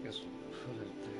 Guess we'll put it there.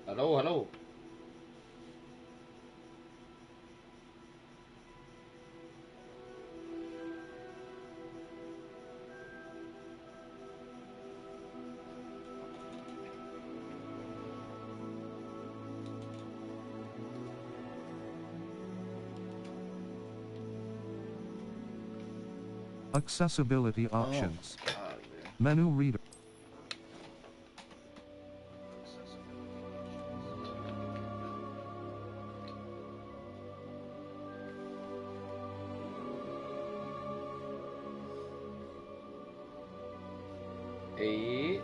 Hello, hello. Accessibility Oh, options. God, man. Menu reader. Eight.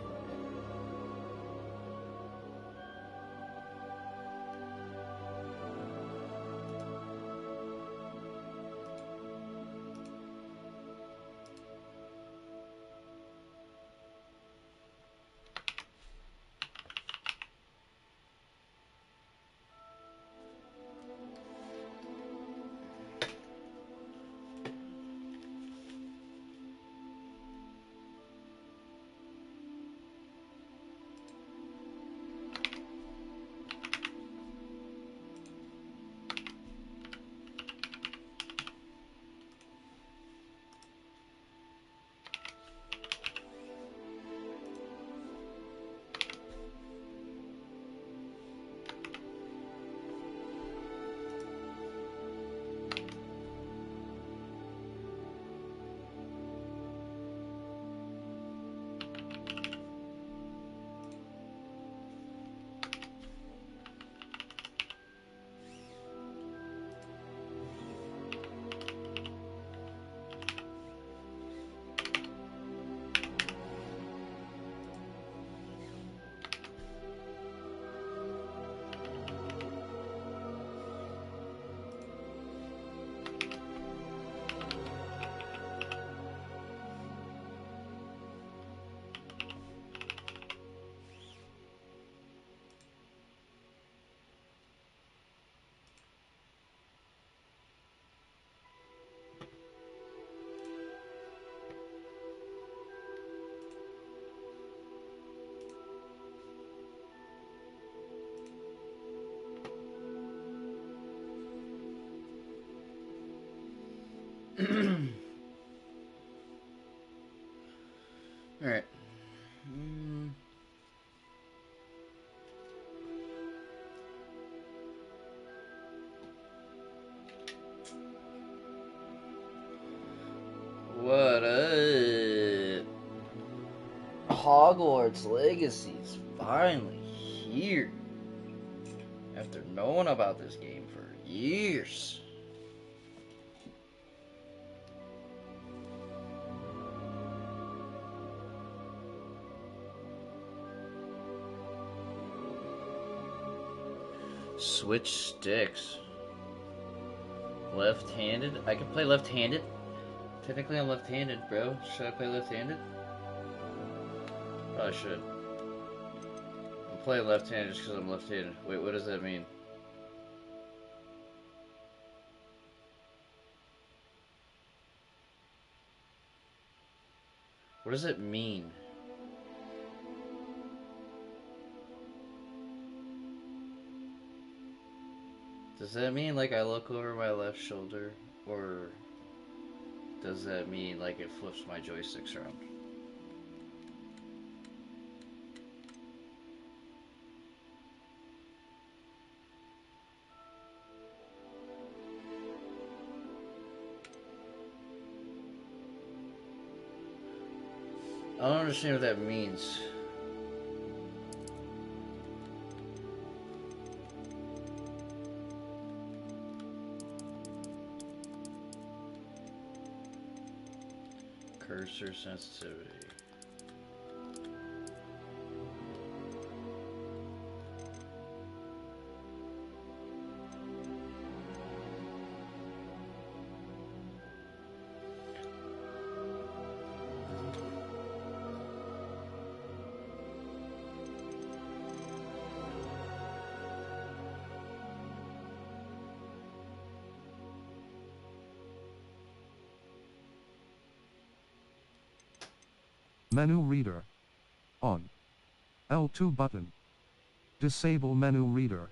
Alright. What up? Hogwarts Legacy's finally here. After knowing about this game for years. Switch sticks. Left-handed? I can play left-handed? Technically I'm left-handed, bro. Should I play left-handed? Probably should. I'm playing left-handed just because I'm left-handed. Wait, what does that mean? What does it mean? Does that mean like I look over my left shoulder? Or does that mean like it flips my joysticks around? I don't understand what that means. Cursor sensitivity. Menu reader. On. L2 button. Disable menu reader.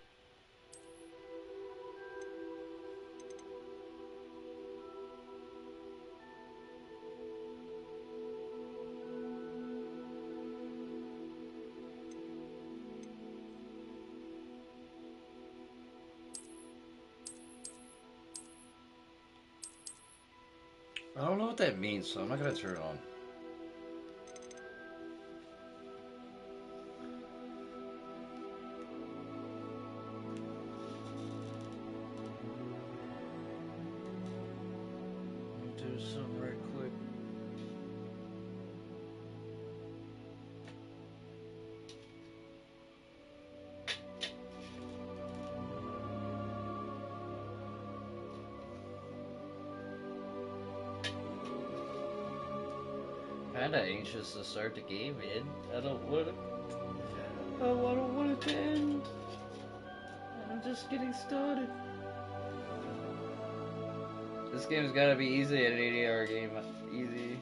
I don't know what that means, so I'm not gonna turn it on. Do something right quick. Kinda anxious to start the game, man. I don't want it to end. And I'm just getting started. This game's gotta be easy at an 80-hour game. Easy.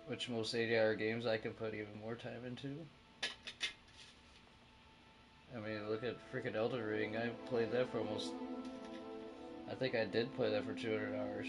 Which most 80-hour games I can put even more time into. I mean, look at freaking Elden Ring. I played that for almost... I think I did play that for 200 hours.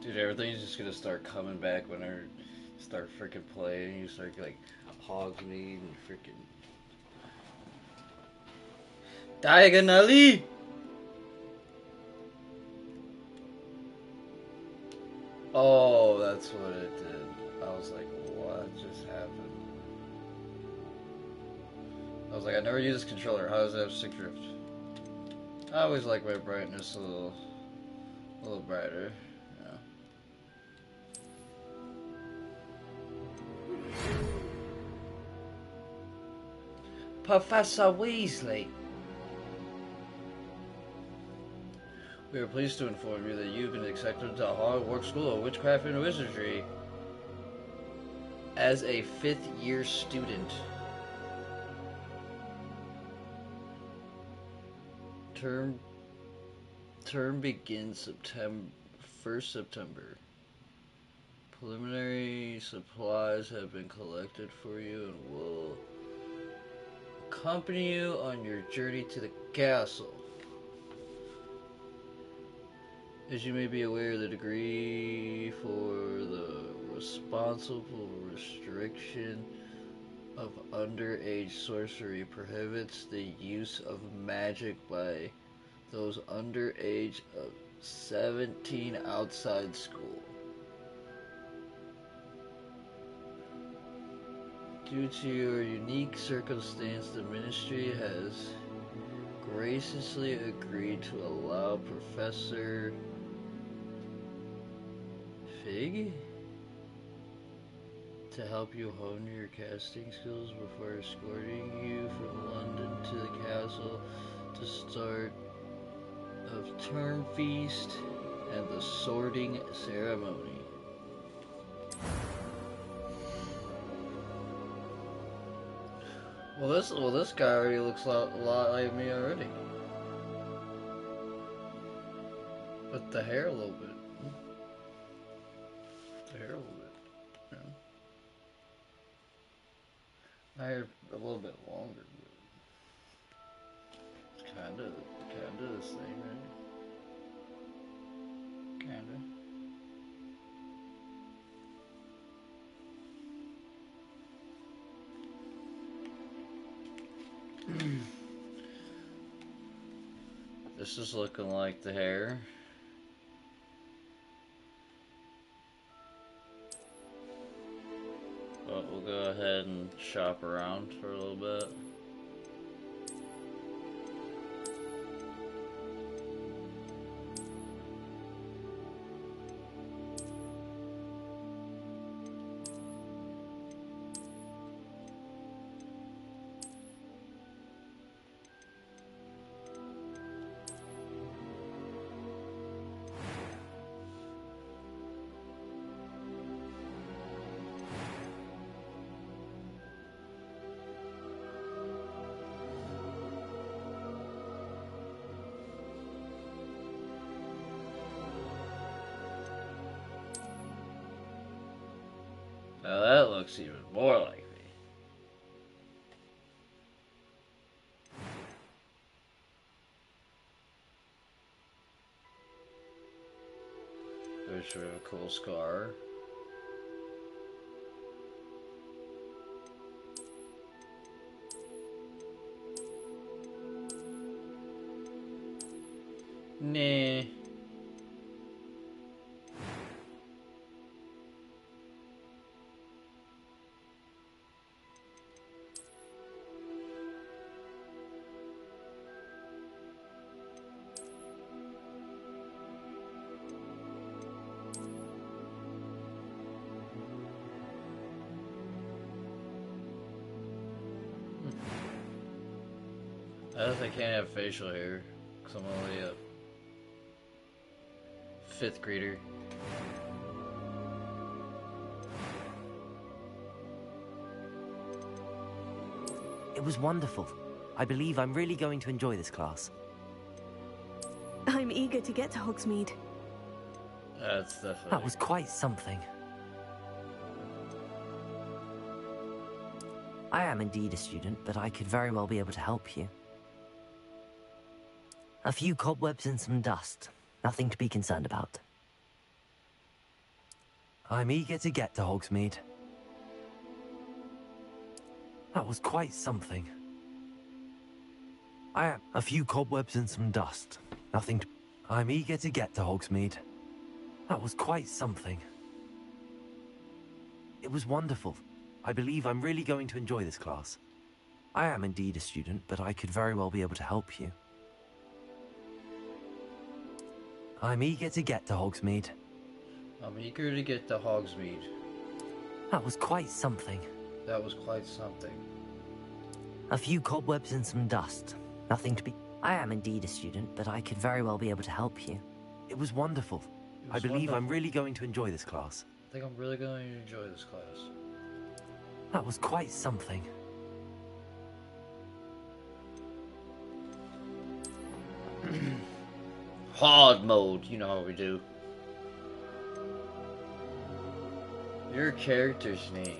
Dude, everything's just gonna start coming back when I start freaking playing. You start like Hogsmeade and freaking diagonally. Oh, that's what it did. I was like, what just happened? I was like, I never use this controller. How does it have stick drift? I always like my brightness a little brighter. Professor Weasley. We are pleased to inform you that you've been accepted to Hogwarts School of Witchcraft and Wizardry as a 5th year student. Term begins September. Preliminary supplies have been collected for you and will accompany you on your journey to the castle. As you may be aware, the degree for the responsible restriction of underage sorcery prohibits the use of magic by those under age of 17 outside school. Due to your unique circumstance, the ministry has graciously agreed to allow Professor Fig to help you hone your casting skills before escorting you from London to the castle to start of term feast and the sorting ceremony. Well, this guy already looks a lot like me already. But the hair a little bit. The hair a little bit. Yeah. My hair a little bit longer, but it's kinda the same, right? Kinda. This is looking like the hair. But we'll go ahead and shop around for a little bit. Now that looks even more like me. There's sort of a cool scar. Nah. I guess I can't have facial hair because I'm only a 5th grader. It was wonderful. I believe I'm really going to enjoy this class. I'm eager to get to Hogsmeade. That's definitely. That was quite something. I am indeed a student, but I could very well be able to help you. A few cobwebs and some dust. Nothing to be concerned about. I'm eager to get to Hogsmeade. That was quite something. A few cobwebs and some dust. Nothing to... I'm eager to get to Hogsmeade. That was quite something. It was wonderful. I believe I'm really going to enjoy this class. I am indeed a student, but I could very well be able to help you. I'm eager to get to Hogsmeade. I'm eager to get to Hogsmeade. That was quite something. That was quite something. A few cobwebs and some dust. Nothing to be... I am indeed a student, but I could very well be able to help you. It was wonderful. I believe I'm really going to enjoy this class. I think I'm really going to enjoy this class. That was quite something. Hard mode, you know how we do. Your character's name.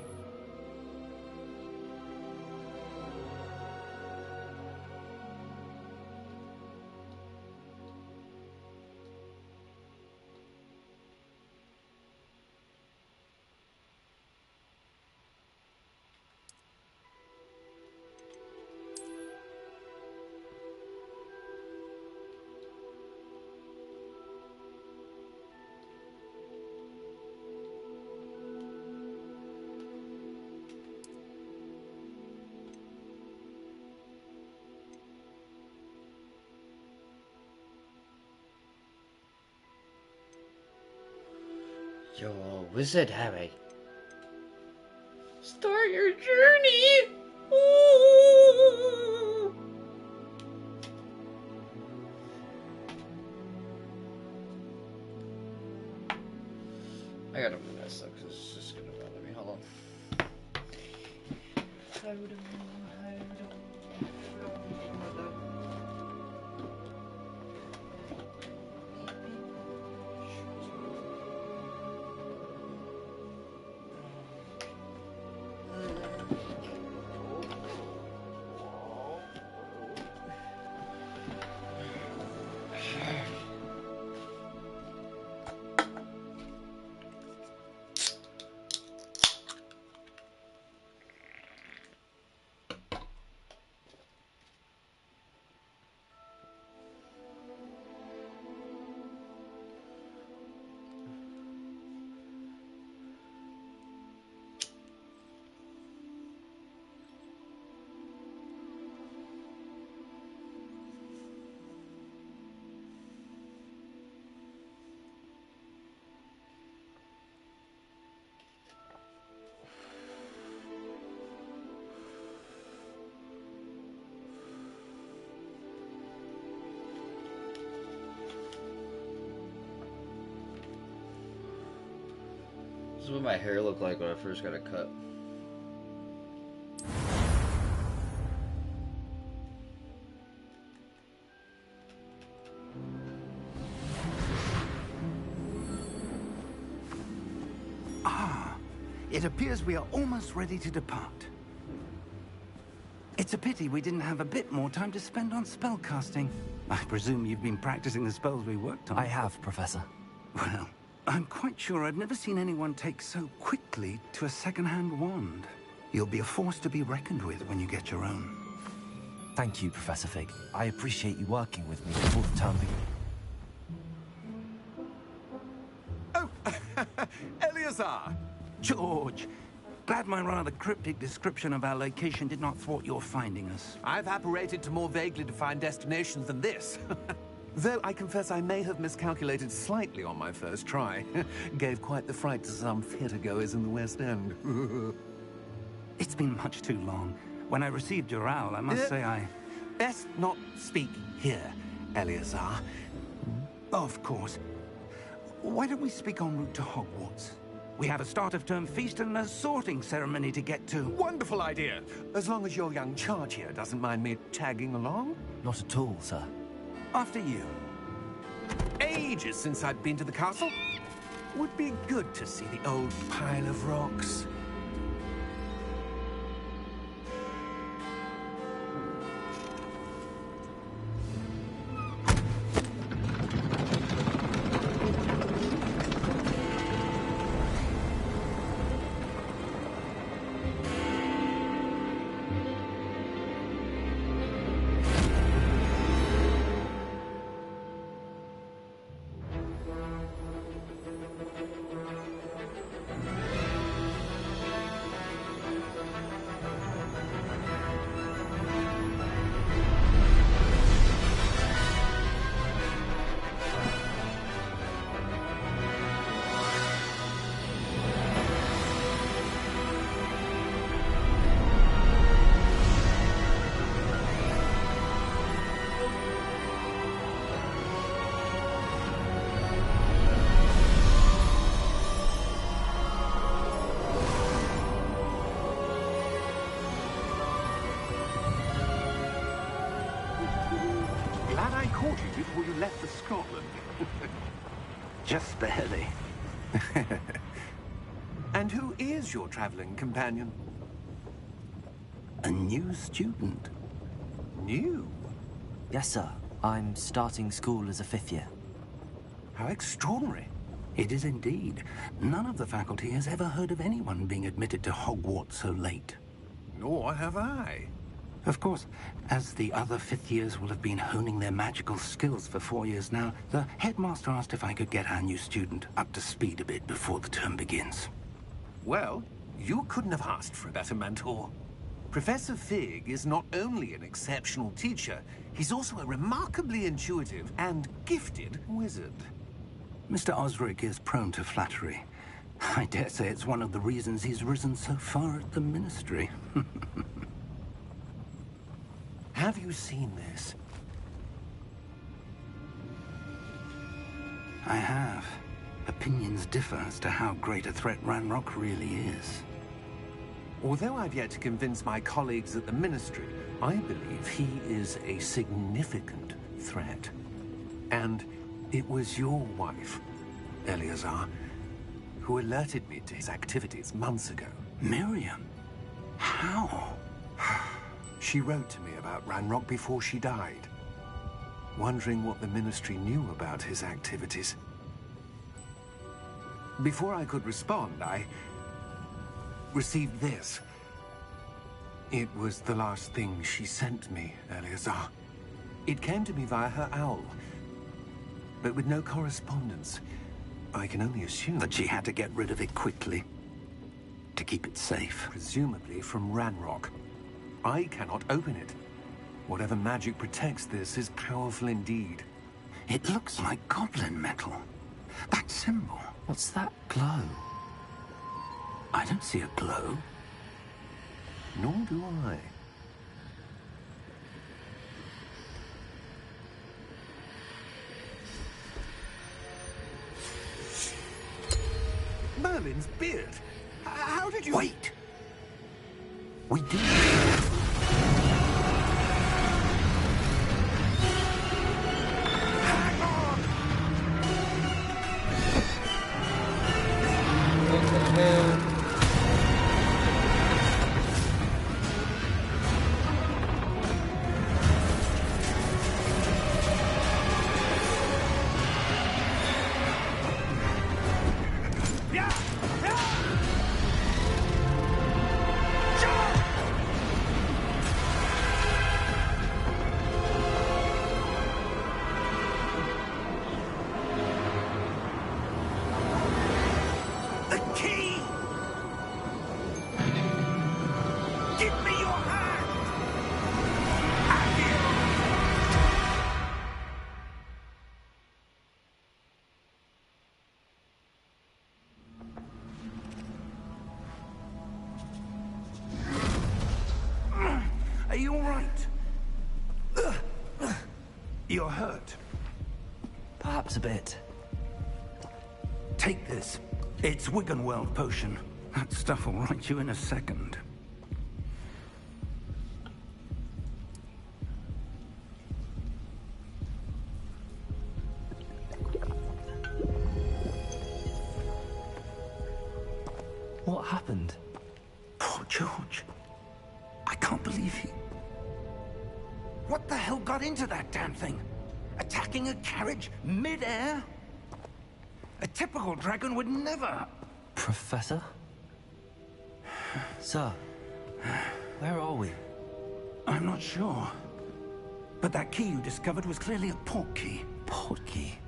You're a wizard, Harry. Start your journey! Ooh. I gotta move that stuff because it's just gonna bother me. Hold on. This is what my hair looked like when I first got it cut. It appears we are almost ready to depart. It's a pity we didn't have a bit more time to spend on spellcasting. I presume you've been practicing the spells we worked on. I have, Professor. Well, I'm quite sure I've never seen anyone take so quickly to a second-hand wand. You'll be a force to be reckoned with when you get your own. Thank you, Professor Fig. I appreciate you working with me before the term begins. Oh, Eleazar! George! Glad my rather cryptic description of our location did not thwart your finding us. I've apparated to more vaguely defined destinations than this. Though I confess I may have miscalculated slightly on my first try. Gave quite the fright to some theatre-goers in the West End. It's been much too long. When I received your owl, I must say I... Best not speak here, Eleazar. Of course. Why don't we speak en route to Hogwarts? We have a start-of-term feast and a sorting ceremony to get to. Wonderful idea. As long as your young charge here doesn't mind me tagging along. Not at all, sir. After you. Ages since I'd been to the castle. Would be good to see the old pile of rocks. Had I caught you before you left for Scotland? Just barely. And who is your traveling companion? A new student. New? Yes, sir. I'm starting school as a 5th year. How extraordinary. It is indeed. None of the faculty has ever heard of anyone being admitted to Hogwarts so late. Nor have I. Of course, as the other 5th years will have been honing their magical skills for 4 years now, the headmaster asked if I could get our new student up to speed a bit before the term begins. Well, you couldn't have asked for a better mentor. Professor Fig is not only an exceptional teacher, he's also a remarkably intuitive and gifted wizard. Mr. Osric is prone to flattery. I dare say it's one of the reasons he's risen so far at the Ministry. Have you seen this? I have. Opinions differ as to how great a threat Ranrock really is. Although I've yet to convince my colleagues at the Ministry, I believe he is a significant threat. And it was your wife, Eleazar, who alerted me to his activities months ago. Miriam? How? She wrote to me about Ranrock before she died, wondering what the Ministry knew about his activities. Before I could respond, I received this. It was the last thing she sent me, Eleazar. It came to me via her owl, but with no correspondence. I can only assume That she had to get rid of it quickly, to keep it safe. presumably from Ranrock. I cannot open it. Whatever magic protects this is powerful indeed. It looks like goblin metal. That symbol. What's that glow? I don't see a glow. Nor do I. Merlin's beard. How did you... Wait! We did. What the hell? The key! Give me your hand! Have you? Are you all right? You're hurt. Perhaps a bit. Take this. It's Wiggenweld potion. That stuff will right you in a second. What happened? Poor George. I can't believe he... What the hell got into that damn thing? Attacking a carriage mid-air? A typical dragon would never... Professor? Sir, where are we? I'm not sure. But that key you discovered was clearly a port key. Port key?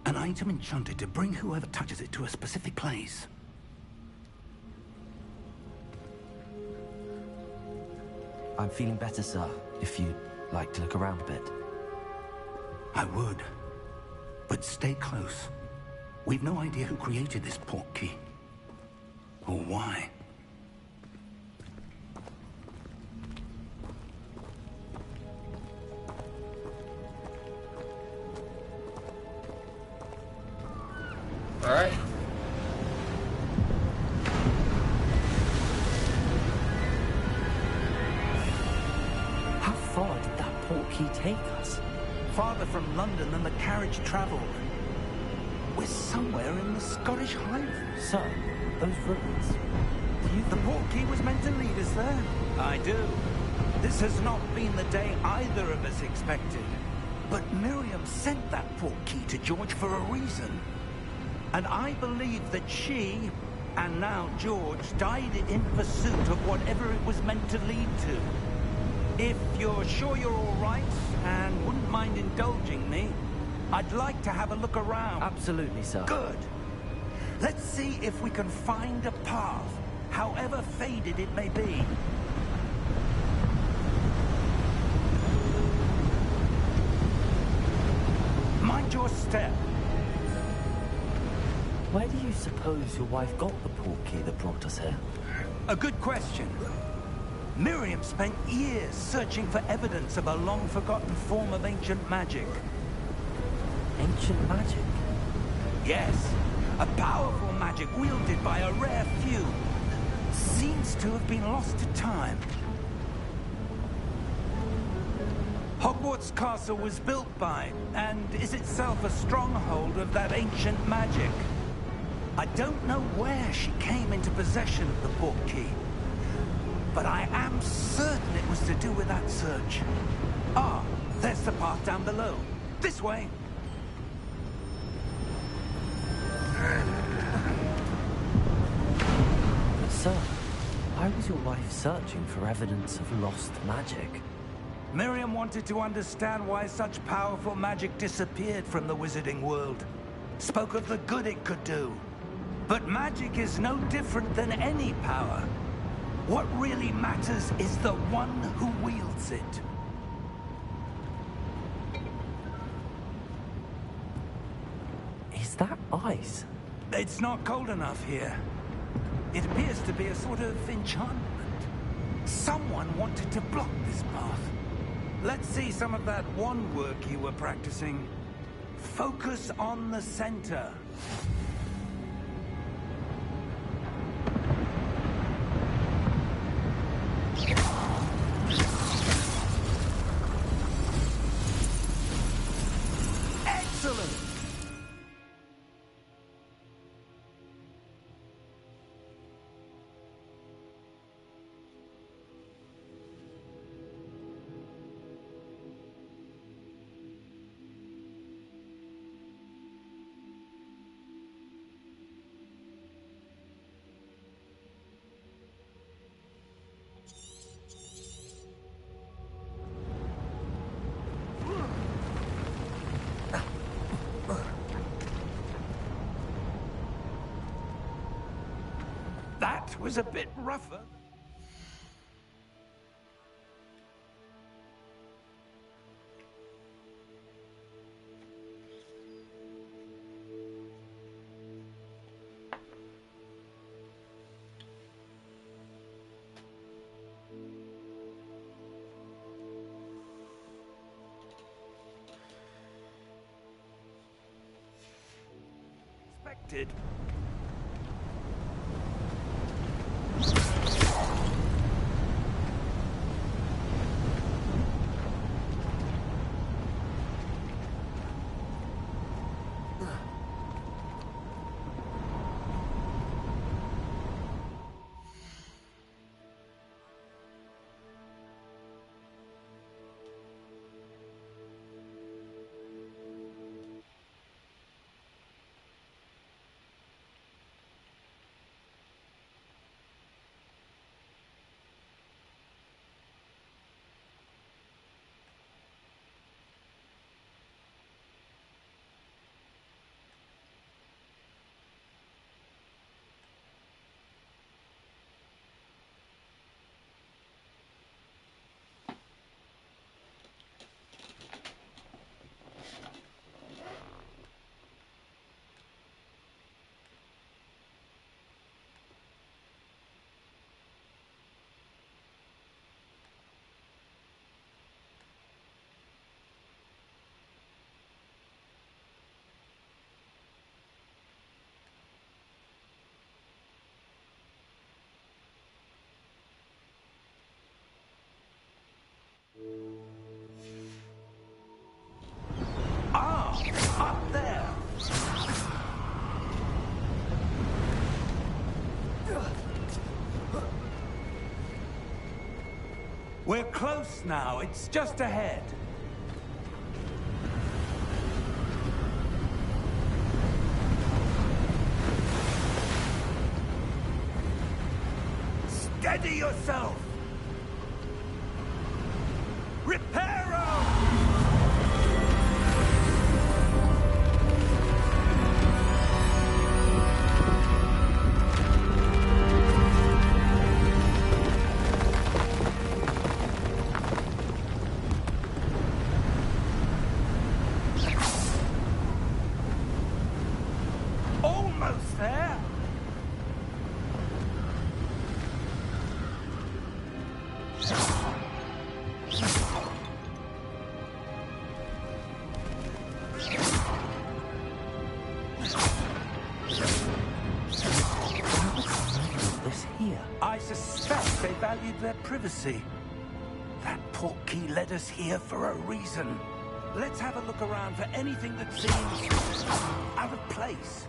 An item enchanted to bring whoever touches it to a specific place. I'm feeling better, sir, if you'd like to look around a bit. I would. But stay close. We've no idea who created this port key. Or why. Alright. How far did that port key take us? farther from London than the carriage travelled. We're somewhere in the Scottish Highlands. Sir, those ruins. Do you The portkey was meant to lead us there. I do. This has not been the day either of us expected. But Miriam sent that portkey to George for a reason. And I believe that she, and now George, died in pursuit of whatever it was meant to lead to. If you're sure you're all right, and wouldn't mind indulging me, I'd like to have a look around. Absolutely, sir. Good. Let's see if we can find a path, however faded it may be. Mind your step. Where do you suppose your wife got the portkey that brought us here? A good question. Miriam spent years searching for evidence of a long-forgotten form of ancient magic. Ancient magic? Yes, a powerful magic wielded by a rare few. Seems to have been lost to time. Hogwarts Castle was built by, and is itself a stronghold of that ancient magic. I don't know where she came into possession of the portkey, but I am certain it was to do with that search. Ah, there's the path down below. This way. But sir, why was your wife searching for evidence of lost magic? Miriam wanted to understand why such powerful magic disappeared from the wizarding world. Spoke of the good it could do. But magic is no different than any power. What really matters is the one who wields it. Is that ice? It's not cold enough here. It appears to be a sort of enchantment. Someone wanted to block this path. Let's see some of that wand work you were practicing. Focus on the center. Excellent! That was a bit rougher. Expected. We're close now. It's just ahead. Steady yourself! Reparo! Almost there! I suspect they valued their privacy. That portkey led us here for a reason. Let's have a look around for anything that seems out of place.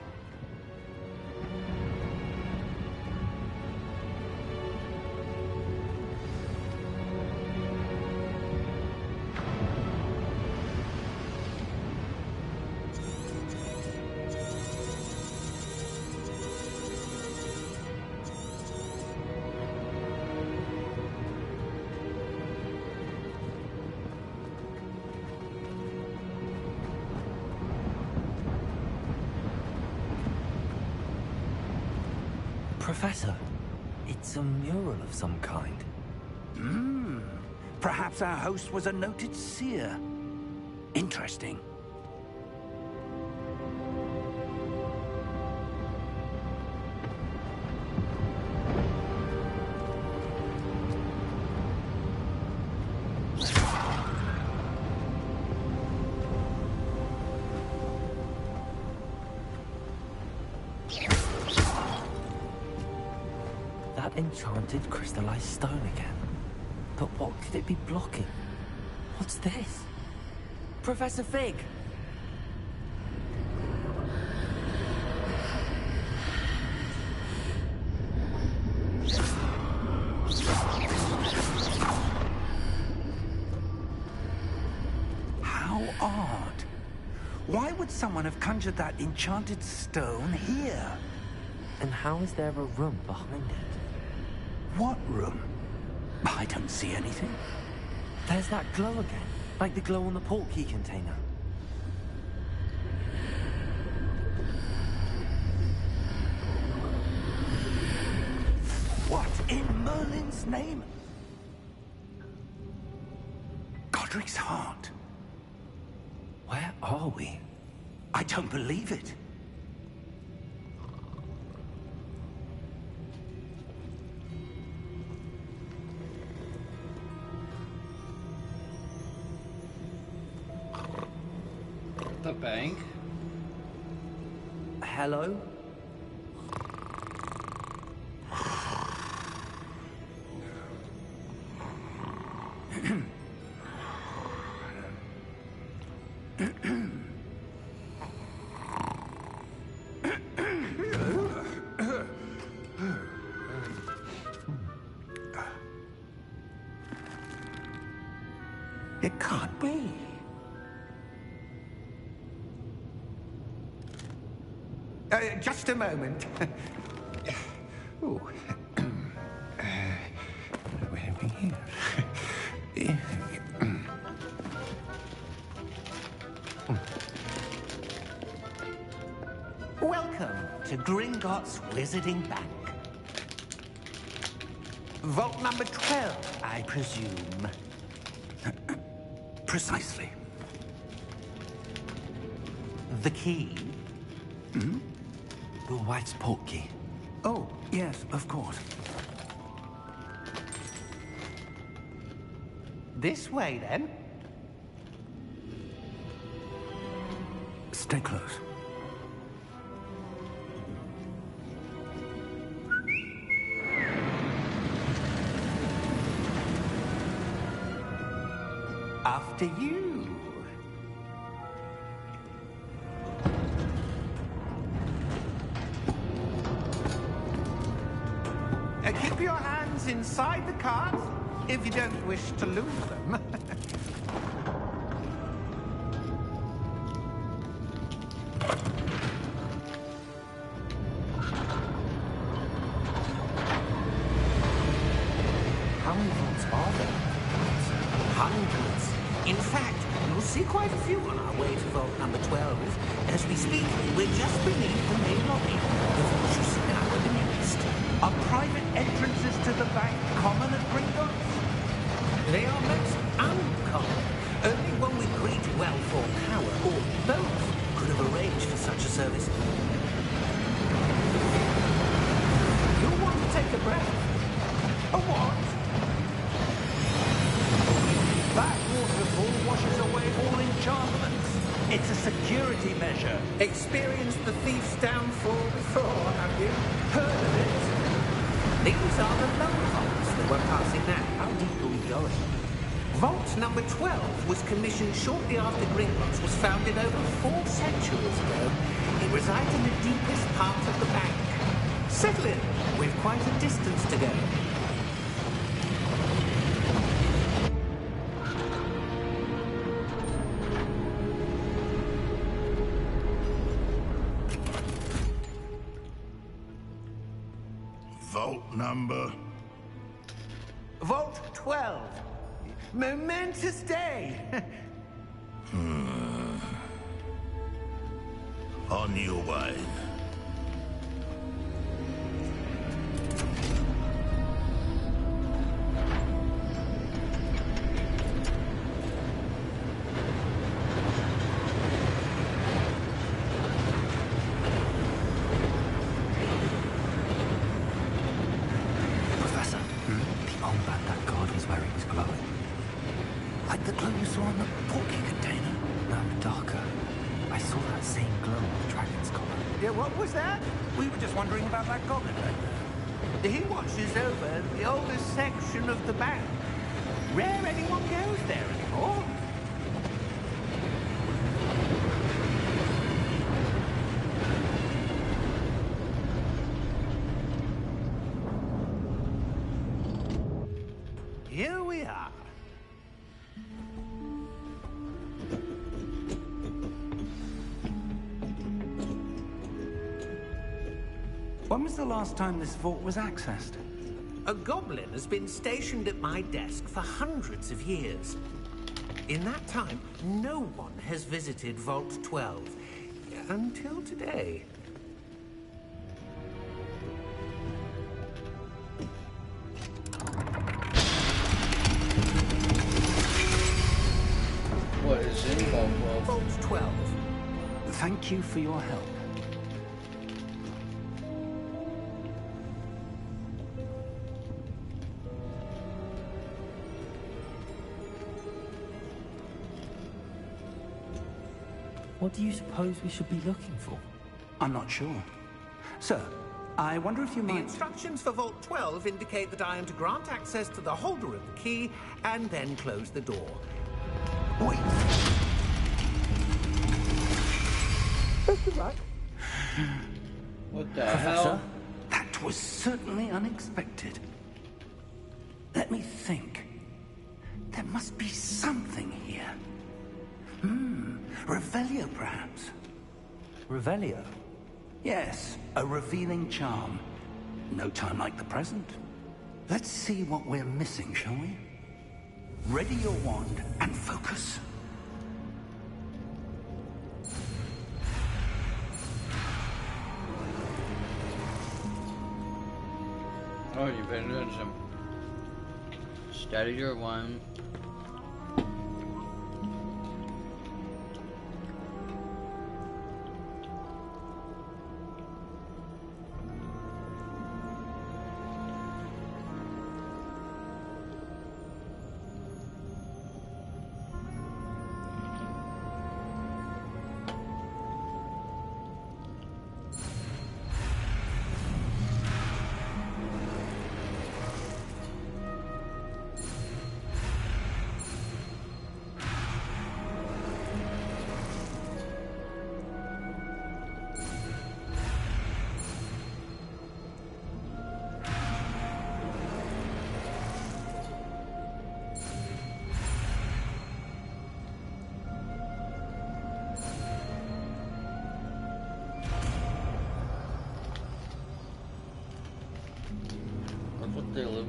Professor, it's a mural of some kind. Perhaps our host was a noted seer. Interesting. That enchanted crystallized stone again. But what could it be blocking? What's this? Professor Fig! How odd. Why would someone have conjured that enchanted stone here? And how is there a room behind it? What room? I don't see anything. There's that glow again, like the glow on the portkey container. What in Merlin's name? Godric's heart. Where are we? I don't believe it. The bank? Hello? It can't be. Just a moment. Oh. Where have we here? Welcome to Gringotts Wizarding Bank. Vault number 12, I presume. Precisely. The key? Your wife's portkey. Oh, yes, of course. This way, then. Stay close. After you. Keep your hands inside the cart. if you don't wish to lose them. How many vaults are there? Hundreds. In fact, you'll see quite a few on our way to vault number 12. As we speak, we're just beneath the main lobby. The vault you see now are the newest. Are private entrances to the bank common at Gringotts? They are most uncommon. Only one with great wealth or power, or both, could have arranged for such a service. You'll want to take a breath. A what? That waterfall washes away all enchantments. It's a security measure. Experienced the thief's downfall before, have you? Heard of it? These are the lower vaults that we're passing now. How deep are we going? Vault number 12 was commissioned shortly after Gringotts was founded over 4 centuries ago. It resides in the deepest part of the bank. Settle in. We've quite a distance to go. Vault number? Vault 12. Momentous day. On your way. Professor, the armband that guard was wearing was glowing. Like the glow you saw in the porky container. No, darker. I saw that same glow on the dragon's collar. Yeah, what was that? We were just wondering about that goblin back there. He watches over the oldest section of the bank. Rare anyone goes there anymore. Here we are. When was the last time this vault was accessed? A goblin has been stationed at my desk for hundreds of years. In that time, no one has visited Vault 12. Until today. What is in Vault 12? Vault 12. Thank you for your help. What do you suppose we should be looking for? I'm not sure. Sir, I wonder if you The might... instructions for Vault 12 indicate that I am to grant access to the holder of the key and then close the door. Wait! That's right. What the Professor? hell? That was certainly unexpected. Let me think. There must be something here. Revelio, perhaps? Revelio? Yes, a revealing charm. No time like the present. Let's see what we're missing, shall we? Ready your wand and focus. Oh, you've been doing some. Steady your one.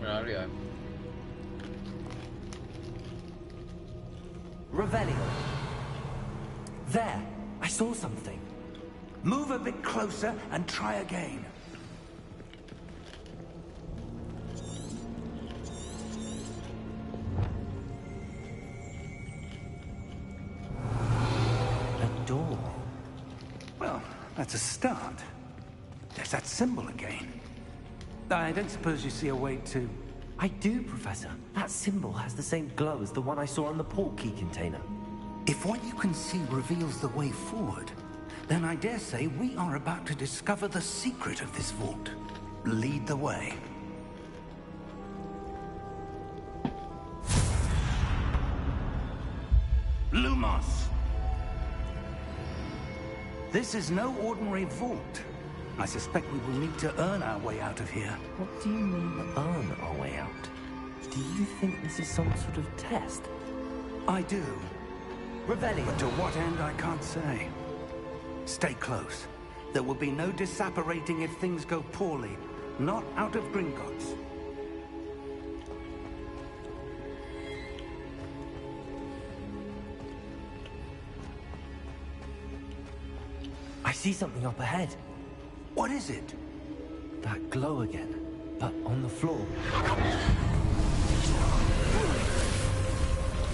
Okay. Revelio. There, I saw something. Move a bit closer and try again. A door. Well, that's a start. There's that symbol again. I don't suppose you see a way to... I do, Professor. That symbol has the same glow as the one I saw on the port key container. If what you can see reveals the way forward, then I dare say we are about to discover the secret of this vault. Lead the way. Lumos! This is no ordinary vault. I suspect we will need to earn our way out of here. What do you mean, earn our way out? Do you think this is some sort of test? I do. Revelio. But to what end, I can't say. Stay close. There will be no disapparating if things go poorly. Not out of Gringotts. I see something up ahead. What is it? That glow again, but on the floor.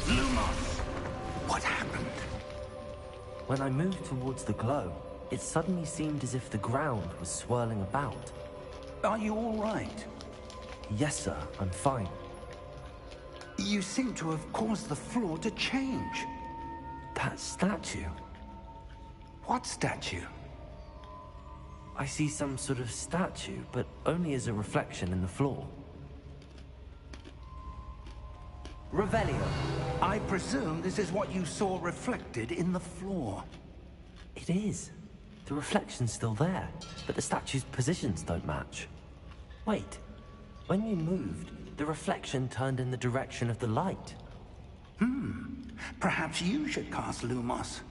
Lumos! What happened? When I moved towards the glow, it suddenly seemed as if the ground was swirling about. Are you all right? Yes, sir, I'm fine. You seem to have caused the floor to change. That statue. What statue? I see some sort of statue, but only as a reflection in the floor. Revelio. I presume this is what you saw reflected in the floor. It is. The reflection's still there, but the statue's positions don't match. Wait. When you moved, the reflection turned in the direction of the light. Perhaps you should cast Lumos.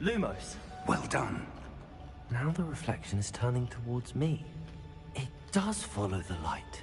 Lumos. Well done. Now the reflection is turning towards me. It does follow the light.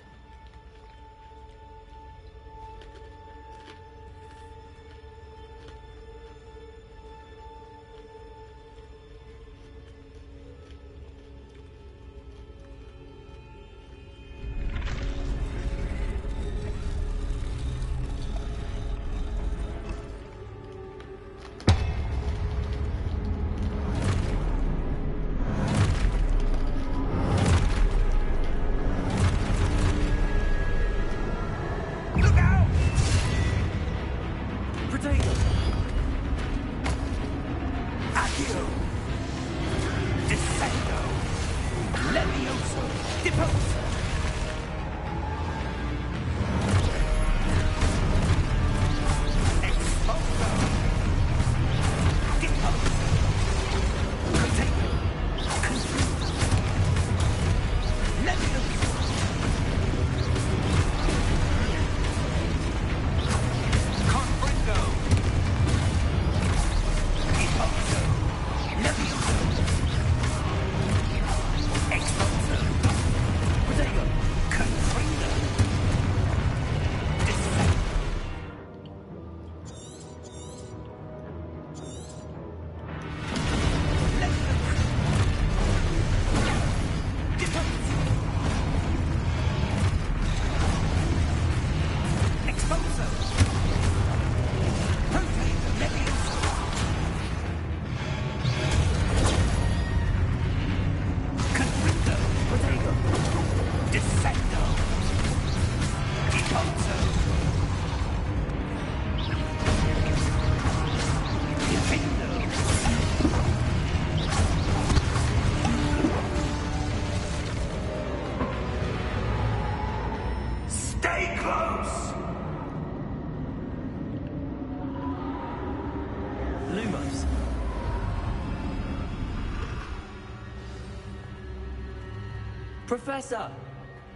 Professor!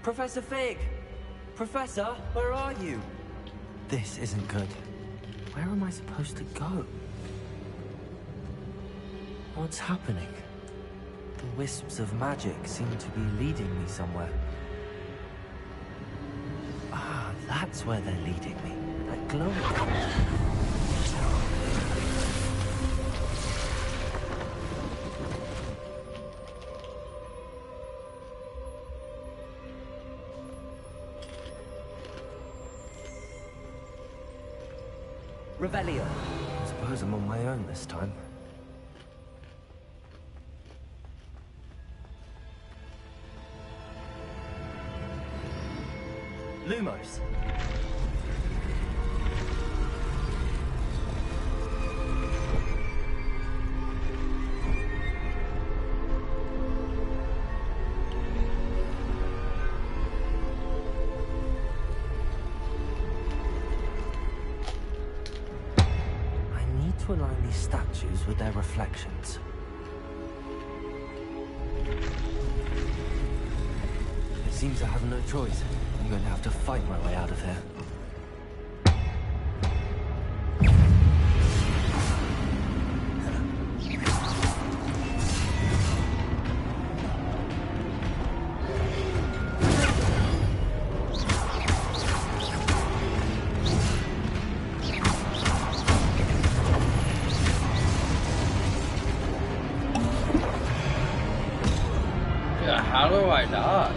Professor Fig! Professor, where are you? This isn't good. Where am I supposed to go? What's happening? The wisps of magic seem to be leading me somewhere. Ah, that's where they're leading me. That glowing. Revelio. I suppose I'm on my own this time. Lumos. To align these statues with their reflections. It seems I have no choice. I'm going to have to fight my way out of here. How do I dodge?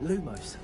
Lumos.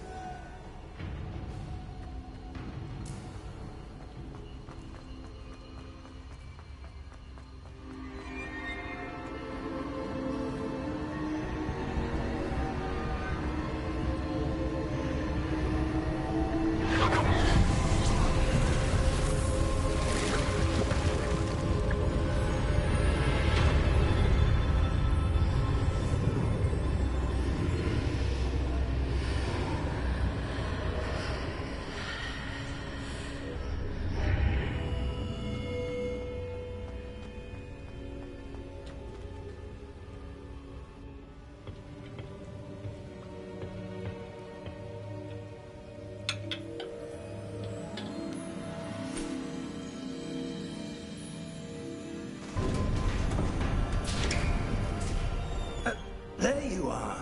There you are.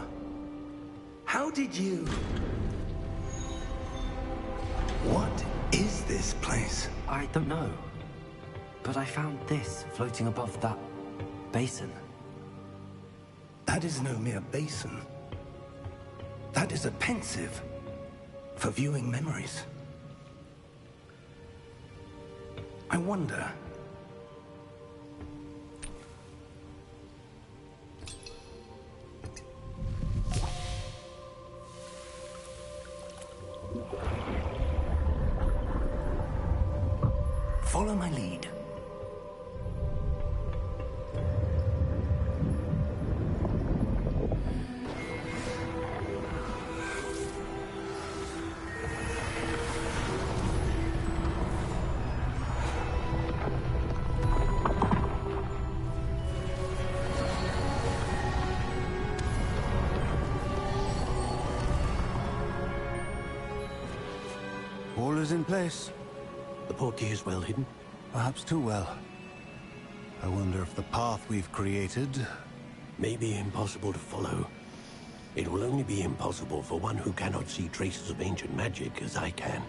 How did you... What is this place? I don't know. But I found this floating above that basin. That is no mere basin. That is a pensive for viewing memories. I wonder... Follow my lead. All is in place. The portkey is well hidden. Perhaps too well. I wonder if the path we've created... May be impossible to follow. It will only be impossible for one who cannot see traces of ancient magic as I can.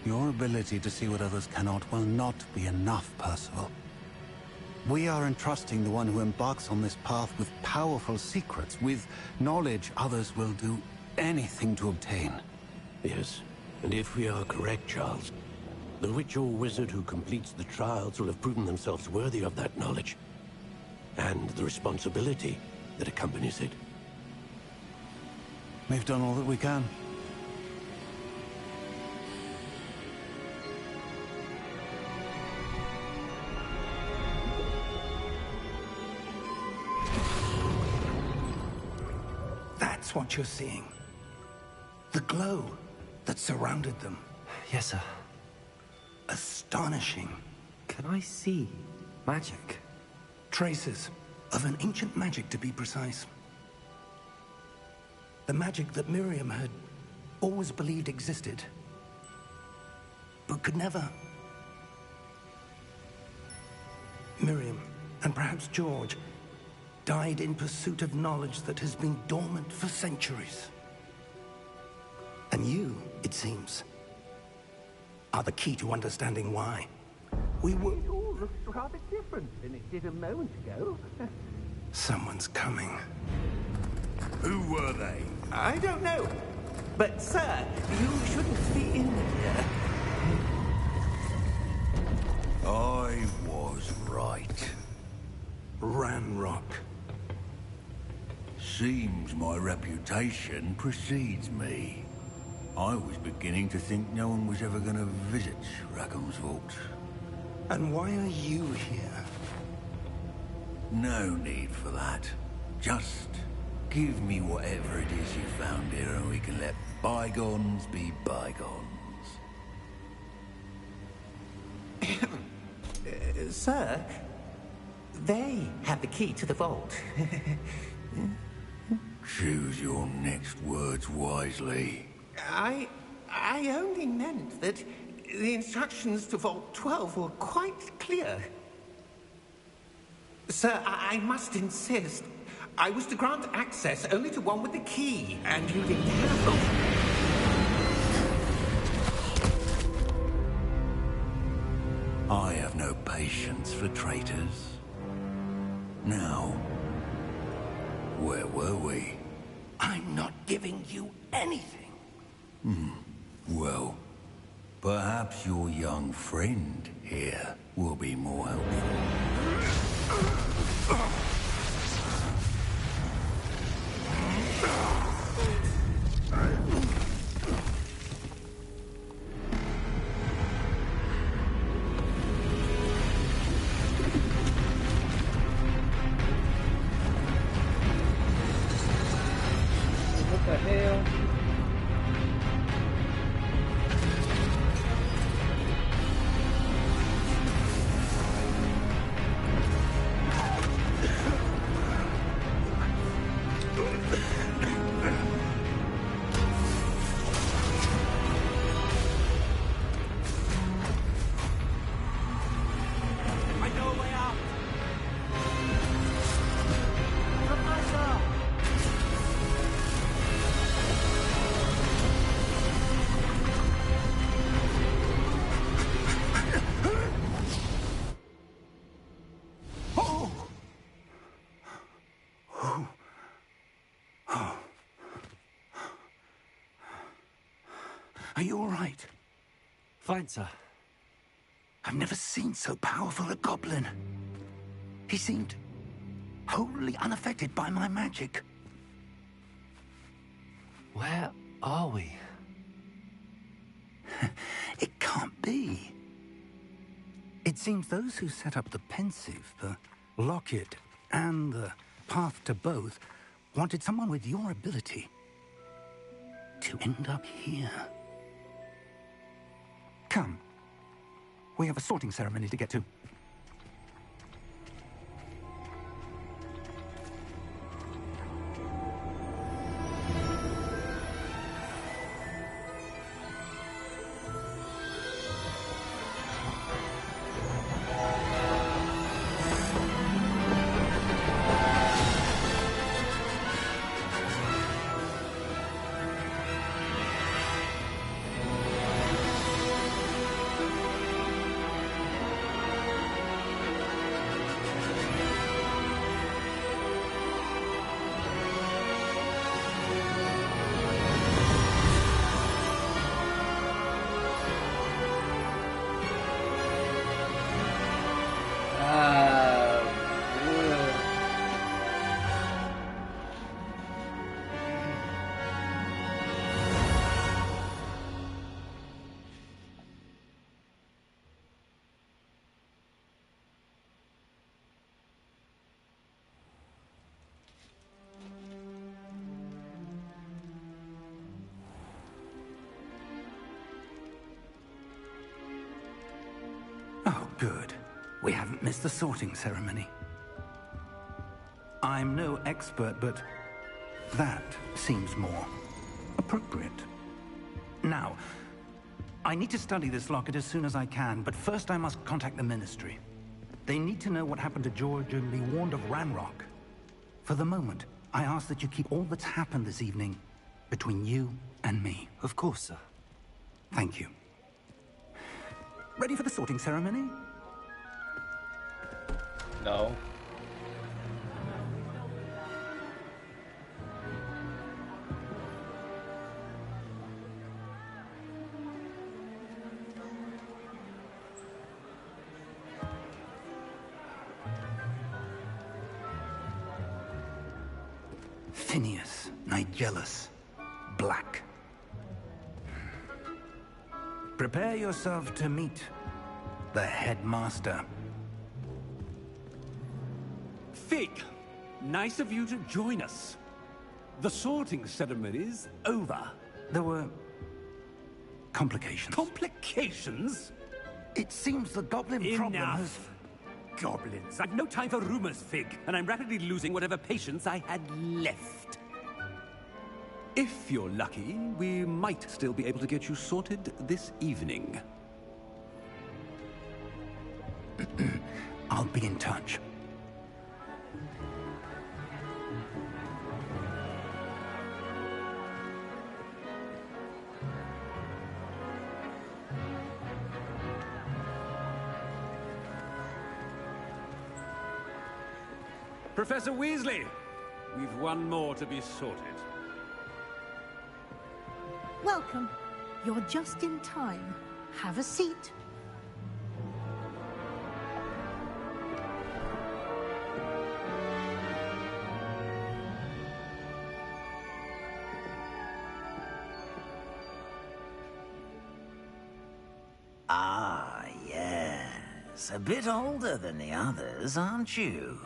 Your ability to see what others cannot will not be enough, Percival. We are entrusting the one who embarks on this path with powerful secrets, with knowledge others will do anything to obtain. Yes, and if we are correct, Charles, the witch or wizard who completes the trials will have proven themselves worthy of that knowledge, and the responsibility that accompanies it. We've done all that we can. That's what you're seeing. The glow that surrounded them. Yes, sir. Astonishing. Can I see magic? Traces of an ancient magic, to be precise. The magic that Miriam had always believed existed, but could never. Miriam, and perhaps George, died in pursuit of knowledge that has been dormant for centuries. And you, it seems, are the key to understanding why. We were... It all looks rather different than it did a moment ago. Someone's coming. Who were they? I don't know. But, sir, you shouldn't be in here. I was right. Ranrock. Seems my reputation precedes me. I was beginning to think no one was ever going to visit Rackham's vault. And why are you here? No need for that. Just give me whatever it is you found here and we can let bygones be bygones. Sir, they have the key to the vault. Choose your next words wisely. I only meant that the instructions to Vault 12 were quite clear. Sir, I must insist. I was to grant access only to one with the key, and you didn't have them. I have no patience for traitors. Now, where were we? I'm not giving you anything. Well, perhaps your young friend here will be more helpful. What the hell? I know a way out. Are you all right? Fine, sir. I've never seen so powerful a goblin. He seemed wholly unaffected by my magic. Where are we? It can't be. It seems those who set up the pensive, the locket, and the path to both wanted someone with your ability to end up here. Come. We have a sorting ceremony to get to. Oh, good. We haven't missed the sorting ceremony. I'm no expert, but that seems more appropriate. Now, I need to study this locket as soon as I can, but first I must contact the Ministry. They need to know what happened to George and be warned of Ranrock. For the moment, I ask that you keep all that's happened this evening between you and me. Of course, sir. Thank you. Ready for the sorting ceremony? No. Phineas, Nigellus, Black. Prepare yourself to meet the headmaster. Fig, nice of you to join us. The sorting ceremony's over. There were complications. Complications? It seems the goblin problem has... Enough. Goblins. I've no time for rumors, Fig, and I'm rapidly losing whatever patience I had left. If you're lucky, we might still be able to get you sorted this evening. I'll be in touch. Professor Weasley, we've one more to be sorted. Welcome. You're just in time. Have a seat. Ah, yes. A bit older than the others, aren't you?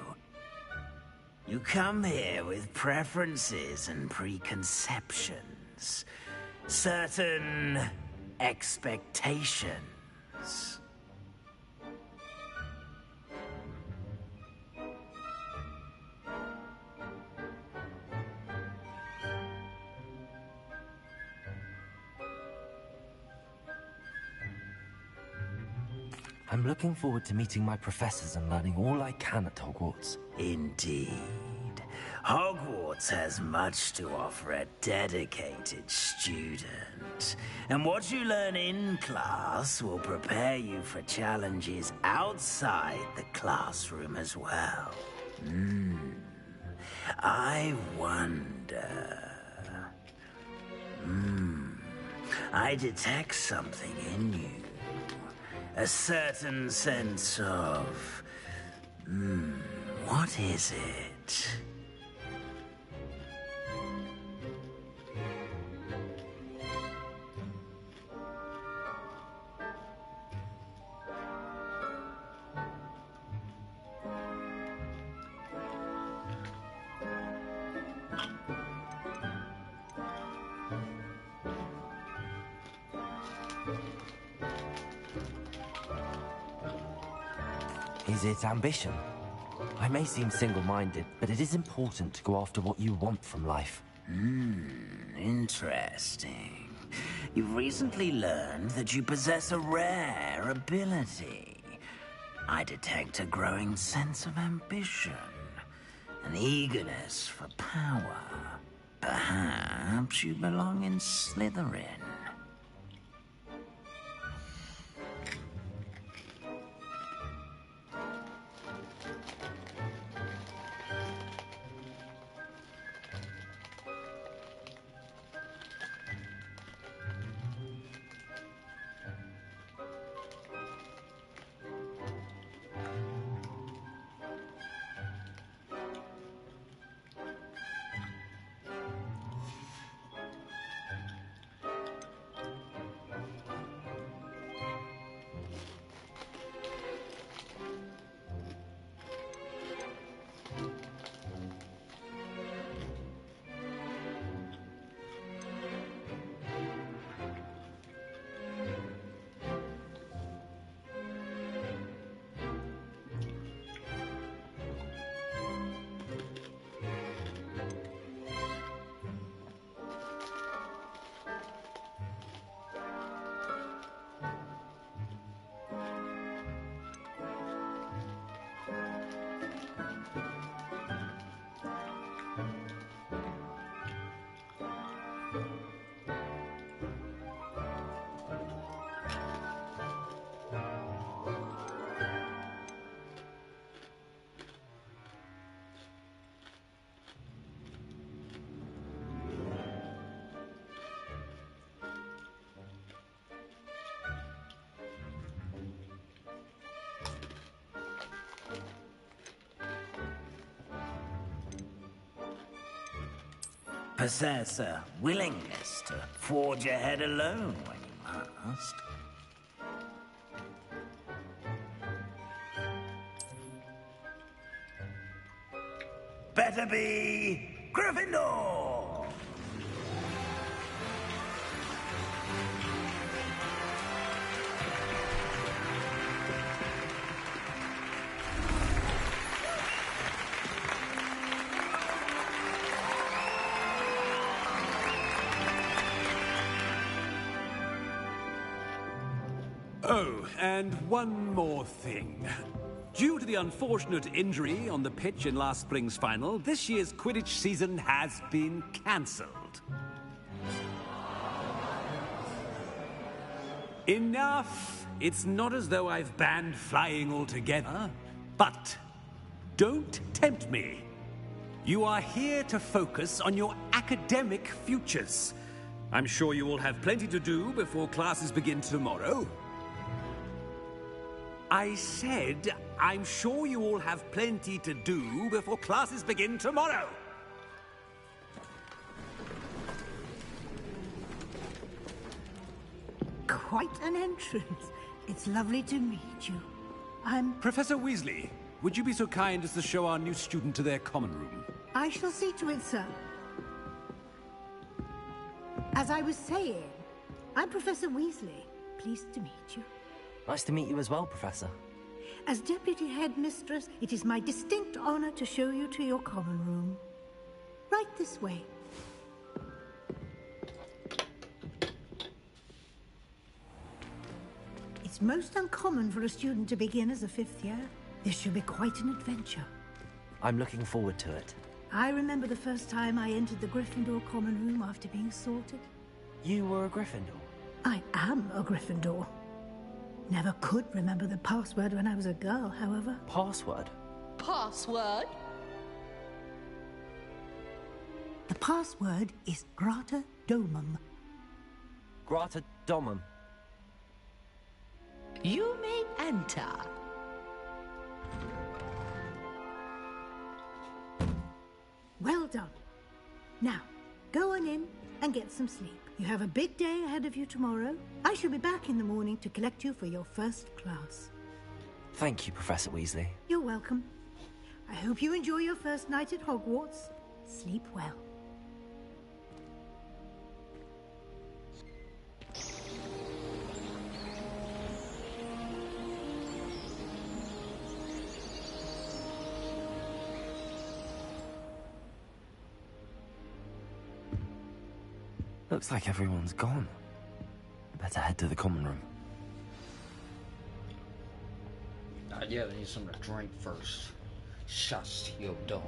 You come here with preferences and preconceptions. Certain expectations. I'm looking forward to meeting my professors and learning all I can at Hogwarts. Indeed. Hogwarts has much to offer a dedicated student. And what you learn in class will prepare you for challenges outside the classroom as well. I wonder... I detect something in you. A certain sense of... what is it? Is it ambition? I may seem single-minded, but it is important to go after what you want from life. Interesting. You've recently learned that you possess a rare ability. I detect a growing sense of ambition, an eagerness for power. Perhaps you belong in Slytherin. Possess a willingness to forge ahead alone when you must. Better be Gryffindor! Oh, and one more thing. Due to the unfortunate injury on the pitch in last spring's final, this year's Quidditch season has been cancelled. Enough! It's not as though I've banned flying altogether. But don't tempt me. You are here to focus on your academic futures. I'm sure you all have plenty to do before classes begin tomorrow. I said, I'm sure you all have plenty to do before classes begin tomorrow. Quite an entrance. It's lovely to meet you. I'm... Professor Weasley, would you be so kind as to show our new student to their common room? I shall see to it, sir. As I was saying, I'm Professor Weasley. Pleased to meet you. Nice to meet you as well, Professor. As Deputy Headmistress, it is my distinct honor to show you to your common room. Right this way. It's most uncommon for a student to begin as a 5th year. This should be quite an adventure. I'm looking forward to it. I remember the first time I entered the Gryffindor common room after being sorted. You were a Gryffindor? I am a Gryffindor. Never could remember the password when I was a girl, however. Password? Password? The password is Grata Domum. Grata Domum. You may enter. Well done. Now, go on in and get some sleep. You have a big day ahead of you tomorrow. I shall be back in the morning to collect you for your first class. Thank you, Professor Weasley. You're welcome. I hope you enjoy your first night at Hogwarts. Sleep well. Looks like everyone's gone. Better head to the common room. Yeah, I need something to drink first. Shots to your dome.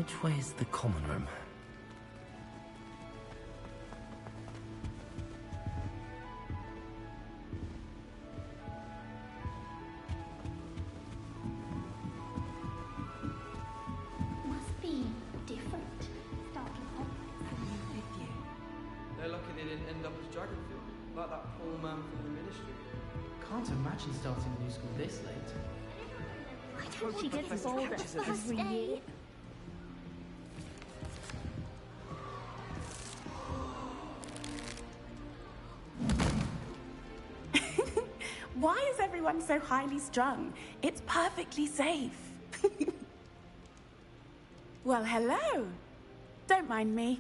Which way is the common room? Must be different. Starting off. They're lucky they didn't end up as Dragonfield, like that poor man from the ministry. Can't imagine starting a new school this late. Why don't she get involved every year? Why is everyone so highly strung? It's perfectly safe. Well, hello. Don't mind me.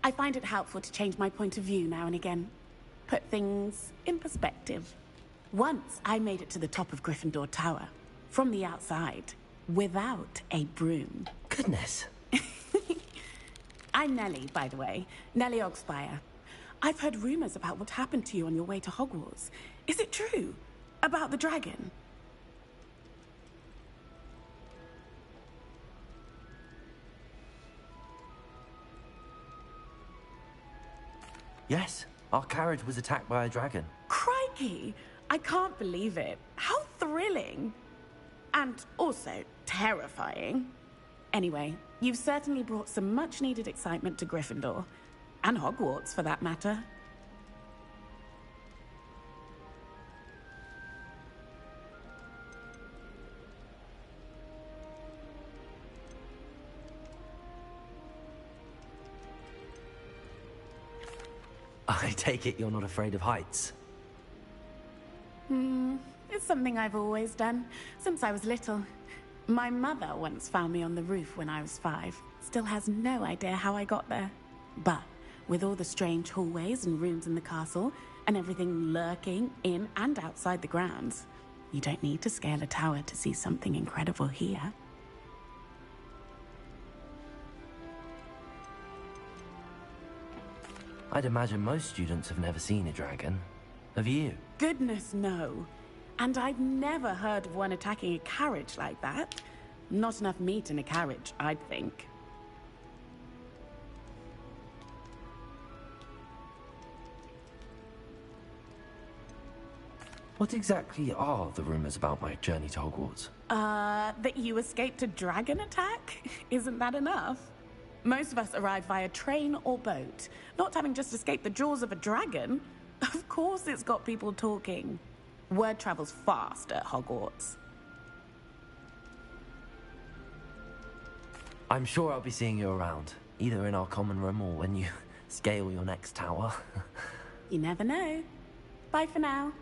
I find it helpful to change my point of view now and again. Put things in perspective. Once I made it to the top of Gryffindor Tower, from the outside, without a broom. Goodness. I'm Nellie, by the way. Nellie Ogspire. I've heard rumors about what happened to you on your way to Hogwarts. Is it true? About the dragon? Yes, our carriage was attacked by a dragon. Crikey! I can't believe it. How thrilling! And also terrifying. Anyway, you've certainly brought some much-needed excitement to Gryffindor. And Hogwarts, for that matter. I take it you're not afraid of heights? It's something I've always done, since I was little. My mother once found me on the roof when I was 5. Still has no idea how I got there. But with all the strange hallways and rooms in the castle, and everything lurking in and outside the grounds, you don't need to scale a tower to see something incredible here. I'd imagine most students have never seen a dragon. Have you? Goodness, no. And I've never heard of one attacking a carriage like that. Not enough meat in a carriage, I'd think. What exactly are the rumors about my journey to Hogwarts? That you escaped a dragon attack? Isn't that enough? Most of us arrive via train or boat, not having just escaped the jaws of a dragon. Of course it's got people talking. Word travels fast at Hogwarts. I'm sure I'll be seeing you around, either in our common room or when you scale your next tower. You never know. Bye for now.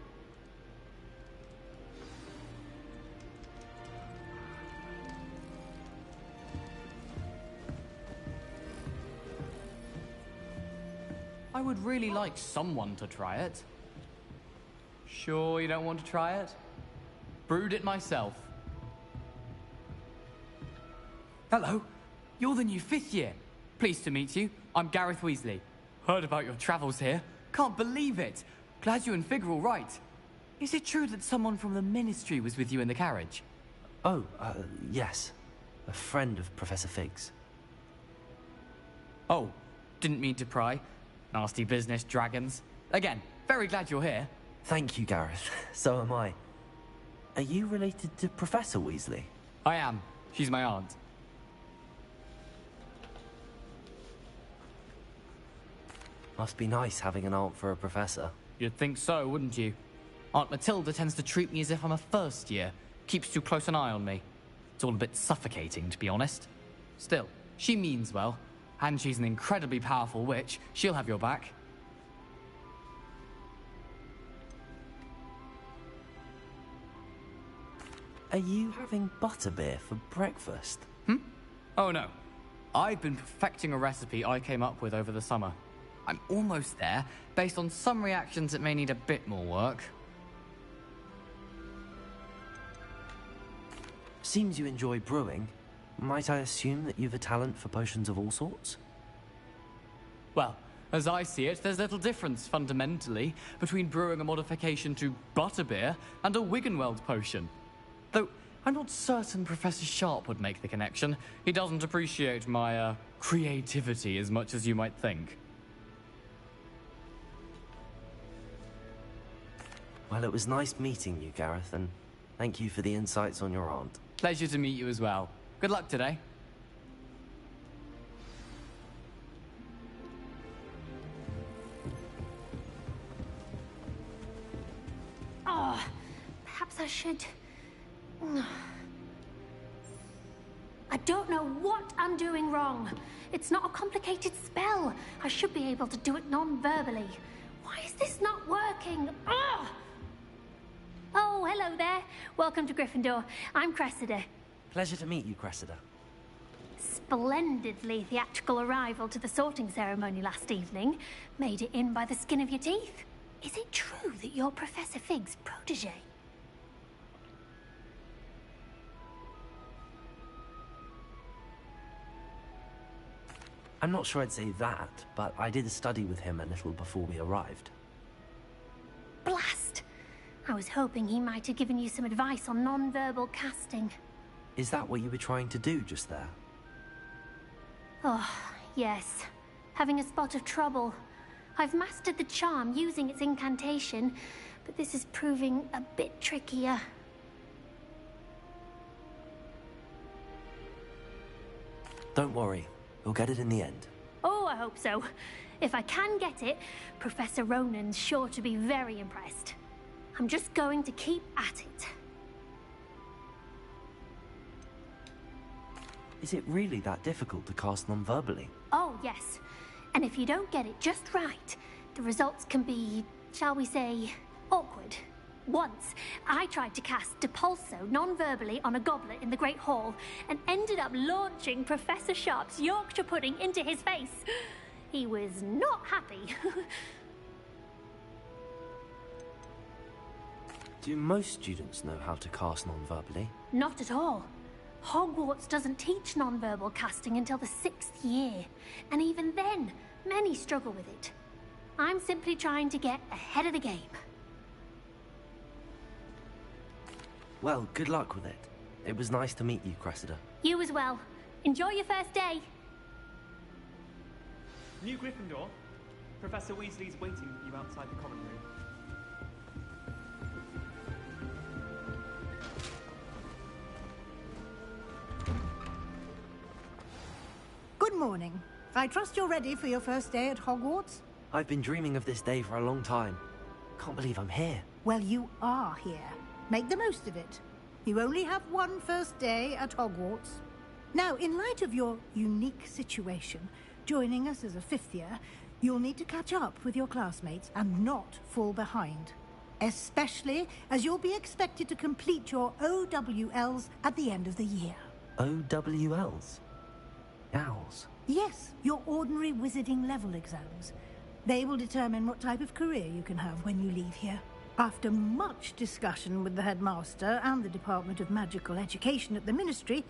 I would really like someone to try it. Sure you don't want to try it? Brewed it myself. Hello, you're the new 5th year. Pleased to meet you. I'm Gareth Weasley. Heard about your travels here. Can't believe it. Glad you and Fig are all right. Is it true that someone from the Ministry was with you in the carriage? Oh, yes. A friend of Professor Fig's. Oh, didn't mean to pry. Nasty business, dragons. Again, very glad you're here. Thank you, Gareth. So am I. Are you related to Professor Weasley? I am. She's my aunt. Must be nice having an aunt for a professor. You'd think so, wouldn't you? Aunt Matilda tends to treat me as if I'm a first year. Keeps too close an eye on me. It's all a bit suffocating, to be honest. Still, she means well. And she's an incredibly powerful witch. She'll have your back. Are you having butterbeer for breakfast? Oh no. I've been perfecting a recipe I came up with over the summer. I'm almost there. Based on some reactions, it may need a bit more work. Seems you enjoy brewing. Might I assume that you've a talent for potions of all sorts? Well, as I see it, there's little difference, fundamentally, between brewing a modification to butterbeer and a Wiggenweld potion. Though, I'm not certain Professor Sharp would make the connection. He doesn't appreciate my, creativity as much as you might think. Well, it was nice meeting you, Gareth, and thank you for the insights on your aunt. Pleasure to meet you as well. Good luck today. Oh, perhaps I should... I don't know what I'm doing wrong. It's not a complicated spell. I should be able to do it non-verbally. Why is this not working? Ugh! Oh, hello there. Welcome to Gryffindor. I'm Cressida. Pleasure to meet you, Cressida. Splendidly theatrical arrival to the sorting ceremony last evening. Made it in by the skin of your teeth. Is it true that you're Professor Fig's protege? I'm not sure I'd say that, but I did study with him a little before we arrived. Blast! I was hoping he might have given you some advice on non-verbal casting. Is that what you were trying to do just there? Oh, yes. Having a spot of trouble. I've mastered the charm using its incantation, but this is proving a bit trickier. Don't worry. We'll get it in the end. Oh, I hope so. If I can get it, Professor Ronan's sure to be very impressed. I'm just going to keep at it. Is it really that difficult to cast non-verbally? Oh, yes. And if you don't get it just right, the results can be, shall we say, awkward. Once, I tried to cast Depulso non-verbally on a goblet in the Great Hall and ended up launching Professor Sharp's Yorkshire pudding into his face. He was not happy. Do most students know how to cast non-verbally? Not at all. Hogwarts doesn't teach non-verbal casting until the 6th year, and even then, many struggle with it. I'm simply trying to get ahead of the game. Well, good luck with it. It was nice to meet you, Cressida. You as well. Enjoy your first day. New Gryffindor. Professor Weasley's waiting for you outside the common room. Good morning. I trust you're ready for your first day at Hogwarts? I've been dreaming of this day for a long time. Can't believe I'm here. Well, you are here. Make the most of it. You only have one first day at Hogwarts. Now, in light of your unique situation, joining us as a 5th year, you'll need to catch up with your classmates and not fall behind. Especially as you'll be expected to complete your OWLs at the end of the year. OWLs? Owls? Yes, your ordinary wizarding level exams. They will determine what type of career you can have when you leave here. After much discussion with the headmaster and the Department of Magical Education at the Ministry,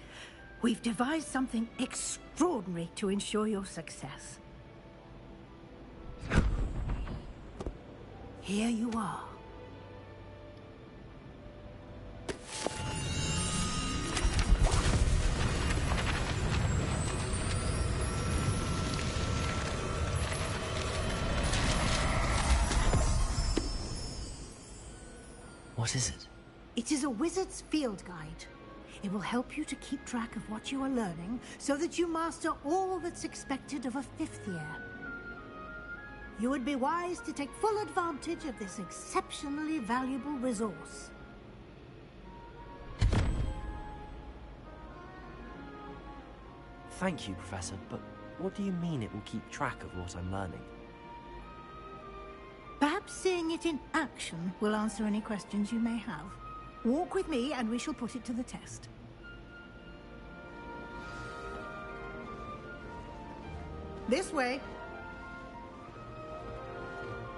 we've devised something extraordinary to ensure your success. Here you are. What is it? It is a wizard's field guide. It will help you to keep track of what you are learning so that you master all that's expected of a 5th year. You would be wise to take full advantage of this exceptionally valuable resource. Thank you, Professor, but what do you mean it will keep track of what I'm learning? Perhaps seeing it in action will answer any questions you may have. Walk with me and we shall put it to the test. This way.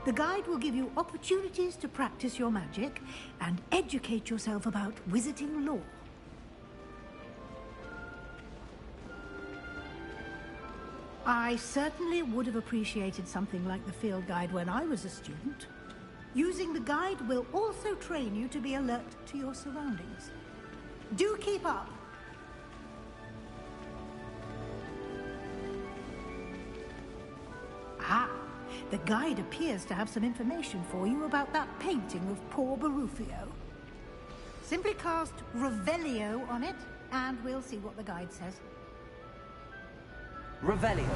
The guide will give you opportunities to practice your magic and educate yourself about wizarding lore. I certainly would have appreciated something like the field guide when I was a student. Using the guide will also train you to be alert to your surroundings. Do keep up. Ah, the guide appears to have some information for you about that painting of poor Barufio. Simply cast Revelio on it, and we'll see what the guide says. Revelio.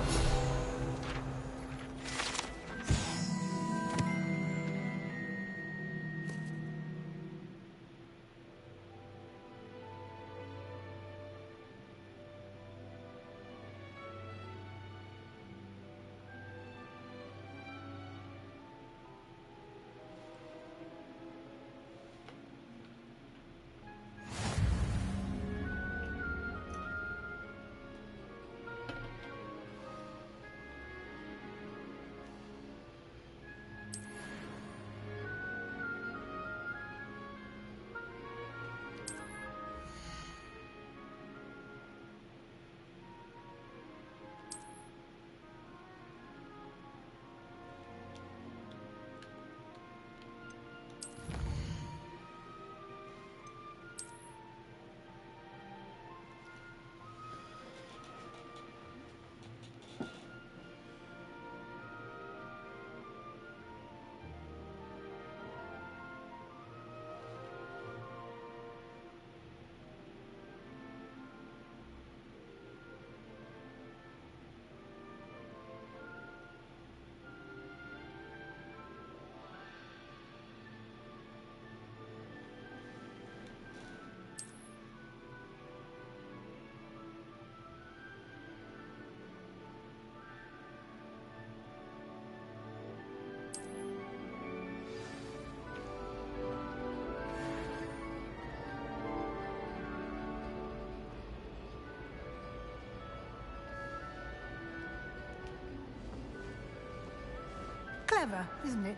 Clever, isn't it?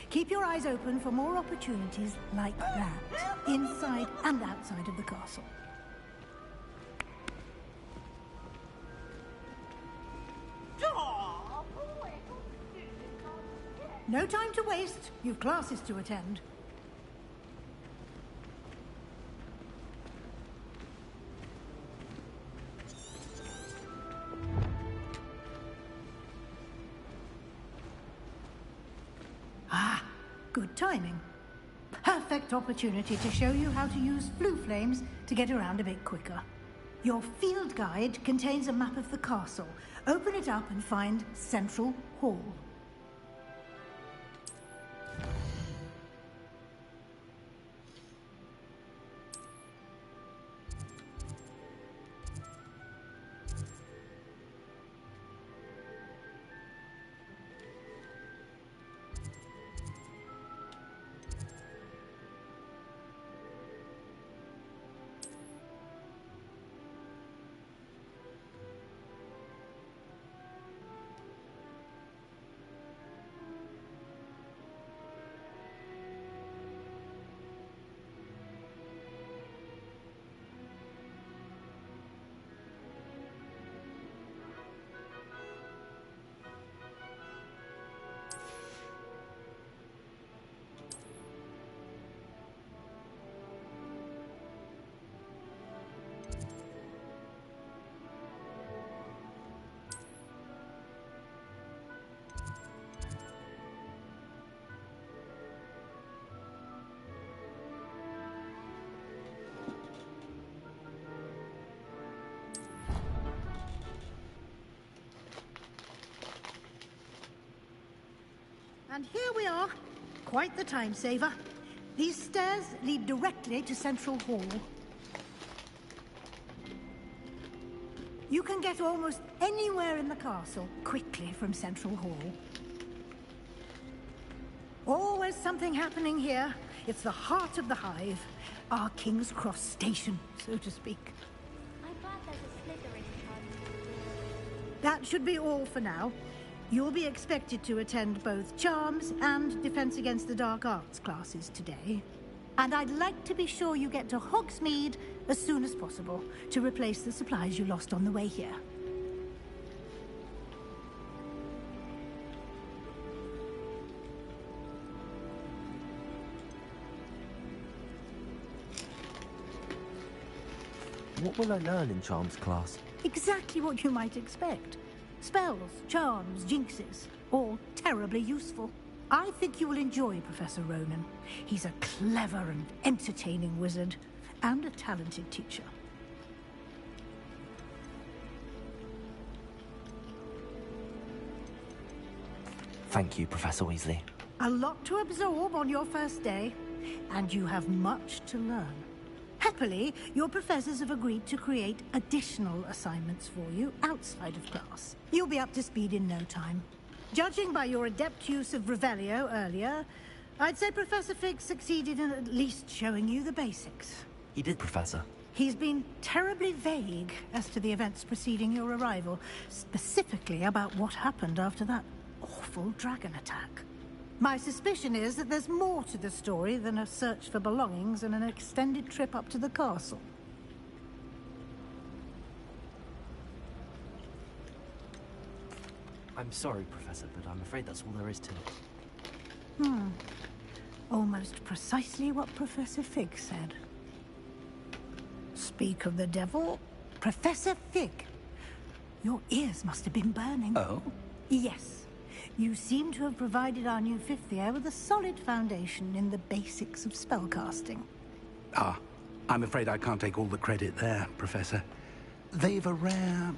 Keep your eyes open for more opportunities like that, inside and outside of the castle. No time to waste. You've classes to attend. Ah, good timing. Perfect opportunity to show you how to use flue flames to get around a bit quicker. Your field guide contains a map of the castle. Open it up and find Central Hall. And here we are. Quite the time saver. These stairs lead directly to Central Hall. You can get almost anywhere in the castle quickly from Central Hall. Always something happening here. It's the heart of the hive. Our King's Cross station, so to speak. I'm glad there's a Slytherin card. That should be all for now. You'll be expected to attend both Charms and Defense Against the Dark Arts classes today. And I'd like to be sure you get to Hogsmeade as soon as possible to replace the supplies you lost on the way here. What will I learn in Charms class? Exactly what you might expect. Spells, charms, jinxes, all terribly useful. I think you will enjoy Professor Ronan. He's a clever and entertaining wizard, and a talented teacher. Thank you, Professor Weasley. A lot to absorb on your first day, and you have much to learn. Happily, your professors have agreed to create additional assignments for you outside of class. You'll be up to speed in no time. Judging by your adept use of Revelio earlier, I'd say Professor Fig succeeded in at least showing you the basics. He did, Professor. He's been terribly vague as to the events preceding your arrival, specifically about what happened after that awful dragon attack. My suspicion is that there's more to the story than a search for belongings and an extended trip up to the castle. I'm sorry, Professor, but I'm afraid that's all there is to it. Almost precisely what Professor Fig said. Speak of the devil, Professor Fig. Your ears must have been burning. Oh? Yes. You seem to have provided our new fifth year with a solid foundation in the basics of spellcasting. Ah, I'm afraid I can't take all the credit there, Professor. They've a rare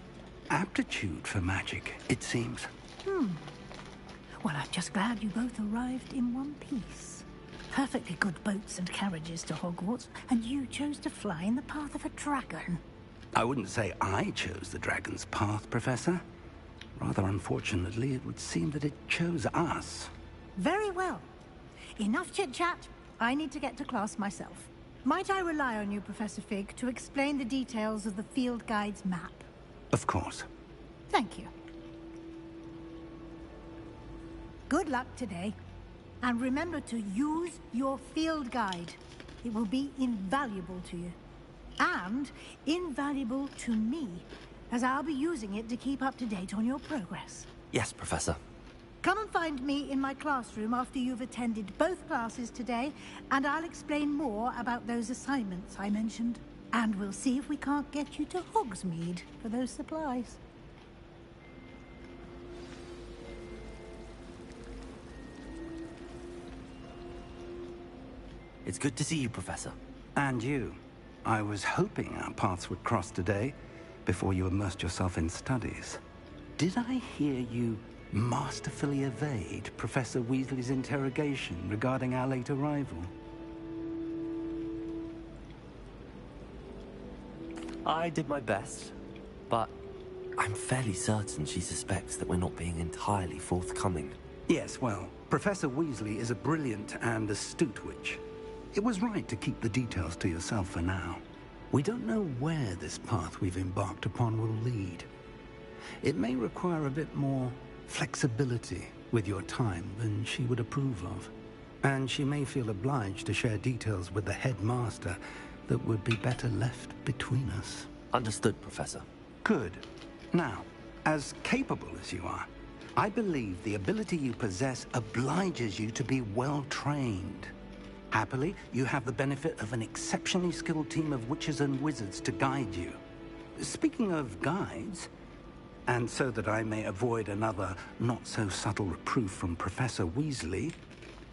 aptitude for magic, it seems. Well, I'm just glad you both arrived in one piece. Perfectly good boats and carriages to Hogwarts, and you chose to fly in the path of a dragon. I wouldn't say I chose the dragon's path, Professor. Rather unfortunately, it would seem that it chose us. Very well. Enough chit-chat. I need to get to class myself. Might I rely on you, Professor Fig, to explain the details of the field guide's map? Of course. Thank you. Good luck today. And remember to use your field guide. It will be invaluable to you. And invaluable to me, as I'll be using it to keep up to date on your progress. Yes, Professor. Come and find me in my classroom after you've attended both classes today, and I'll explain more about those assignments I mentioned. And we'll see if we can't get you to Hogsmeade for those supplies. It's good to see you, Professor. And you. I was hoping our paths would cross today, before you immersed yourself in studies. Did I hear you masterfully evade Professor Weasley's interrogation regarding our late arrival? I did my best, but I'm fairly certain she suspects that we're not being entirely forthcoming. Yes, well, Professor Weasley is a brilliant and astute witch. It was right to keep the details to yourself for now. We don't know where this path we've embarked upon will lead. It may require a bit more flexibility with your time than she would approve of. And she may feel obliged to share details with the headmaster that would be better left between us. Understood, Professor. Good. Now, as capable as you are, I believe the ability you possess obliges you to be well trained. Happily, you have the benefit of an exceptionally skilled team of witches and wizards to guide you. Speaking of guides, and so that I may avoid another not-so-subtle reproof from Professor Weasley,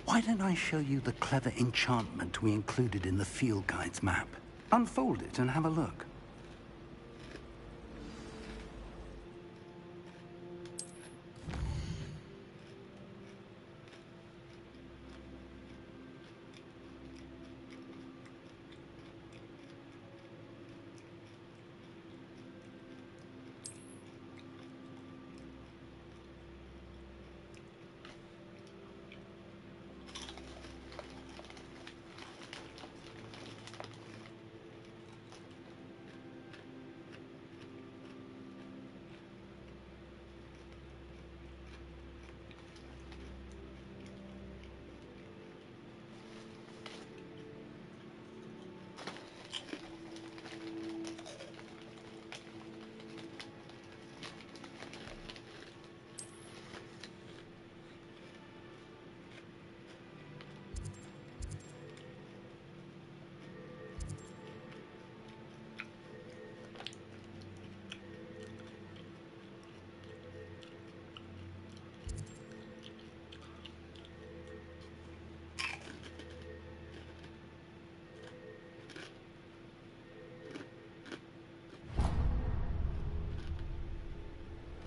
why don't I show you the clever enchantment we included in the field guide's map? Unfold it and have a look.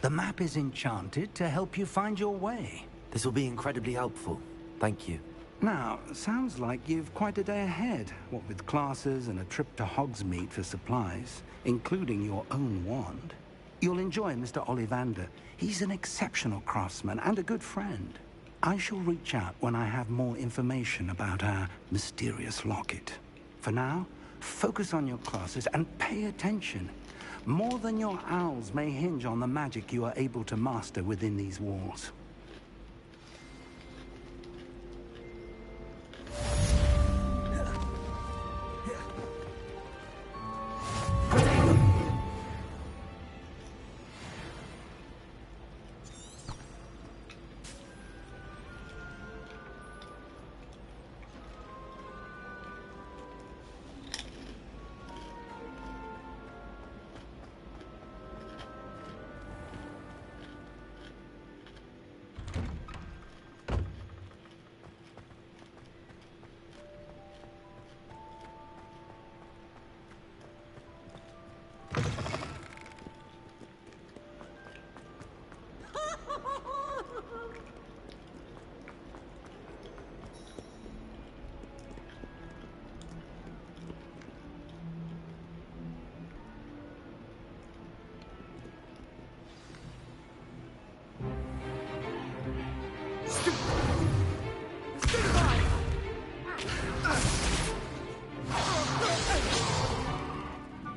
The map is enchanted to help you find your way. This will be incredibly helpful. Thank you. Now, sounds like you've quite a day ahead, what with classes and a trip to Hogsmeade for supplies, including your own wand. You'll enjoy Mr. Ollivander. He's an exceptional craftsman and a good friend. I shall reach out when I have more information about our mysterious locket. For now, focus on your classes and pay attention. More than your owls may hinge on the magic you are able to master within these walls.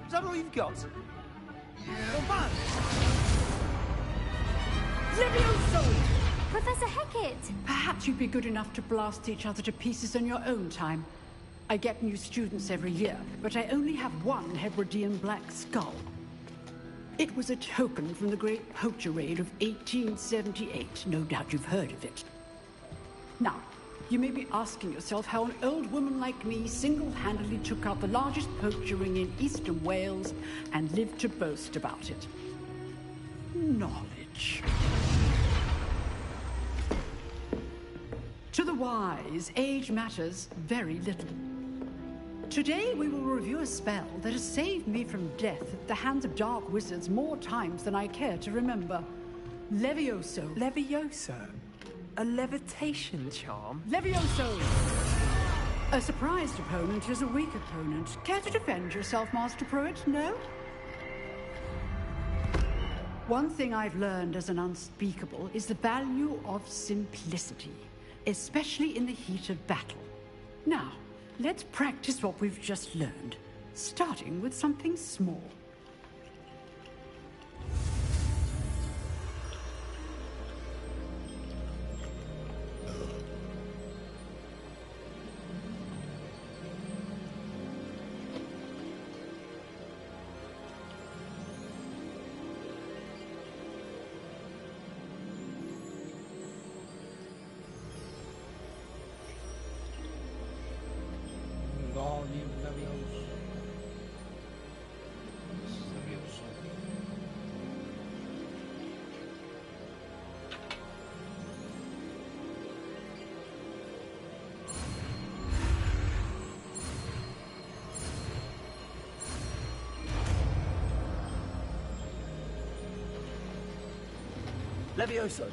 Is that all you've got? Levioso! Professor Hecat! Perhaps you'd be good enough to blast each other to pieces on your own time. I get new students every year, but I only have one Hebridean black skull. It was a token from the Great Poacher Raid of 1878. No doubt you've heard of it. Now, you may be asking yourself how an old woman like me single-handedly took out the largest poacher ring in eastern Wales and lived to boast about it. Knowledge. To the wise, age matters very little. Today we will review a spell that has saved me from death at the hands of dark wizards more times than I care to remember. Levioso. Levioso? A levitation charm? Levioso! A surprised opponent is a weak opponent. Care to defend yourself, Master Pruitt? No? One thing I've learned as an unspeakable is the value of simplicity, especially in the heat of battle. Now, let's practice what we've just learned, starting with something small. Levioso.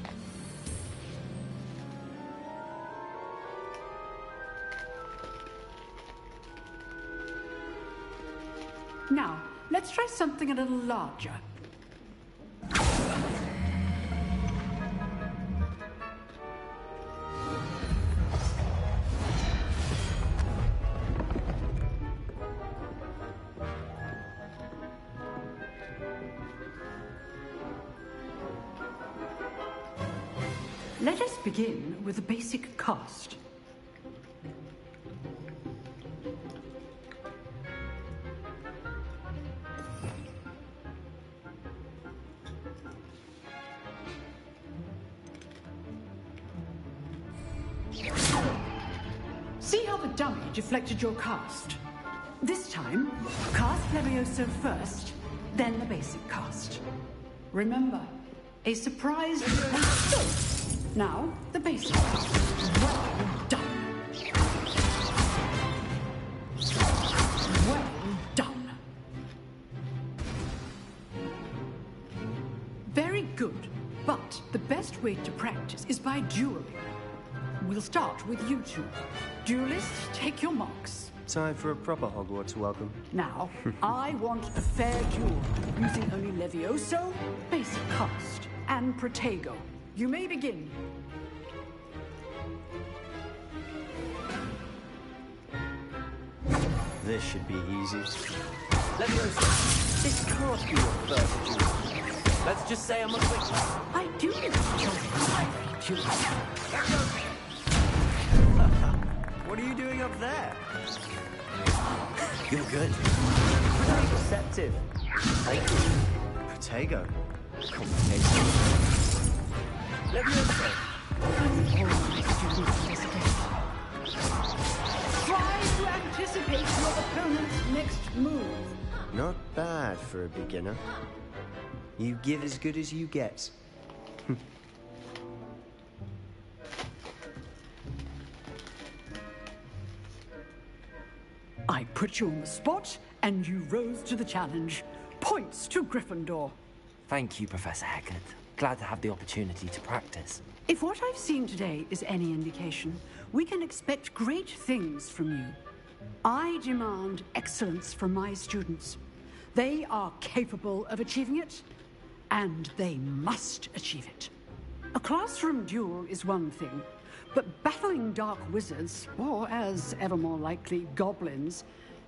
Now, let's try something a little larger. Let us begin with a basic cast. See how the dummy deflected your cast? This time, cast Levioso first, then the basic cast. Remember, a surprise... Now, the basic cast. Well done. Well done. Very good. by dueling. We'll start with you two. Duelists, take your marks. Time for a proper Hogwarts welcome. Now, I want a fair duel, using only Levioso, basic cast, and Protego. You may begin. This should be easy. Levioso, this can't be your first duel. Let's just say I'm a quick one. I do What are you doing up there? You're good. Pretty perceptive. Thank you. Protego. Complicated. Levioso. Try to anticipate your opponent's next move. Not bad for a beginner. You give as good as you get. I put you on the spot, and you rose to the challenge. Points to Gryffindor. Thank you, Professor Hecat. Glad to have the opportunity to practice. If what I've seen today is any indication, we can expect great things from you. I demand excellence from my students. They are capable of achieving it, and they must achieve it. A classroom duel is one thing, but battling dark wizards, or as ever more likely, goblins,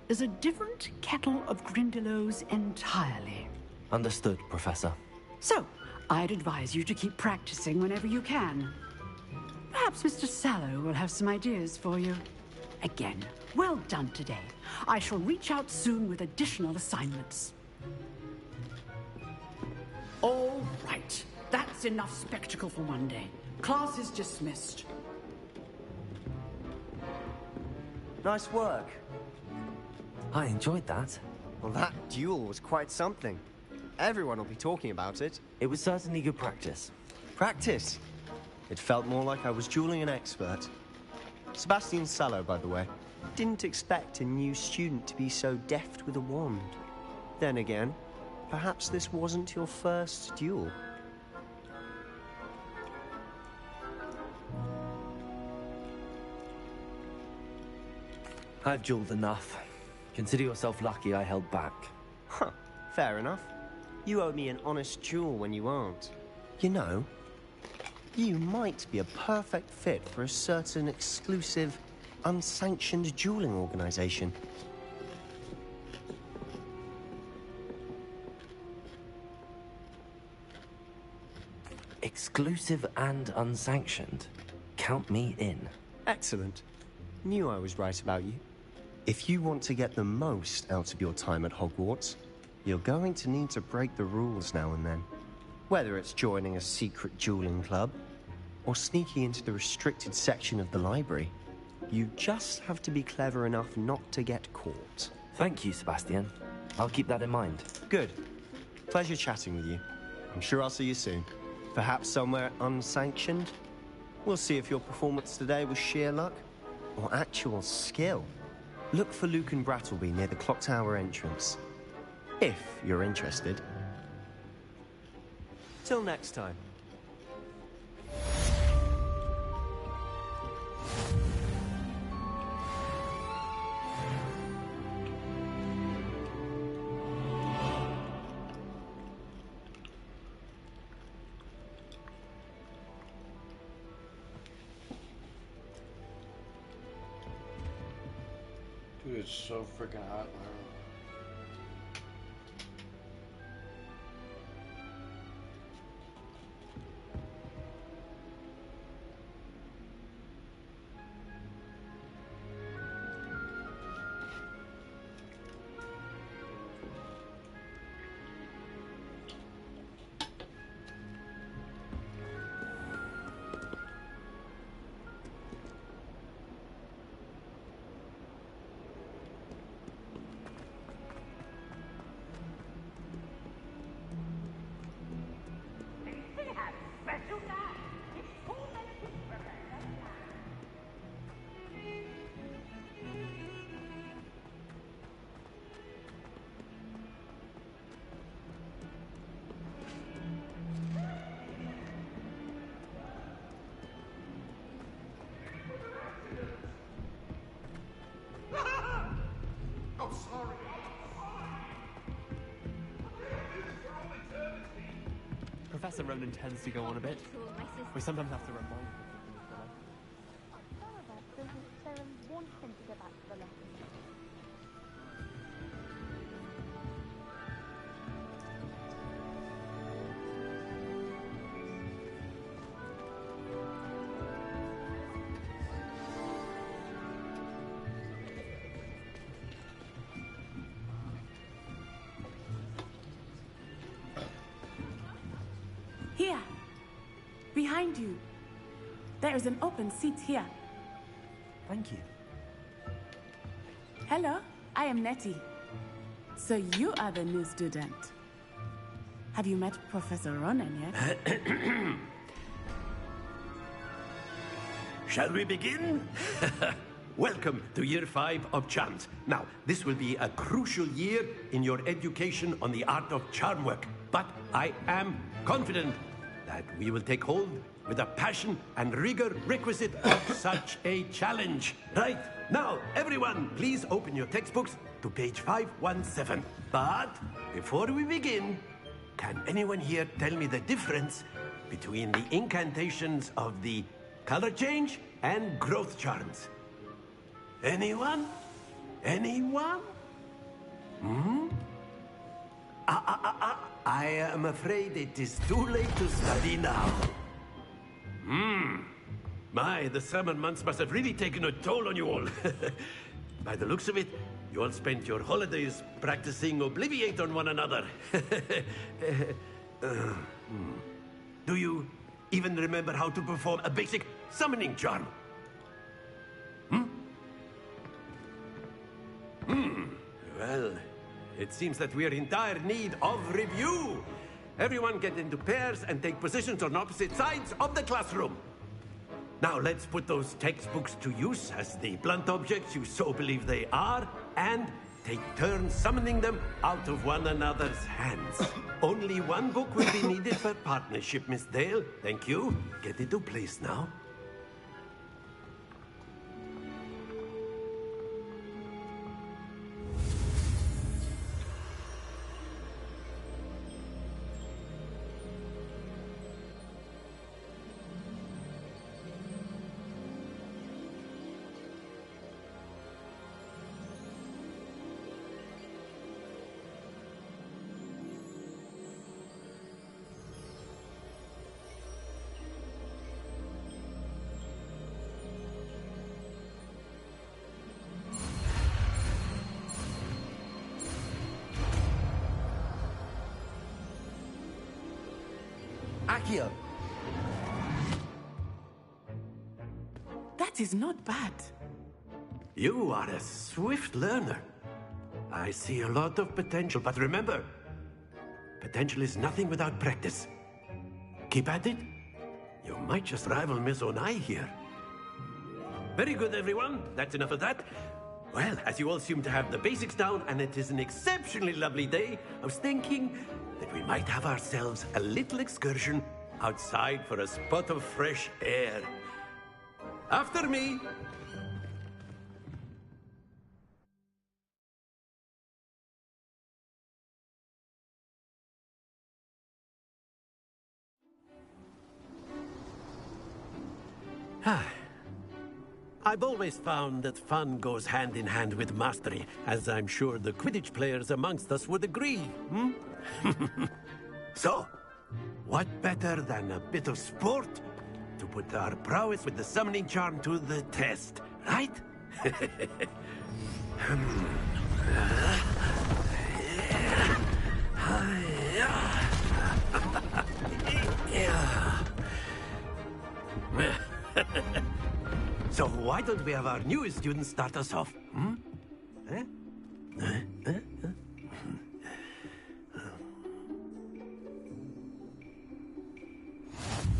is a different kettle of Grindylows entirely. Understood, Professor. So, I'd advise you to keep practicing whenever you can. Perhaps Mr. Sallow will have some ideas for you. Again, well done today. I shall reach out soon with additional assignments. All right. That's enough spectacle for one day. Class is dismissed. Nice work. I enjoyed that. Well, that duel was quite something. Everyone will be talking about it. It was certainly good practice. Practice? It felt more like I was dueling an expert. Sebastian Sallow, by the way. Didn't expect a new student to be so deft with a wand. Then again, perhaps this wasn't your first duel. I've dueled enough. Consider yourself lucky I held back. Huh, fair enough. You owe me an honest duel when you aren't. You know, you might be a perfect fit for a certain exclusive, unsanctioned dueling organization. Exclusive and unsanctioned. Count me in. Excellent. Knew I was right about you. If you want to get the most out of your time at Hogwarts, you're going to need to break the rules now and then. Whether it's joining a secret dueling club, or sneaking into the restricted section of the library, you just have to be clever enough not to get caught. Thank you, Sebastian. I'll keep that in mind. Good. Pleasure chatting with you. I'm sure I'll see you soon. Perhaps somewhere unsanctioned? We'll see if your performance today was sheer luck, or actual skill. Look for Luke and Brattleby near the clock tower entrance. If you're interested. Till next time. Dude, it's so freaking hot now. Professor Ronan tends to go on a bit. We sometimes have to remind him. Here. Behind you. There is an open seat here. Thank you. Hello, I am Nettie. So you are the new student. Have you met Professor Ronan yet? Shall we begin? Welcome to Year 5 of Charms. Now, this will be a crucial year in your education on the art of charm work. But I am confident that we will take hold with the passion and rigor requisite of such a challenge. Right, now, everyone, please open your textbooks to page 517. But before we begin, can anyone here tell me the difference between the incantations of the color change and growth charms? Anyone? Anyone? Hmm? I am afraid it is too late to study now. My, the summer months must have really taken a toll on you all. By the looks of it, you all spent your holidays practicing Obliviate on one another. Do you even remember how to perform a basic summoning charm? Well, it seems that we are in dire need of review. Everyone get into pairs and take positions on opposite sides of the classroom. Now let's put those textbooks to use as the blunt objects you so believe they are, and take turns summoning them out of one another's hands. Only one book will be needed per partnership, Miss Dale. Thank you. Get into place now. Accio! That is not bad. You are a swift learner. I see a lot of potential, but remember, potential is nothing without practice. Keep at it. You might just rival Miss Onai here. Very good, everyone. That's enough of that. Well, as you all seem to have the basics down, and it is an exceptionally lovely day, I was thinking that we might have ourselves a little excursion outside for a spot of fresh air. After me! I've always found that fun goes hand in hand with mastery, as I'm sure the Quidditch players amongst us would agree, So, what better than a bit of sport to put our prowess with the summoning charm to the test, right? So why don't we have our newest student start us off?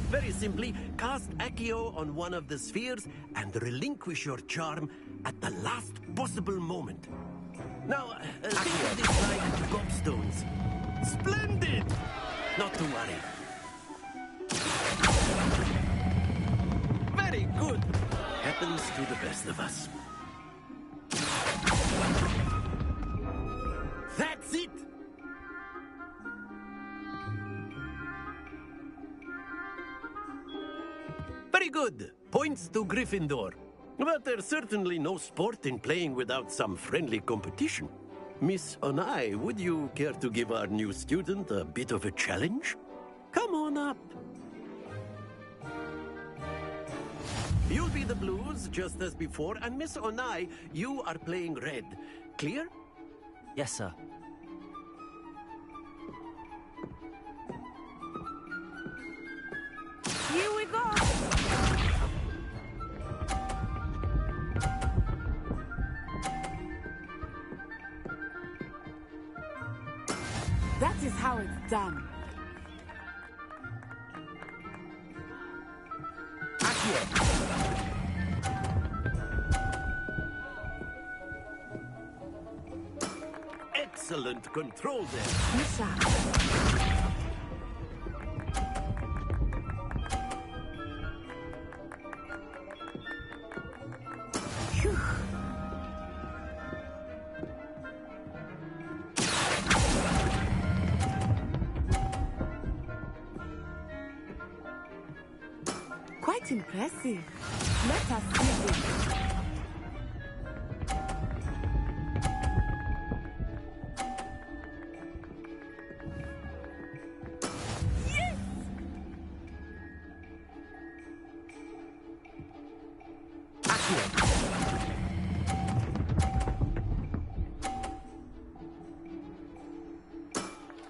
Very simply, cast Accio on one of the spheres and relinquish your charm at the last possible moment. Now, think of this like gobstones. Splendid! Not to worry. Very good. Happens to the best of us. That's it! Points to Gryffindor. But there's certainly no sport in playing without some friendly competition. Miss Onai, would you care to give our new student a bit of a challenge? Come on up. You'll be the blues, just as before, and Miss Onai, you are playing red. Clear? Yes, sir. Here we go! That is how it's done. Excellent control there. Misha. Quite impressive. Let us see this.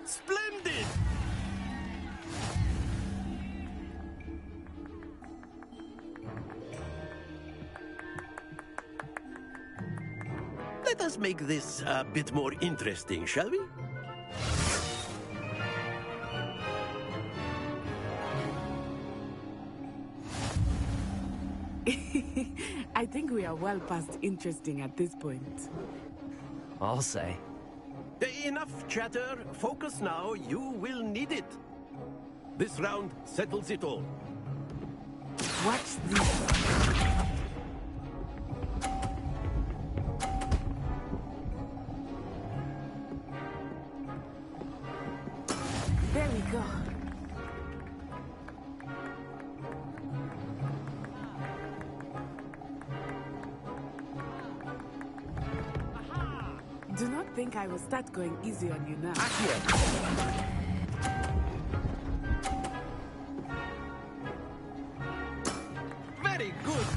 Splendid! Let us make this a bit more interesting, shall we? I think we are well past interesting at this point. I'll say. Enough chatter. Focus now. You will need it. This round settles it all. Watch this. There we go. Do not think I will start going easy on you now. Very good.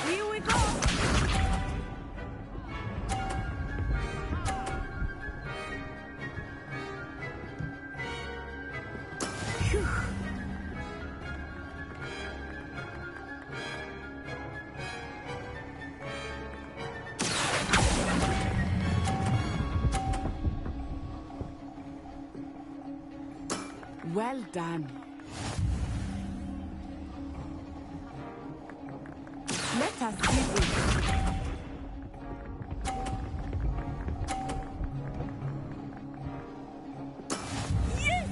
Here we go. Phew. Well done. Let us see this. Yes!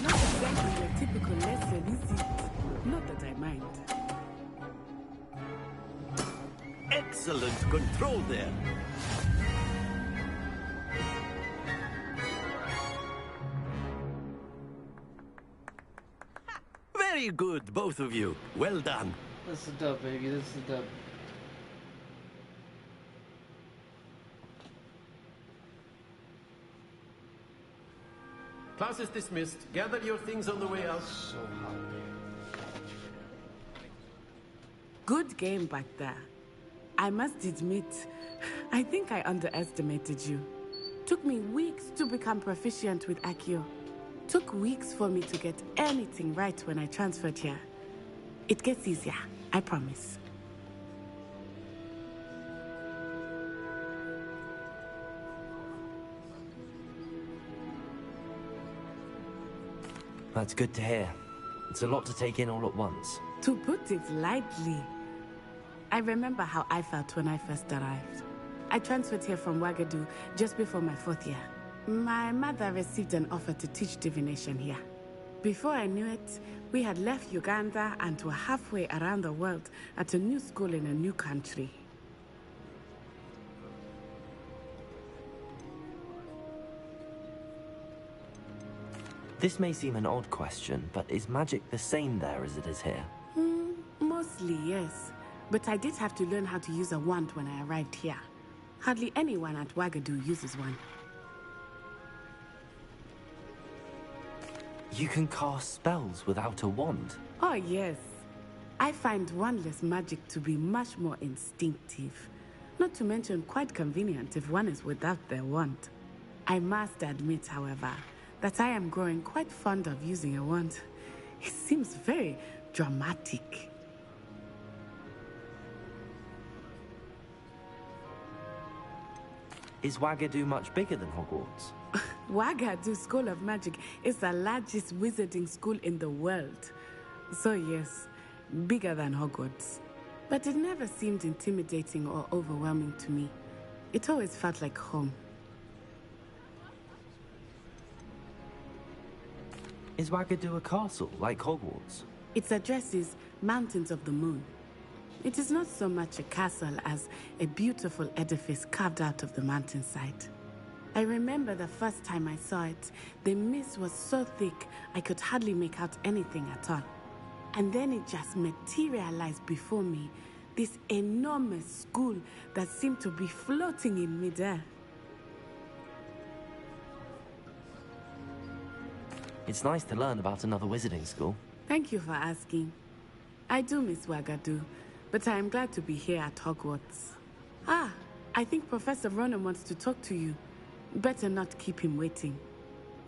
Not exactly your typical lesson, is it? Not that I mind. Excellent control there. Very good, both of you. Well done. That's the dub, baby. That's the dub. Class is dismissed. Gather your things on the way out. So hot, baby. Good game back there. I must admit, I think I underestimated you. Took me weeks to become proficient with Accio. Took weeks for me to get anything right when I transferred here. It gets easier, I promise. That's good to hear. It's a lot to take in all at once. To put it lightly, I remember how I felt when I first arrived. I transferred here from Wagadu just before my 4th year. My mother received an offer to teach divination here. Before I knew it, we had left Uganda and were halfway around the world at a new school in a new country. This may seem an odd question, but is magic the same there as it is here? Mostly, yes. But I did have to learn how to use a wand when I arrived here. Hardly anyone at Wagadu uses one. You can cast spells without a wand? Oh, yes. I find wandless magic to be much more instinctive. Not to mention quite convenient if one is without their wand. I must admit, however, that I am growing quite fond of using a wand. It seems very dramatic. Is Wagadu much bigger than Hogwarts? Wagadu School of Magic is the largest wizarding school in the world. So yes, bigger than Hogwarts. But it never seemed intimidating or overwhelming to me. It always felt like home. Is Wagadu a castle, like Hogwarts? Its address is Mountains of the Moon. It is not so much a castle as a beautiful edifice carved out of the mountainside. I remember the first time I saw it, the mist was so thick I could hardly make out anything at all. And then it just materialized before me, this enormous school that seemed to be floating in midair. It's nice to learn about another wizarding school. Thank you for asking. I do miss Wagadu, but I am glad to be here at Hogwarts. Ah, I think Professor Ronan wants to talk to you. Better not keep him waiting.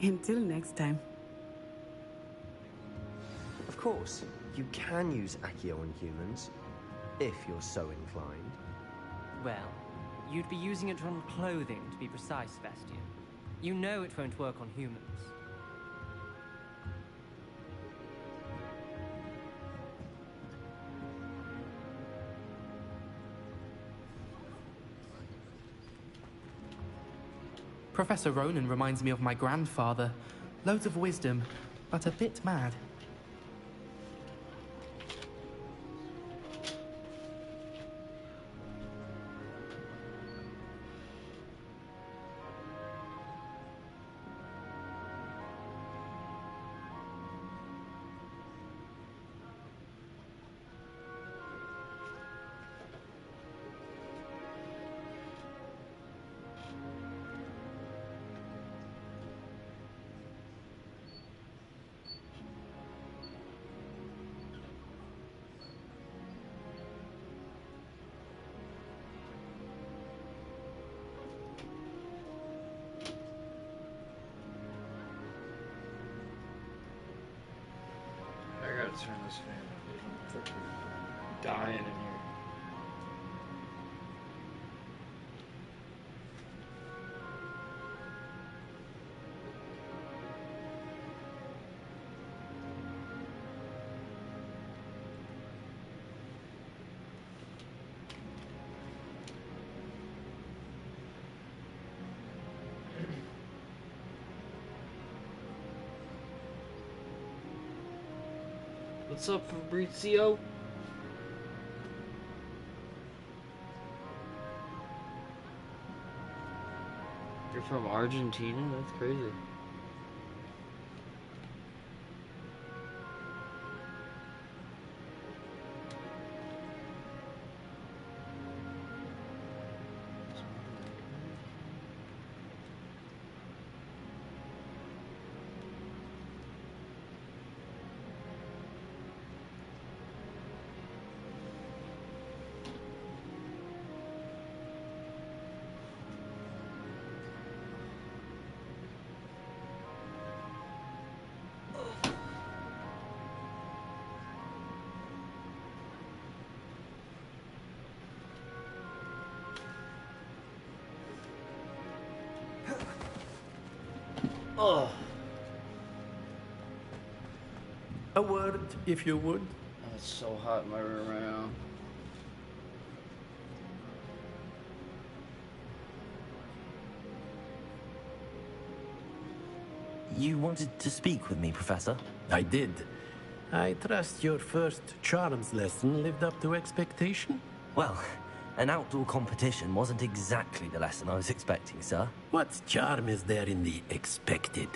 Until next time. Of course, you can use Accio on humans, if you're so inclined. Well, you'd be using it on clothing, to be precise, Bastian. You know it won't work on humans. Professor Ronan reminds me of my grandfather. Loads of wisdom, but a bit mad. I gotta turn this fan on, dude. I'm freaking dying in here. What's up, Fabrizio? You're from Argentina? That's crazy. Oh. A word, if you would. Oh, it's so hot in my room right now. You wanted to speak with me, Professor? I did. I trust your first charms lesson lived up to expectation? Well, an outdoor competition wasn't exactly the lesson I was expecting, sir. What charm is there in the expected?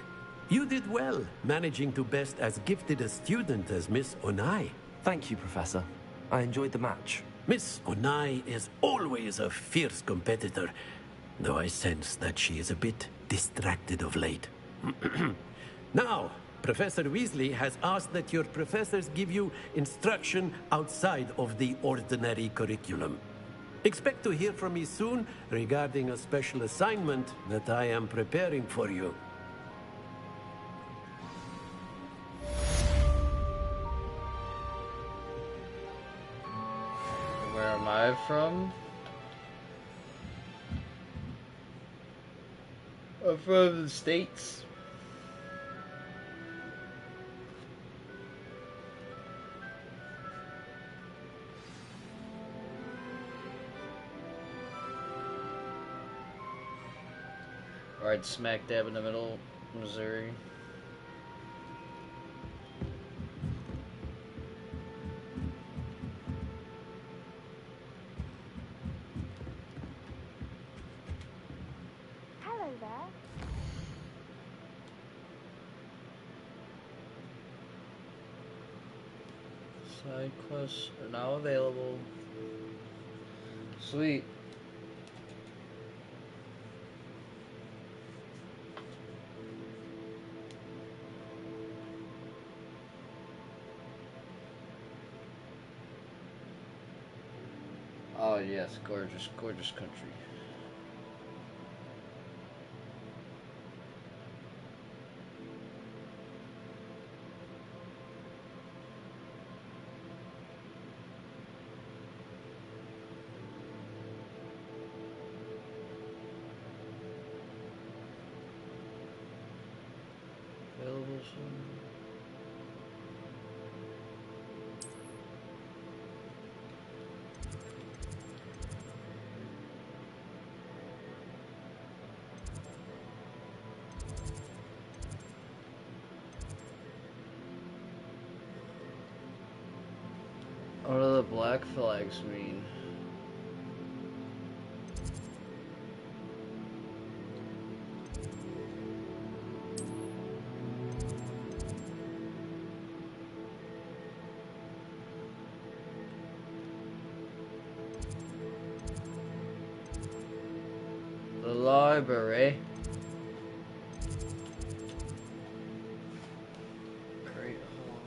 You did well, managing to best as gifted a student as Miss Onai. Thank you, Professor. I enjoyed the match. Miss Onai is always a fierce competitor, though I sense that she is a bit distracted of late. Now, Professor Weasley has asked that your professors give you instruction outside of the ordinary curriculum. Expect to hear from me soon regarding a special assignment that I am preparing for you. Where am I from? I'm from the States. Right smack dab in the middle, Missouri. Hello there. Side quests are now available. Sweet. Oh yes, gorgeous, gorgeous country. Available soon. What do the black flags mean? The library. Great Hall.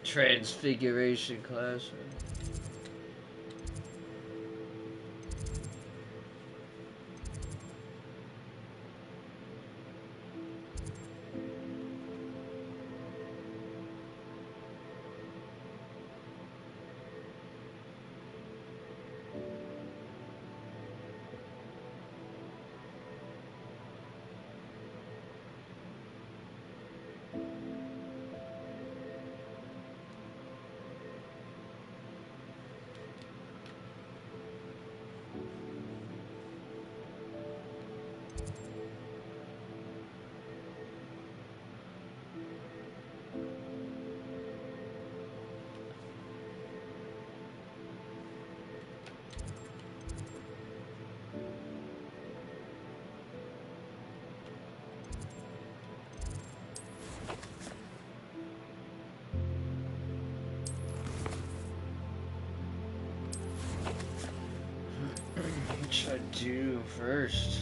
Transfiguration classroom. What should I do first?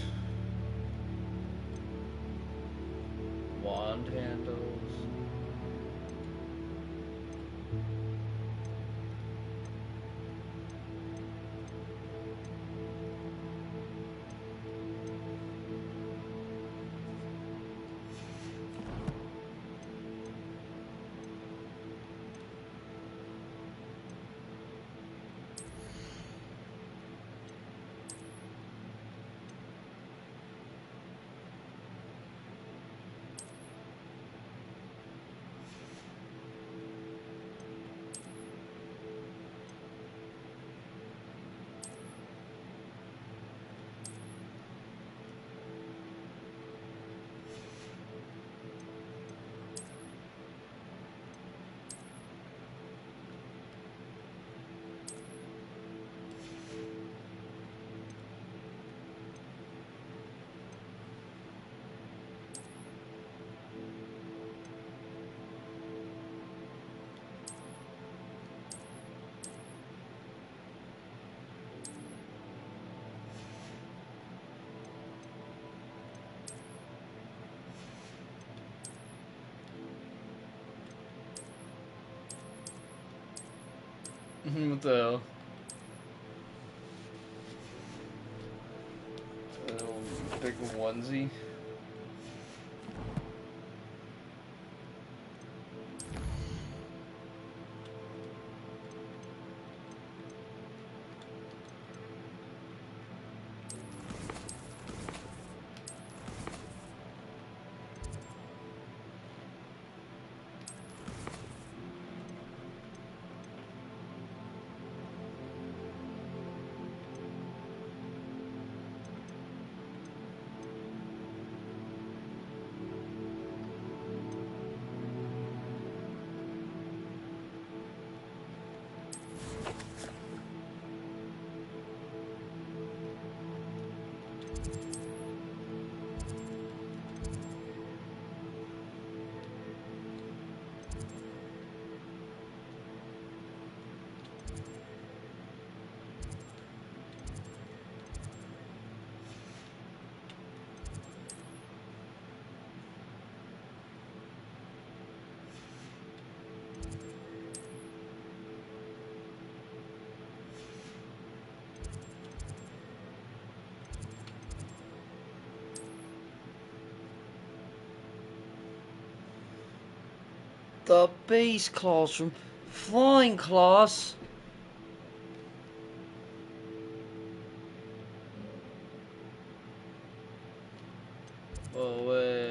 Wand handles. What the hell? Big onesie. The base class from flying class. Oh wait,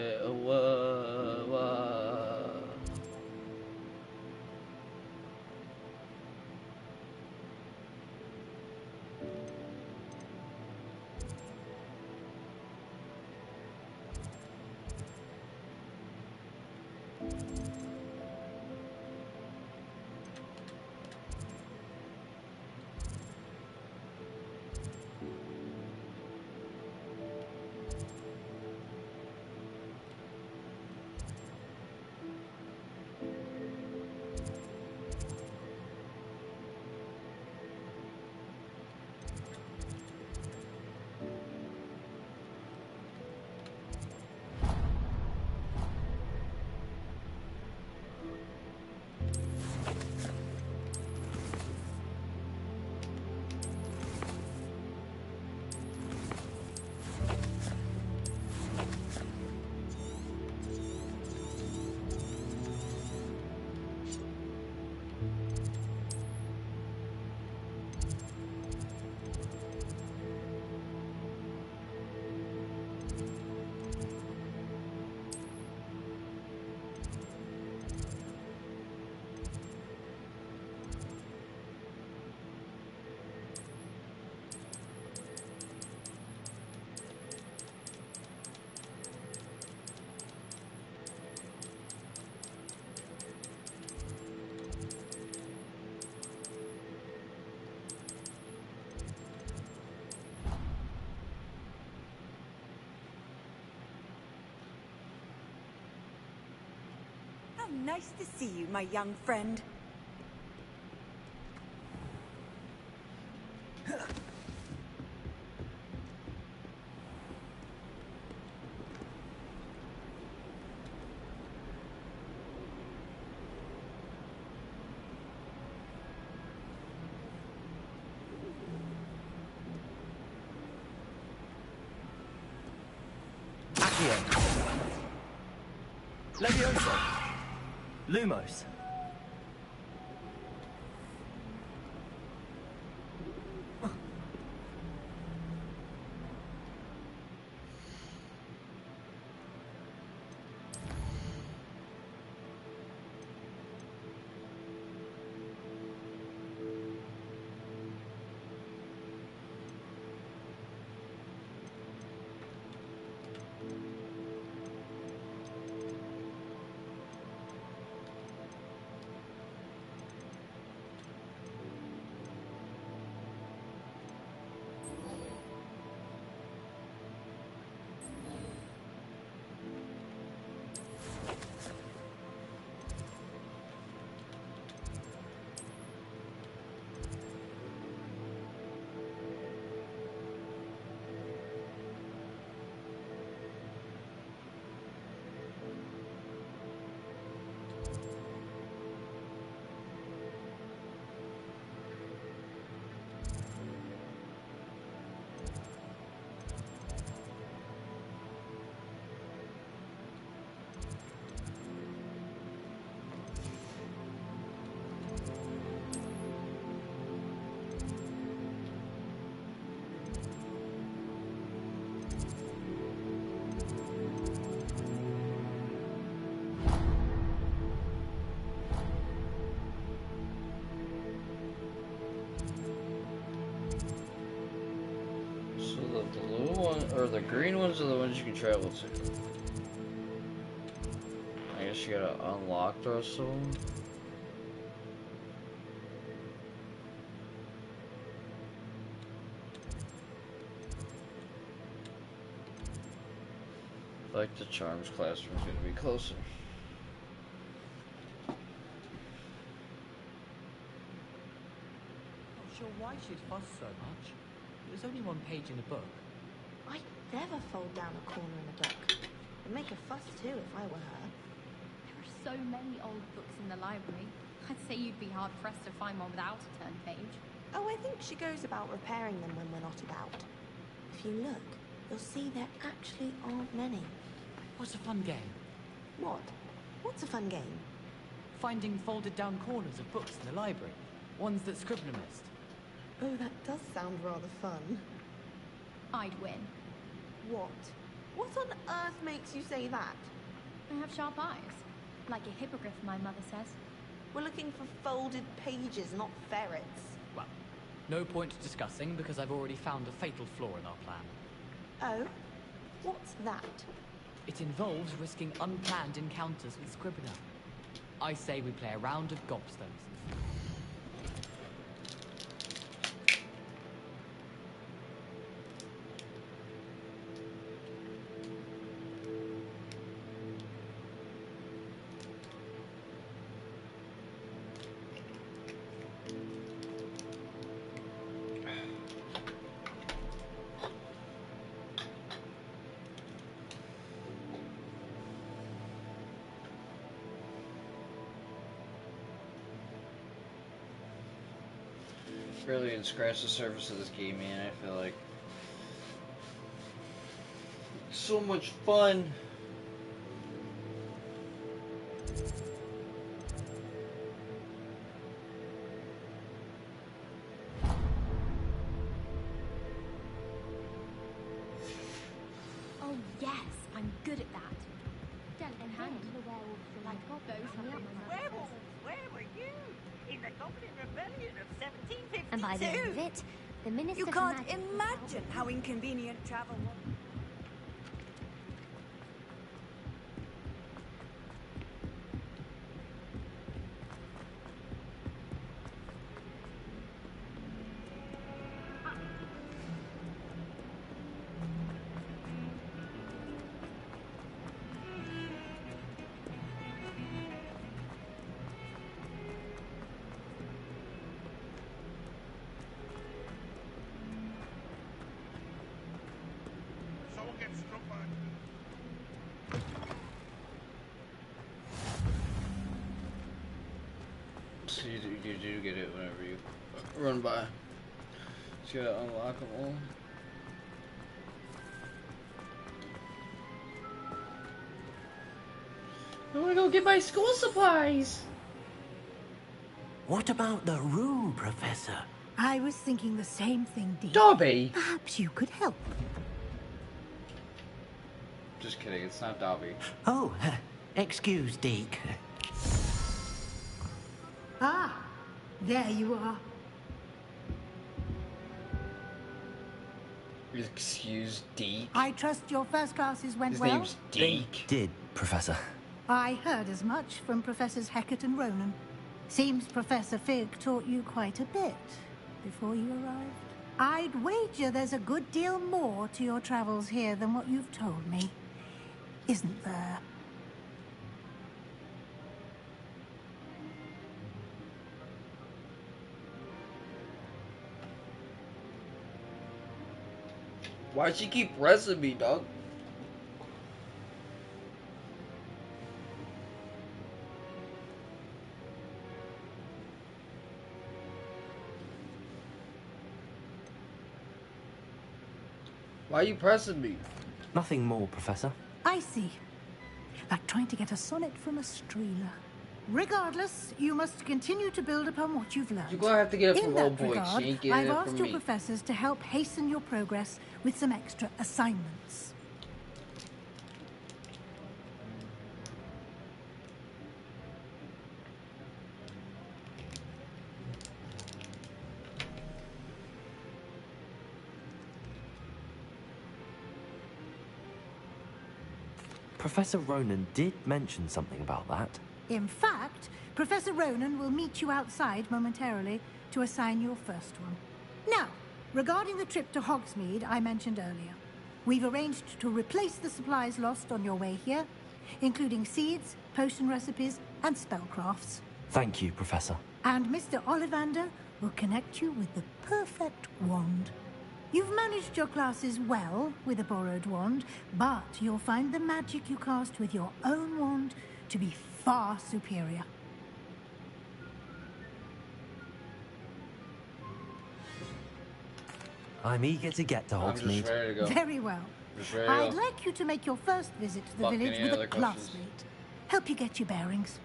How nice to see you, my young friend. Accio. Levioso. Lumos. The blue one or the green ones are the ones you can travel to. I guess you gotta unlock the rest of them. Like the charms classroom's gonna be closer. Not sure why she'd fuss so much. It was only one page in the book. I'd never fold down a corner in a book. I'd make a fuss too if I were her. There are so many old books in the library. I'd say you'd be hard-pressed to find one without a turned page. Oh, I think she goes about repairing them when we're not about. If you look, you'll see there actually aren't many. What's a fun game? What? What's a fun game? Finding folded down corners of books in the library. Ones that Scribner missed. Oh, that does sound rather fun. I'd win. What? What on earth makes you say that? I have sharp eyes. Like a hippogriff, my mother says. We're looking for folded pages, not ferrets. Well, no point discussing because I've already found a fatal flaw in our plan. Oh? What's that? It involves risking unplanned encounters with Scribner. I say we play a round of gobstones. Really didn't scratch the surface of this game, man. I feel like so much fun. Oh yes, I'm good at that. Don't hand the werewolf like both Werewolves, where were you? In the Goblin Rebellion of 1752? And by the end of it, the Minister You for can't Magic imagine how inconvenient travel was. Someone gets struck by... So you do get it whenever you run by. So you gotta unlock them all. I wanna go get my school supplies! What about the room, Professor? I was thinking the same thing, Deke. Dobby! Perhaps you could help. Just kidding, it's not Dobby. Oh, excuse, Deke. Ah, there you are. Excuse Deke? I trust your first classes went His well? name's Deke. Did, Professor. I heard as much from Professors Hecat and Ronan. Seems Professor Fig taught you quite a bit before you arrived. I'd wager there's a good deal more to your travels here than what you've told me. Isn't there? Why'd she keep pressing me, dog? Why are you pressing me? Nothing more, Professor. I see. Like trying to get a sonnet from a streeler. Regardless, you must continue to build upon what you've learned. You're gonna have to get it In from that old boy. regard, She ain't getting I've it asked from your me. professors to help hasten your progress with some extra assignments. Professor Ronan did mention something about that. In fact, Professor Ronan will meet you outside momentarily to assign your first one. Now, regarding the trip to Hogsmeade I mentioned earlier, we've arranged to replace the supplies lost on your way here, including seeds, potion recipes, and spellcrafts. Thank you, Professor. And Mr. Ollivander will connect you with the perfect wand. You've managed your classes well with a borrowed wand, but you'll find the magic you cast with your own wand to be far superior. I'm eager to get to Hogsmeade. Very well. I'd like you to make your first visit to the village with a classmate. Help you get your bearings.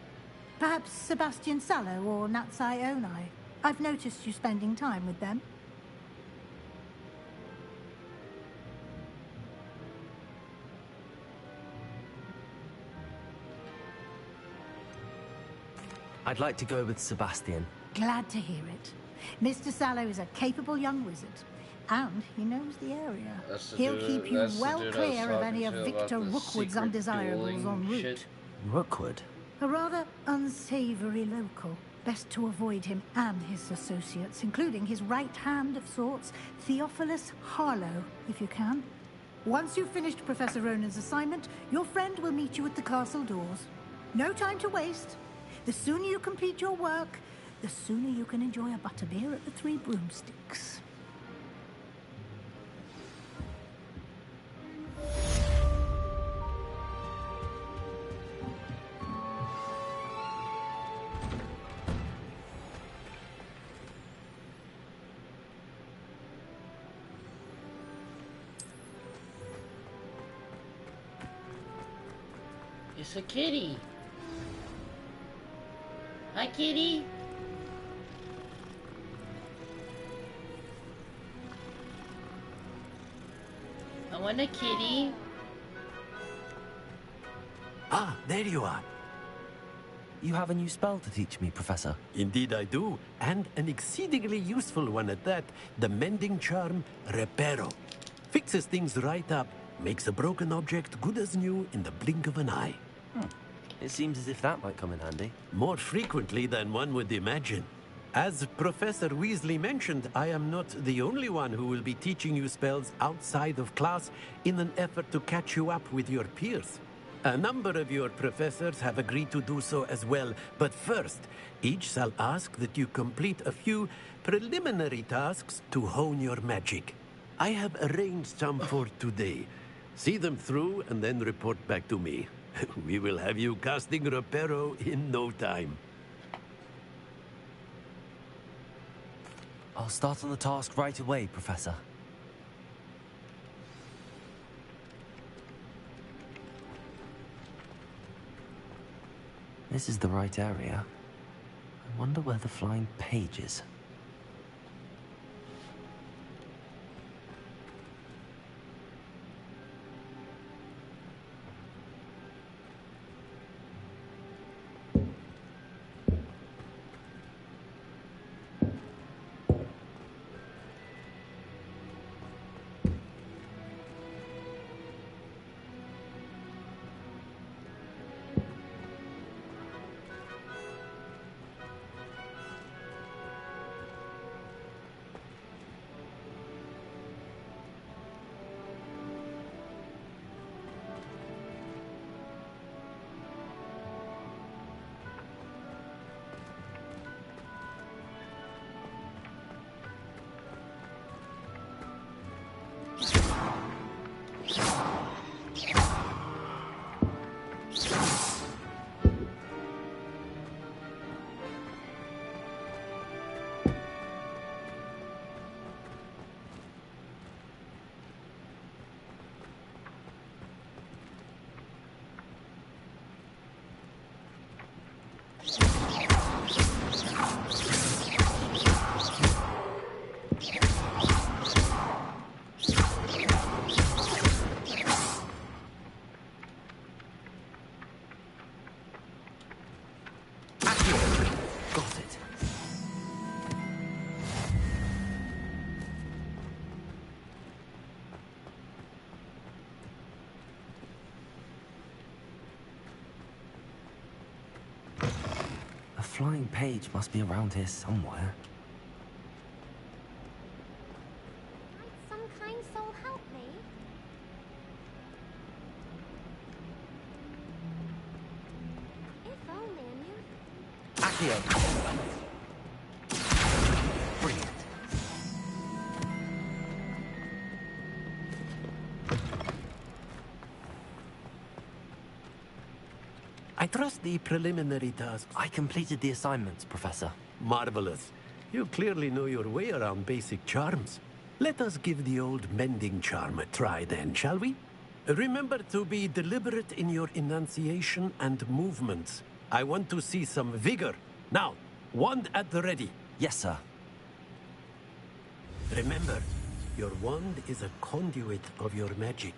Perhaps Sebastian Sallow or Natsai Onai. I've noticed you spending time with them. I'd like to go with Sebastian. Glad to hear it. Mr. Sallow is a capable young wizard, and he knows the area. He'll keep you well clear of any of Victor Rookwood's undesirables en route. Rookwood? A rather unsavory local. Best to avoid him and his associates, including his right hand of sorts, Theophilus Harlow, if you can. Once you've finished Professor Ronan's assignment, your friend will meet you at the castle doors. No time to waste. The sooner you complete your work, the sooner you can enjoy a butterbeer at the Three Broomsticks. It's a kitty. Hi, kitty. I want a kitty. Ah, there you are. You have a new spell to teach me, Professor. Indeed I do, and an exceedingly useful one at that. The mending charm, Reparo. Fixes things right up, makes a broken object good as new in the blink of an eye. It seems as if that might come in handy. More frequently than one would imagine. As Professor Weasley mentioned, I am not the only one who will be teaching you spells outside of class in an effort to catch you up with your peers. A number of your professors have agreed to do so as well, but first, each shall ask that you complete a few preliminary tasks to hone your magic. I have arranged some for today. See them through and then report back to me. We will have you casting Reparo in no time. I'll start on the task right away, Professor. This is the right area. I wonder where the flying page is. flying page must be around here somewhere. Might some kind soul help me? If only I knew. Accio! Brilliant. I trust the preliminary tasks. I completed the assignments, Professor. Marvelous. You clearly know your way around basic charms. Let us give the old mending charm a try then, shall we? Remember to be deliberate in your enunciation and movements. I want to see some vigor. Now, wand at the ready. Yes, sir. Remember, your wand is a conduit of your magic.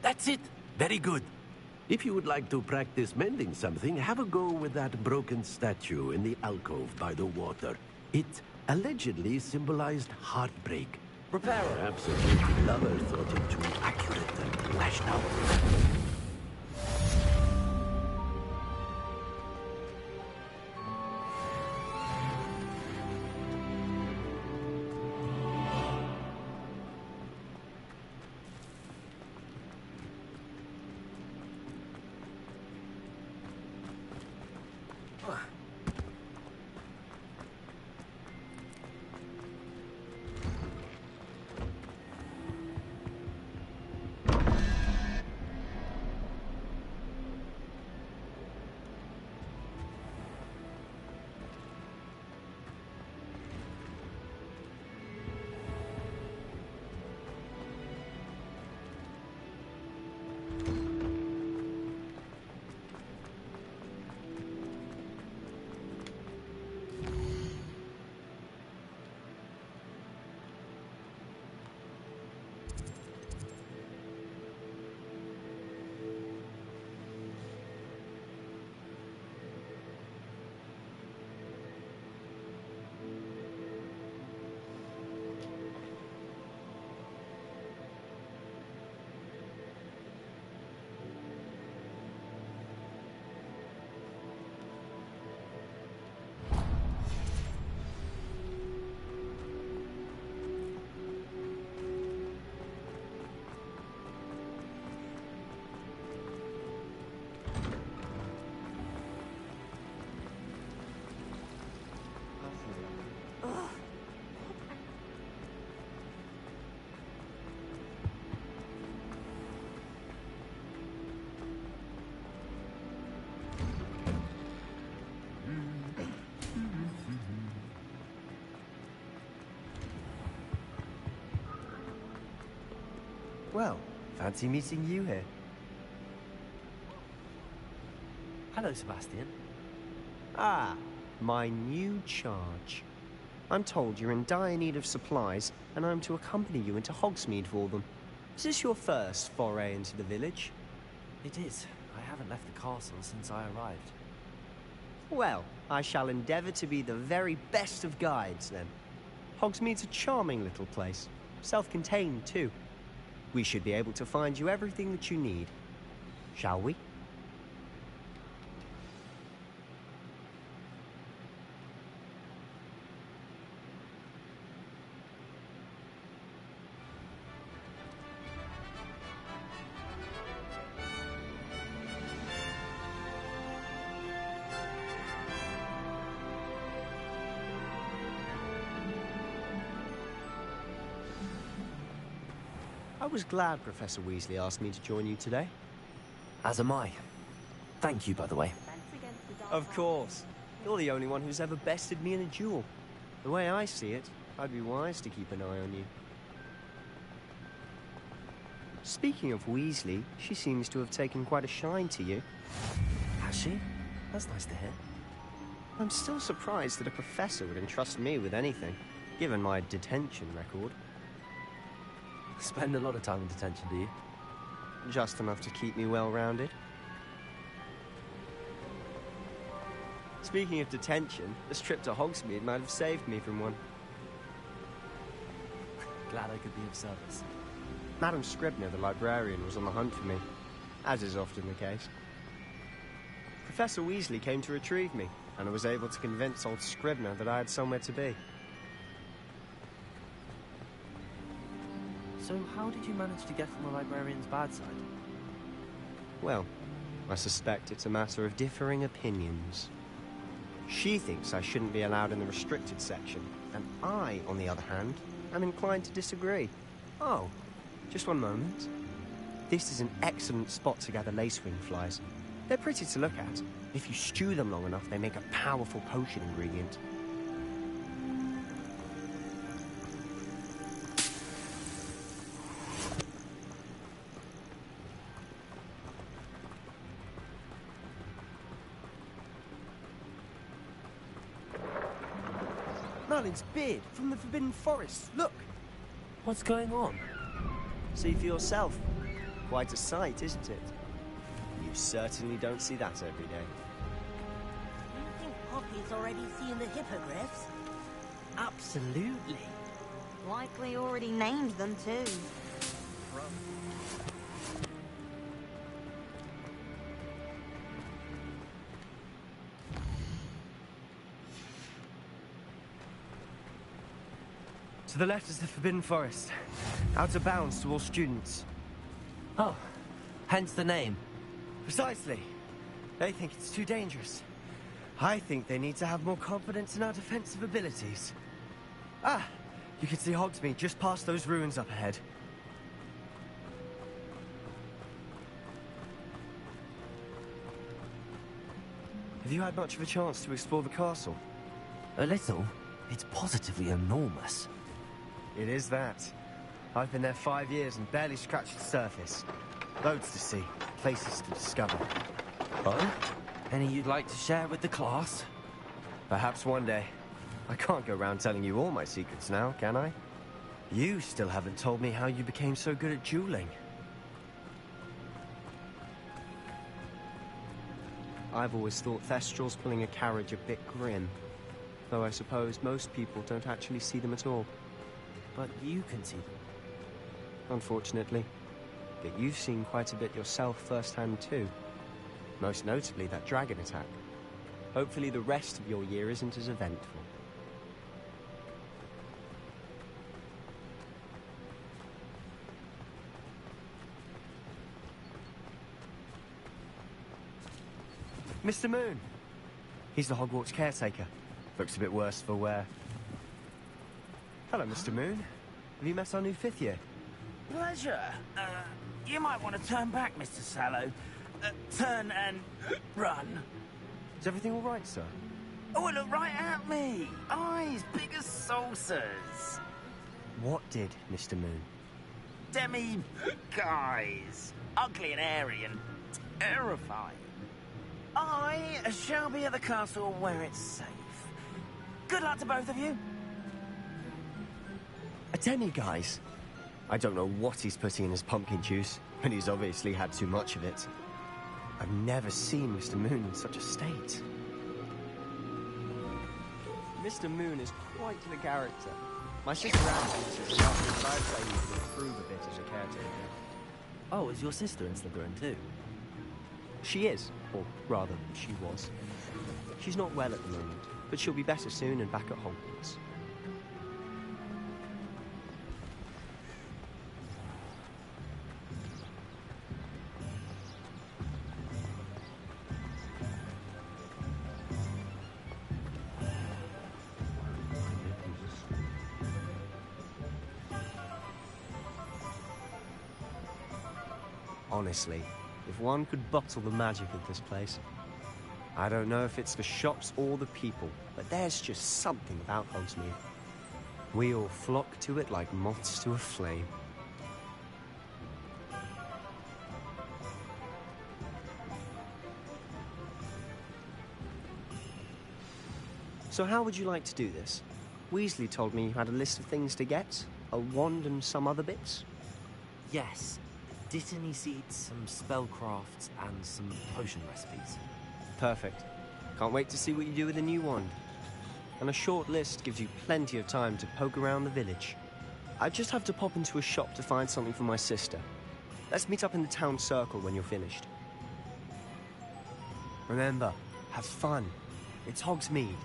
That's it. Very good. If you would like to practice mending something, have a go with that broken statue in the alcove by the water. It allegedly symbolized heartbreak. Repair it. Perhaps a guilty lover thought it too accurate and lashed out. Well, fancy meeting you here. Hello, Sebastian. Ah, my new charge. I'm told you're in dire need of supplies, and I'm to accompany you into Hogsmeade for them. Is this your first foray into the village? It is. I haven't left the castle since I arrived. Well, I shall endeavour to be the very best of guides, then. Hogsmeade's a charming little place. Self-contained, too. We should be able to find you everything that you need. Shall we? I was glad Professor Weasley asked me to join you today. As am I. Thank you, by the way. Of course. You're the only one who's ever bested me in a duel. The way I see it, I'd be wise to keep an eye on you. Speaking of Weasley, she seems to have taken quite a shine to you. Has she? That's nice to hear. I'm still surprised that a professor would entrust me with anything, given my detention record. Spend a lot of time in detention, do you? Just enough to keep me well-rounded. Speaking of detention, this trip to Hogsmeade might have saved me from one. Glad I could be of service. Madam Scribner, the librarian, was on the hunt for me, as is often the case. Professor Weasley came to retrieve me, and I was able to convince old Scribner that I had somewhere to be. So how did you manage to get on the librarian's bad side? Well, I suspect it's a matter of differing opinions. She thinks I shouldn't be allowed in the restricted section, and I, on the other hand, am inclined to disagree. Oh, just one moment. This is an excellent spot to gather lacewing flies. They're pretty to look at. If you stew them long enough, they make a powerful potion ingredient. Merlin's beard from the Forbidden Forest. Look! What's going on? See for yourself. Quite a sight, isn't it? You certainly don't see that every day. Do you think Poppy's already seen the hippogriffs? Absolutely. Likely already named them too. To the left is the Forbidden Forest. Out of bounds to all students. Oh, hence the name. Precisely. They think it's too dangerous. I think they need to have more confidence in our defensive abilities. Ah, you can see Hogsmeade just past those ruins up ahead. Have you had much of a chance to explore the castle? A little. It's positively enormous. It is that. I've been there 5 years and barely scratched the surface. Loads to see, places to discover. Oh? Any you'd like to share with the class? Perhaps one day. I can't go around telling you all my secrets now, can I? You still haven't told me how you became so good at dueling. I've always thought Thestrals pulling a carriage a bit grim. Though I suppose most people don't actually see them at all. But you can see them. Unfortunately. But you've seen quite a bit yourself firsthand too. Most notably that dragon attack. Hopefully the rest of your year isn't as eventful. Mr. Moon! He's the Hogwarts caretaker. Looks a bit worse for wear. Hello, Mr. Moon. Have you met our new 5th year? Pleasure. You might want to turn back, Mr. Sallow. Turn and run. Is everything all right, sir? Oh, it looked right at me. Eyes big as saucers. What did, Mr. Moon? Guys. Ugly and airy and terrifying. I shall be at the castle where it's safe. Good luck to both of you. A guys. I don't know what he's putting in his pumpkin juice, but he's obviously had too much of it. I've never seen Mr. Moon in such a state. Mr. Moon is quite the character. My sister Alice is after I'd say he can improve a bit as a caretaker. Oh, is your sister in Slytherin too? She is, or rather, she was. She's not well at the moment, but she'll be better soon and back at Hogwarts. Honestly, if one could bottle the magic of this place. I don't know if it's the shops or the people, but there's just something about Hogsmeade. We all flock to it like moths to a flame. So how would you like to do this? Weasley told me you had a list of things to get, a wand and some other bits. Yes. Dittany seeds, some spellcrafts, and some potion recipes. Perfect. Can't wait to see what you do with the new wand. And a short list gives you plenty of time to poke around the village. I just have to pop into a shop to find something for my sister. Let's meet up in the town circle when you're finished. Remember, have fun. It's Hogsmeade.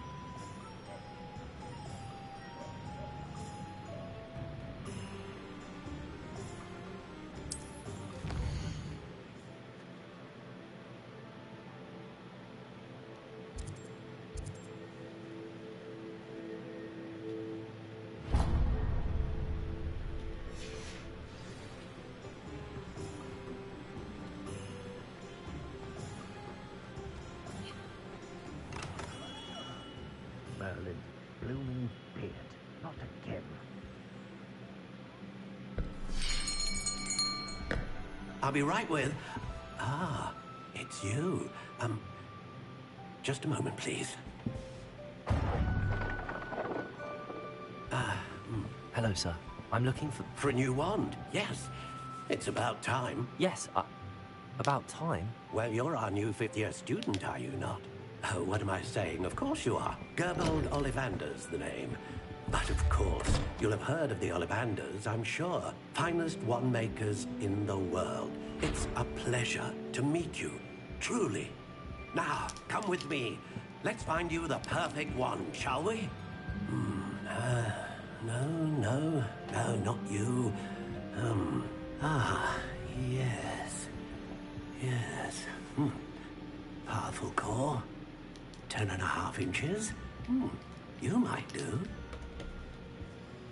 Merlin, blooming beard. Not again. I'll be right with... Ah, it's you. Just a moment, please. Hello, sir. I'm looking for... For a new wand, yes. It's about time. Yes, about time? Well, you're our new fifth-year student, are you not? Oh, what am I saying? Of course you are. Gerbold Ollivander's the name. But of course, you'll have heard of the Ollivanders, I'm sure. Finest wand makers in the world. It's a pleasure to meet you, truly. Now, come with me. Let's find you the perfect wand, shall we? No, not you. Yes. Powerful core. 10.5 inches. You might do.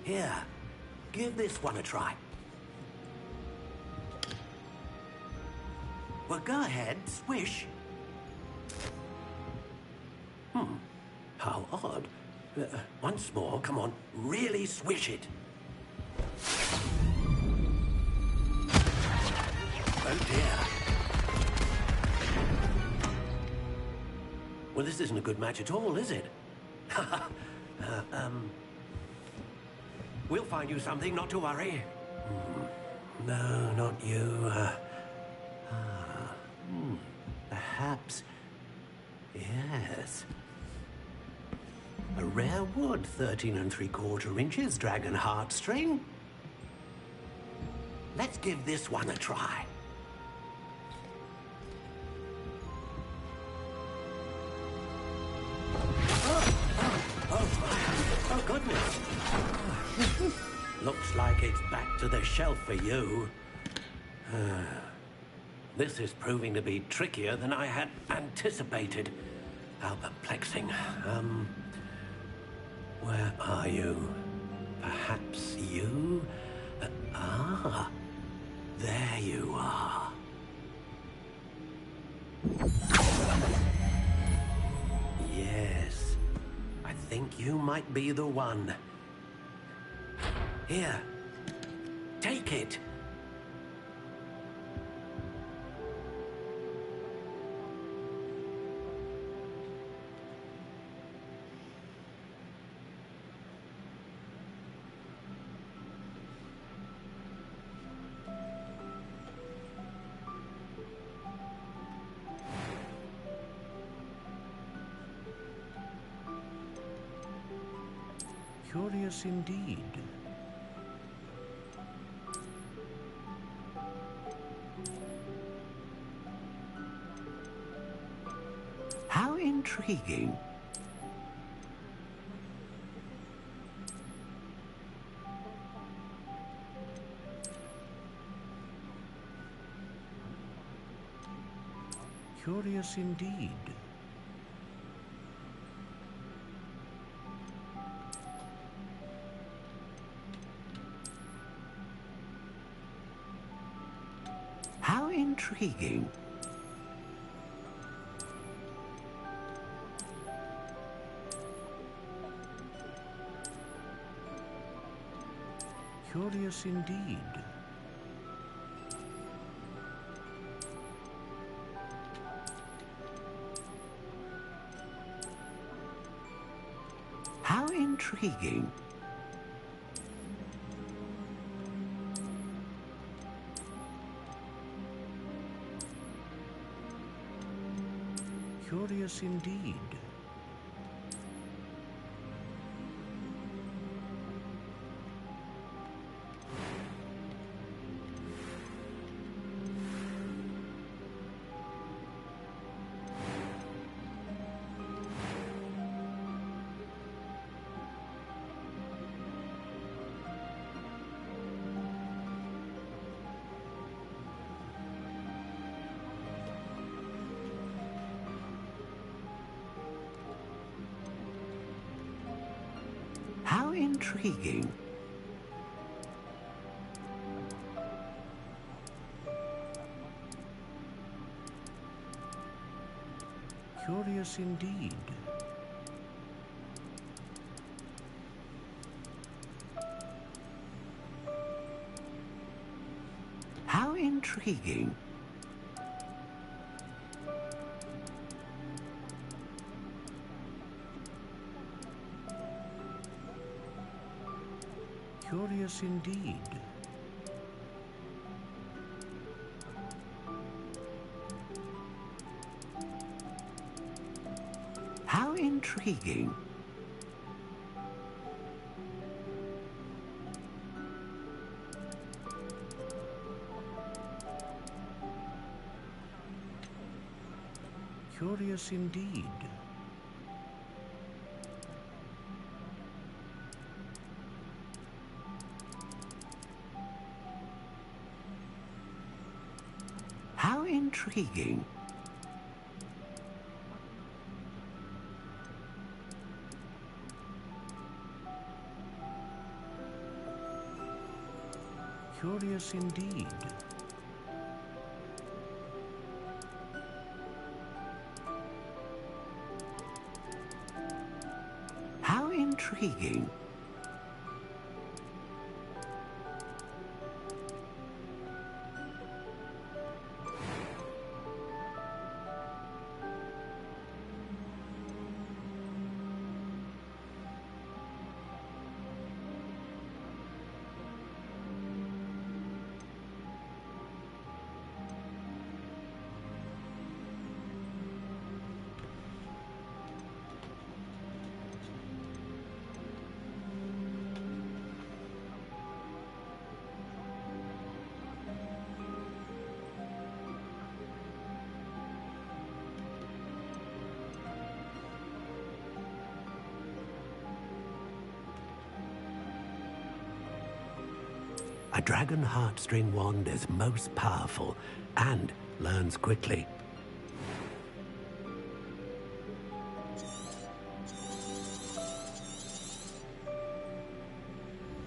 Here, give this one a try. Well, go ahead, swish. How odd. Once more, come on, really swish it. Oh dear. Well, this isn't a good match at all, is it? We'll find you something, not to worry. No, not you. Perhaps... Yes. A rare wood, 13 3/4 inches, dragon heartstring. Let's give this one a try. Oh, goodness. Looks like it's back to the shelf for you. This is proving to be trickier than I had anticipated. How perplexing. Where are you? Perhaps you? There you are. Yes. I think you might be the one. Here. Take it. Curious indeed. How intriguing. Curious indeed. How intriguing. Curious indeed. How intriguing. Curious indeed. How intriguing. Curious indeed. How intriguing. Curious indeed. How intriguing. Curious indeed. How intriguing. Curious indeed. How intriguing. A dragon heartstring wand is most powerful and learns quickly.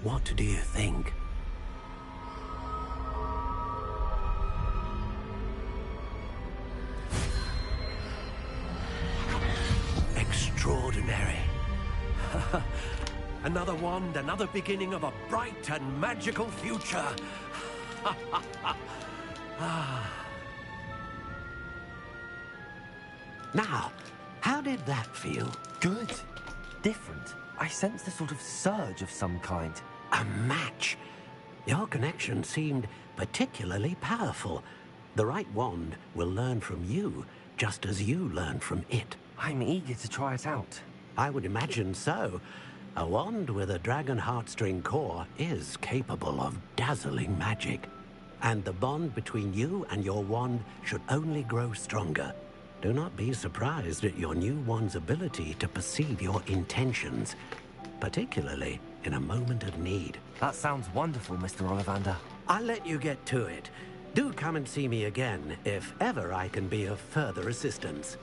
What do you think? Extraordinary. Another wand, another beginning of a bright and magical future. Now, how did that feel? Good. Different. I sensed a sort of surge of some kind. A match. Your connection seemed particularly powerful. The right wand will learn from you, just as you learn from it. I'm eager to try it out. I would imagine so. A wand with a dragon heartstring core is capable of dazzling magic. And the bond between you and your wand should only grow stronger. Do not be surprised at your new wand's ability to perceive your intentions, particularly in a moment of need. That sounds wonderful, Mr. Ollivander. I'll let you get to it. Do come and see me again if ever I can be of further assistance.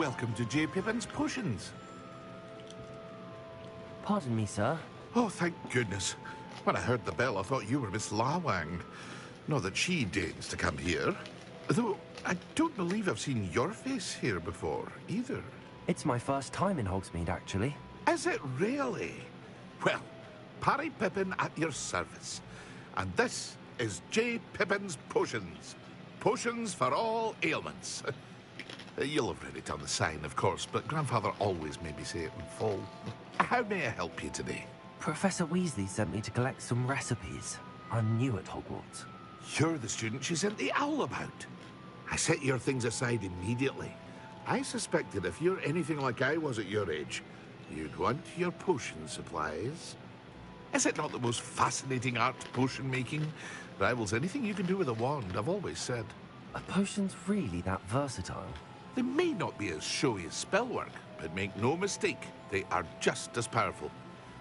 welcome to J. Pippin's Potions. Pardon me, sir. Oh, thank goodness. When I heard the bell, I thought you were Miss Lawang. Not that she deigns to come here. Though, I don't believe I've seen your face here before, either. It's my first time in Hogsmeade, actually. Is it really? Well, Parry Pippin at your service. And this is J. Pippin's Potions. Potions for all ailments. You'll have read it on the sign, of course, but Grandfather always made me say it in full. How may I help you today? Professor Weasley sent me to collect some recipes. I'm new at Hogwarts. You're the student she sent the owl about. I set your things aside immediately. I suspected if you're anything like I was at your age, you'd want your potion supplies. Is it not the most fascinating art, potion making? Rivals anything you can do with a wand, I've always said. Are potions really that versatile? They may not be as showy as spellwork, but make no mistake, they are just as powerful.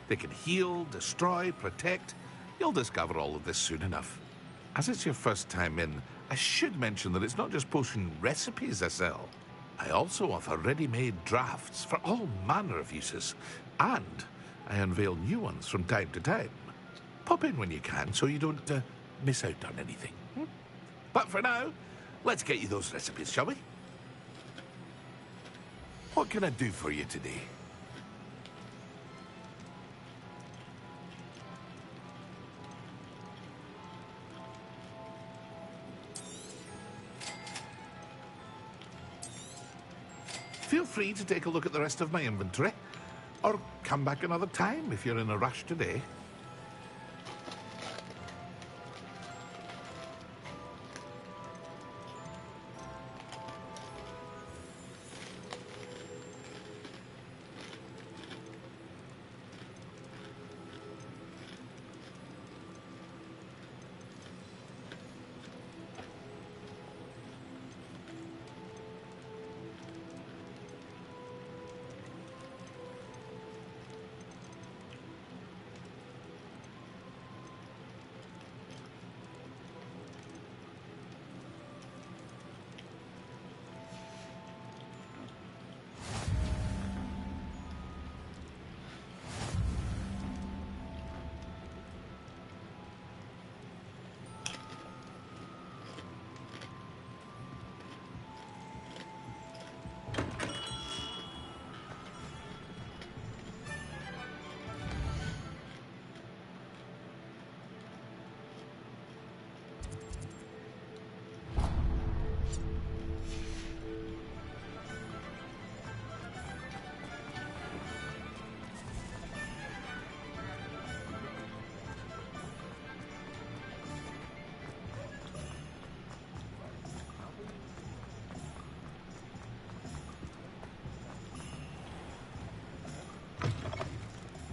They can heal, destroy, protect. You'll discover all of this soon enough. As it's your first time in, I should mention that it's not just potion recipes I sell. I also offer ready-made drafts for all manner of uses, and I unveil new ones from time to time. Pop in when you can so you don't miss out on anything. But for now, let's get you those recipes, shall we? What can I do for you today? Feel free to take a look at the rest of my inventory, or come back another time if you're in a rush today.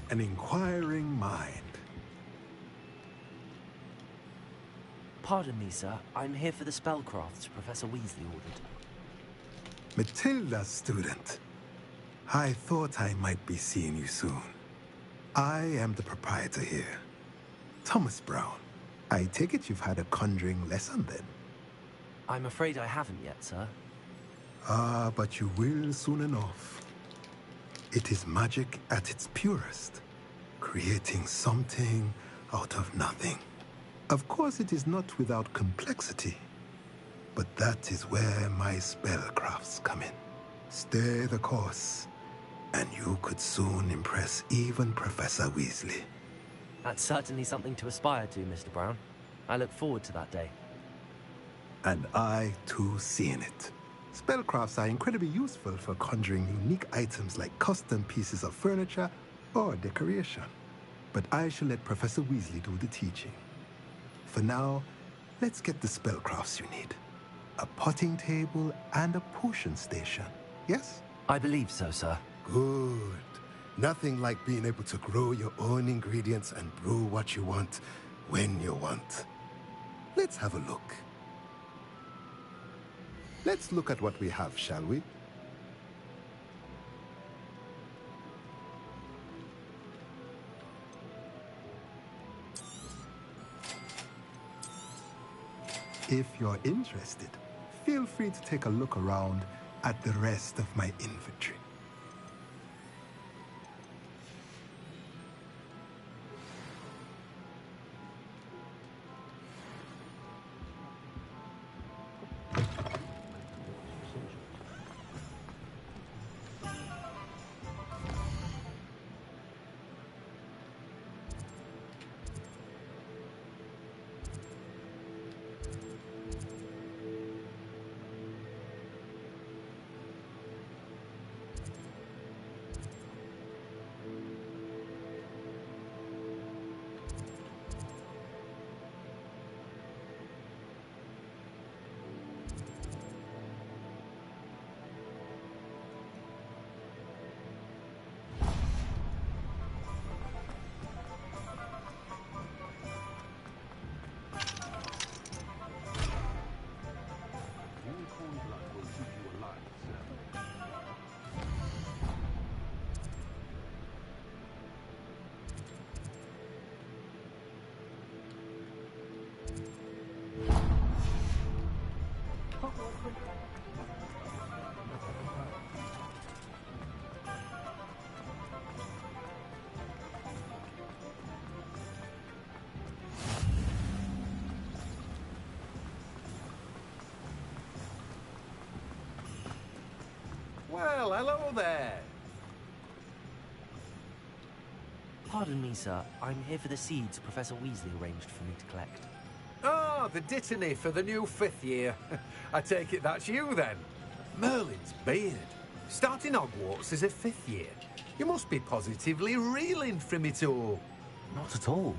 An inquiring mind. Pardon me, sir. I'm here for the spellcrafts Professor Weasley ordered. Matilda, student. I thought I might be seeing you soon. I am the proprietor here, Thomas Brown. I take it you've had a conjuring lesson then? I'm afraid I haven't yet, sir. Ah, but you will soon enough. It is magic at its purest, creating something out of nothing. Of course, it is not without complexity, but that is where my spellcrafts come in. Stay the course, and you could soon impress even Professor Weasley. That's certainly something to aspire to, Mr. Brown. I look forward to that day. And I, too, seeing it. Spellcrafts are incredibly useful for conjuring unique items like custom pieces of furniture or decoration. But I shall let Professor Weasley do the teaching. For now, let's get the spellcrafts you need. A potting table and a potion station, yes? I believe so, sir. Good. Nothing like being able to grow your own ingredients and brew what you want when you want. Let's have a look. Let's look at what we have, shall we? If you're interested, feel free to take a look around at the rest of my infantry. Well, hello there. Pardon me, sir. I'm here for the seeds Professor Weasley arranged for me to collect. Ah, the dittany for the new 5th year. I take it that's you, then. Merlin's beard. Starting Hogwarts as a 5th year. You must be positively reeling from it all. Not at all.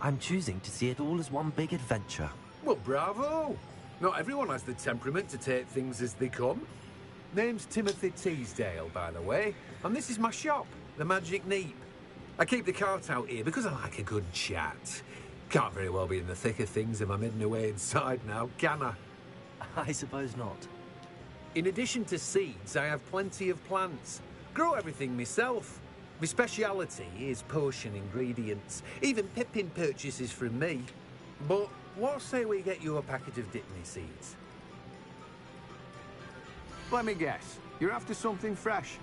I'm choosing to see it all as one big adventure. Well, bravo. Not everyone has the temperament to take things as they come. Name's Timothy Teasdale, by the way, and this is my shop, the Magic Neep. I keep the cart out here because I like a good chat. Can't very well be in the thick of things if I'm hidden away inside now, can I? I suppose not. In addition to seeds, I have plenty of plants. Grow everything myself. My speciality is potion ingredients. Even Pippin purchases from me. But what say we get you a packet of Dittany seeds? Let me guess. You're after something fresh.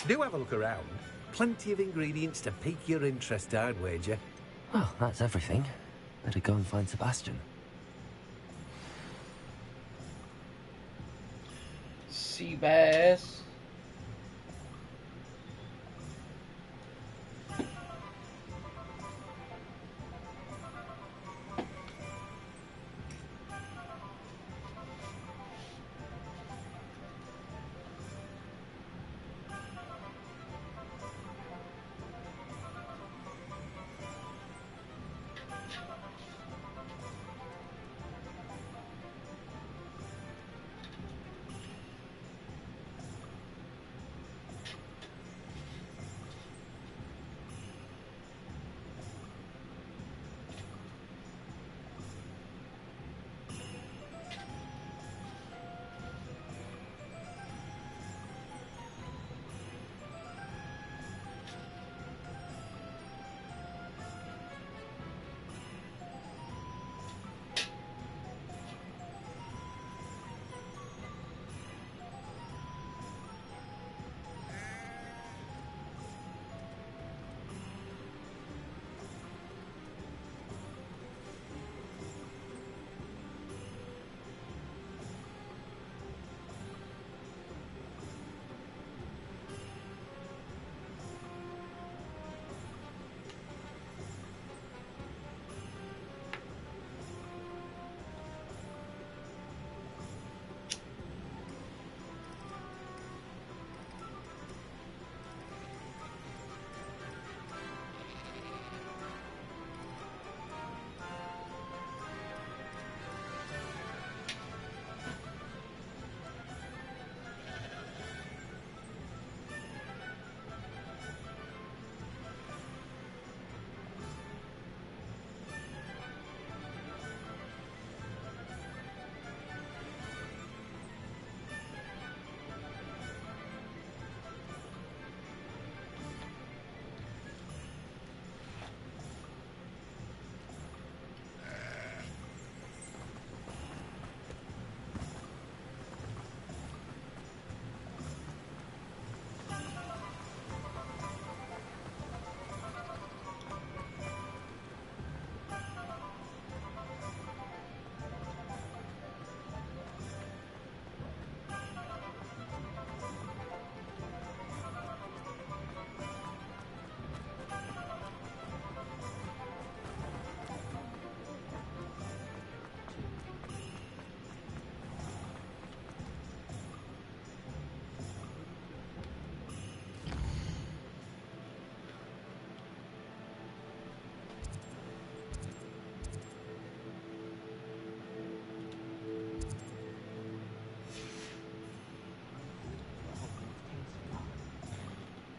Do have a look around. Plenty of ingredients to pique your interest, I'd wager. Well, that's everything. Better go and find Sebastian. Seabass.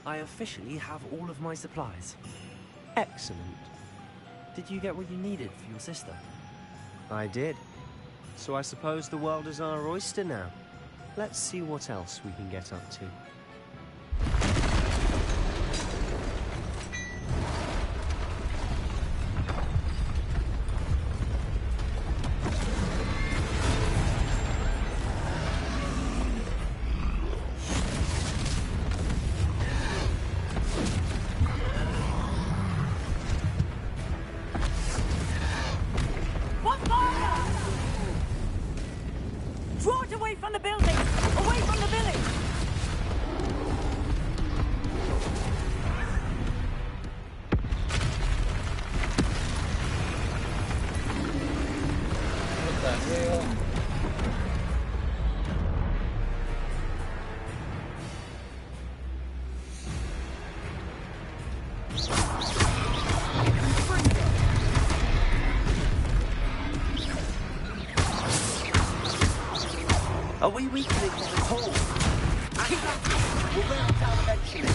I officially have all of my supplies. Excellent. Did you get what you needed for your sister? I did. So I suppose the world is our oyster now. Let's see what else we can get up to. Draw it away from the building! Away from the village! What the hell? Are we weakening them at all? Keep up! We'll wear them down eventually.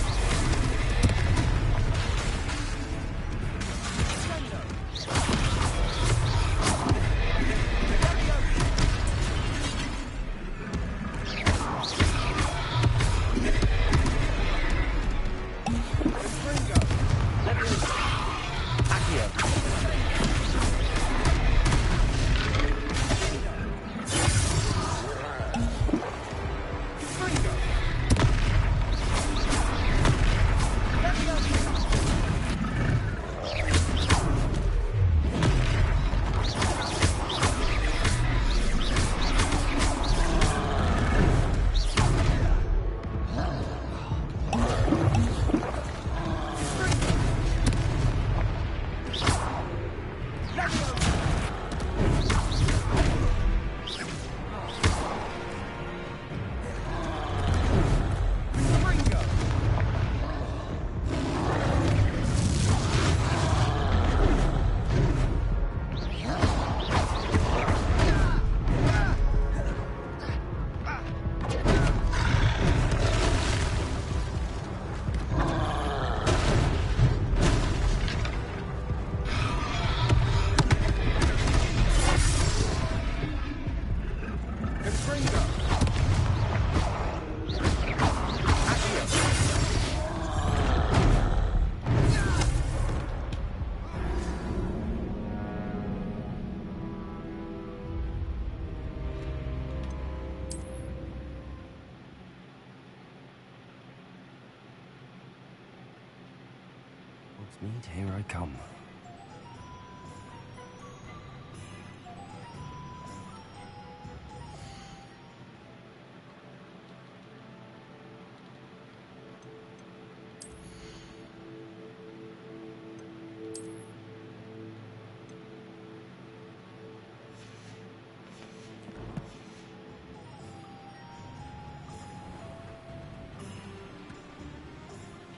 Need, here I come.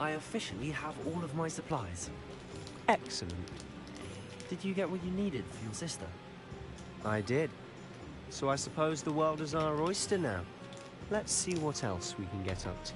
I officially have all of my supplies. Excellent. Did you get what you needed for your sister? I did. So I suppose the world is our oyster now. Let's see what else we can get up to.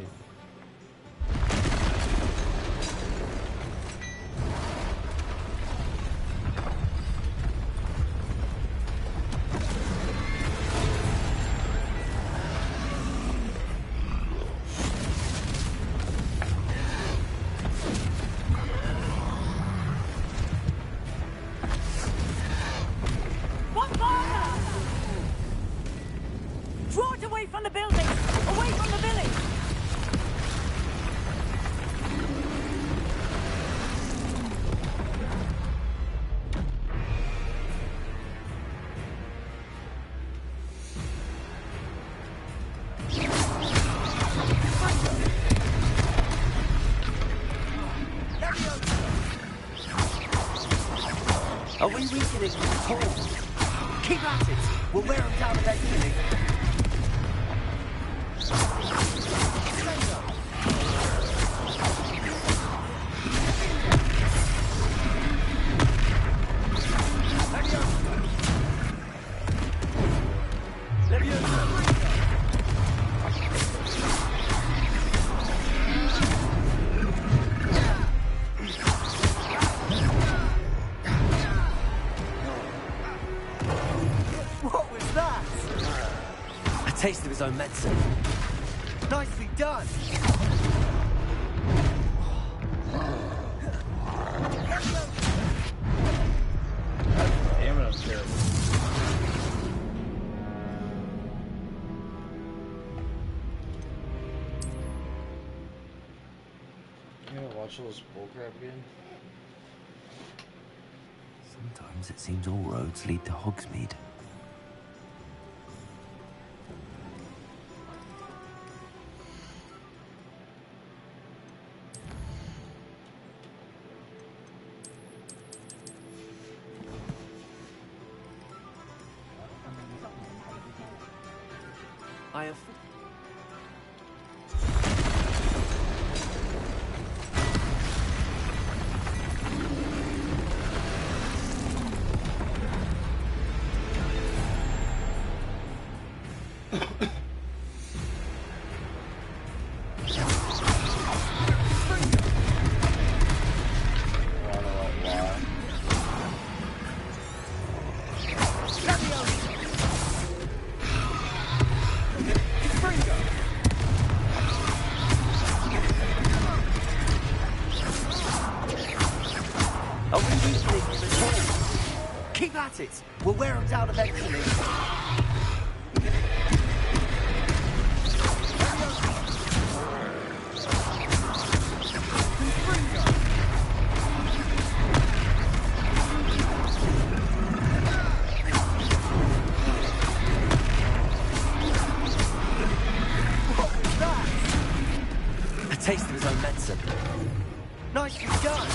Draw it away from the building! Away from the village! Are we weakening them at all? Keep at it! We'll wear them down eventually. taste of his own medicine. Nicely done! Damn it, I'm terrible. You gonna watch all this bullcrap again? Sometimes it seems all roads lead to Hogsmeade. I have... Keep at it! We'll wear them down eventually. What was that? A taste of his own medicine. Nicely done!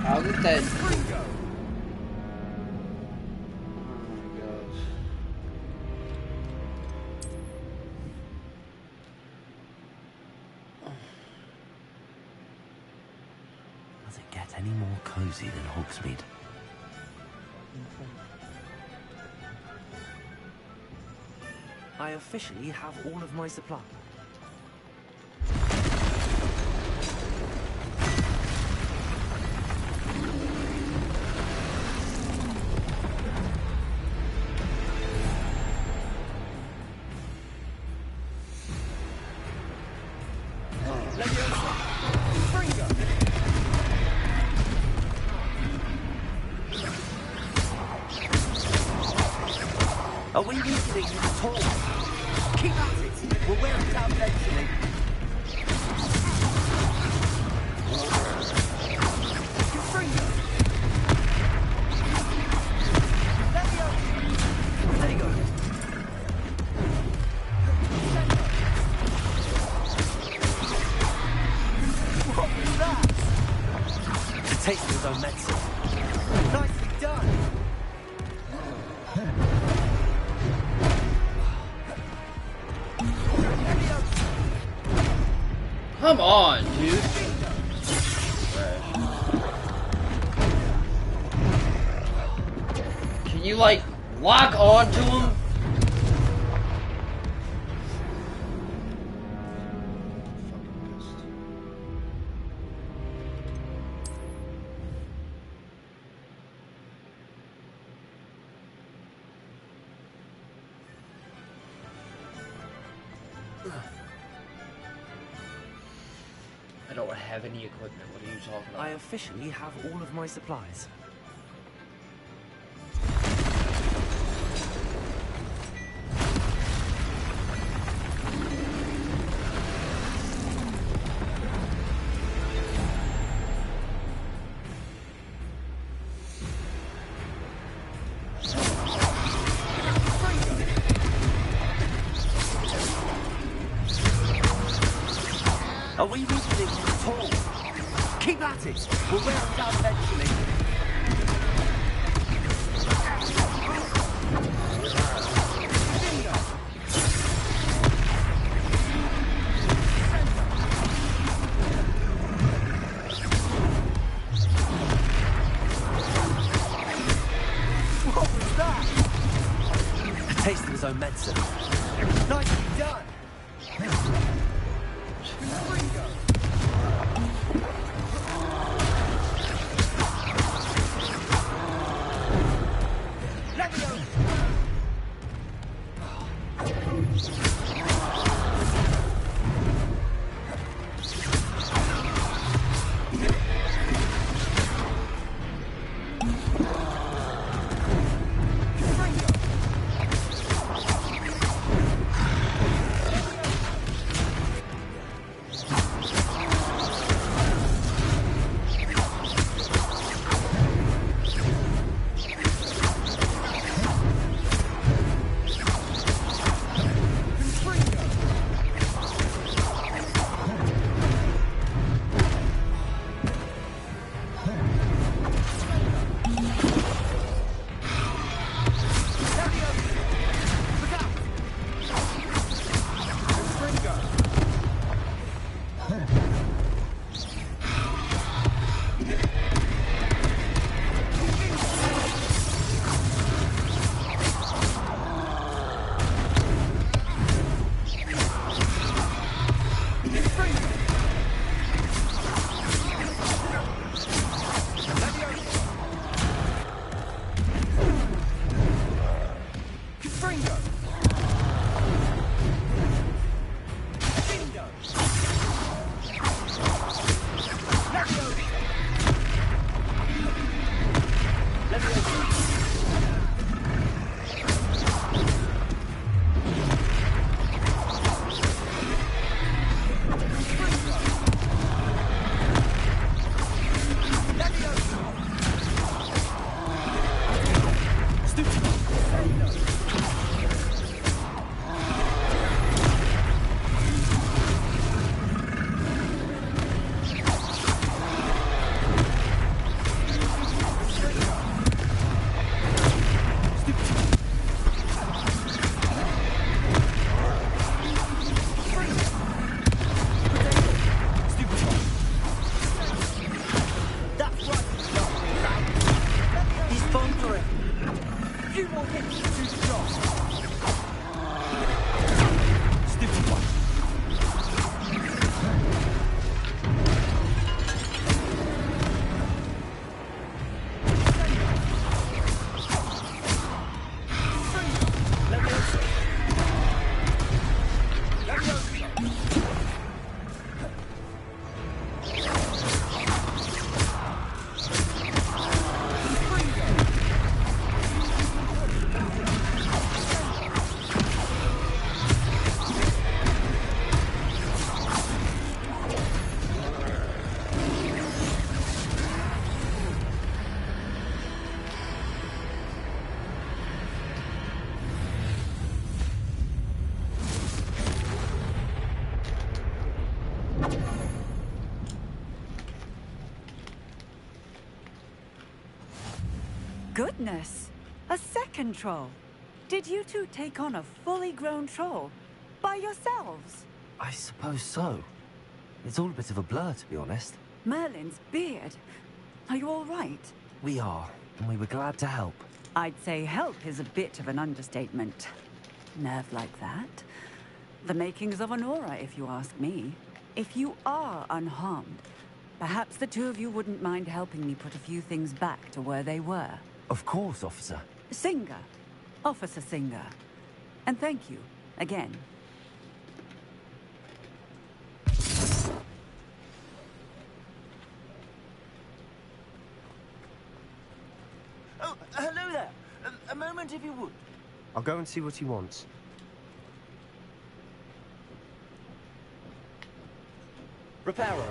How did that... Does it get any more cozy than Hogsmeade? I officially have all of my supplies. Are we weakening at all? Keep at it! We'll wear it down eventually. Taste of his own medicine. Nicely done! Come on, dude! Can you, like, lock on to him? I don't have any equipment. What are you talking about? I officially have all of my supplies. Are we reaching it at all? Keep at it! We'll wear it down eventually. What was that? A taste of his own medicine. Nicely done! Goodness! A second troll. Did you two take on a fully grown troll? By yourselves? I suppose so. It's all a bit of a blur, to be honest. Merlin's beard. Are you all right? We are, and we were glad to help. I'd say help is a bit of an understatement. Nerve like that. The makings of an aura, if you ask me. If you are unharmed, perhaps the two of you wouldn't mind helping me put a few things back to where they were. Of course, officer. Singer. Officer Singer. And thank you, again. Oh, hello there. A moment, if you would. I'll go and see what he wants. Repairer.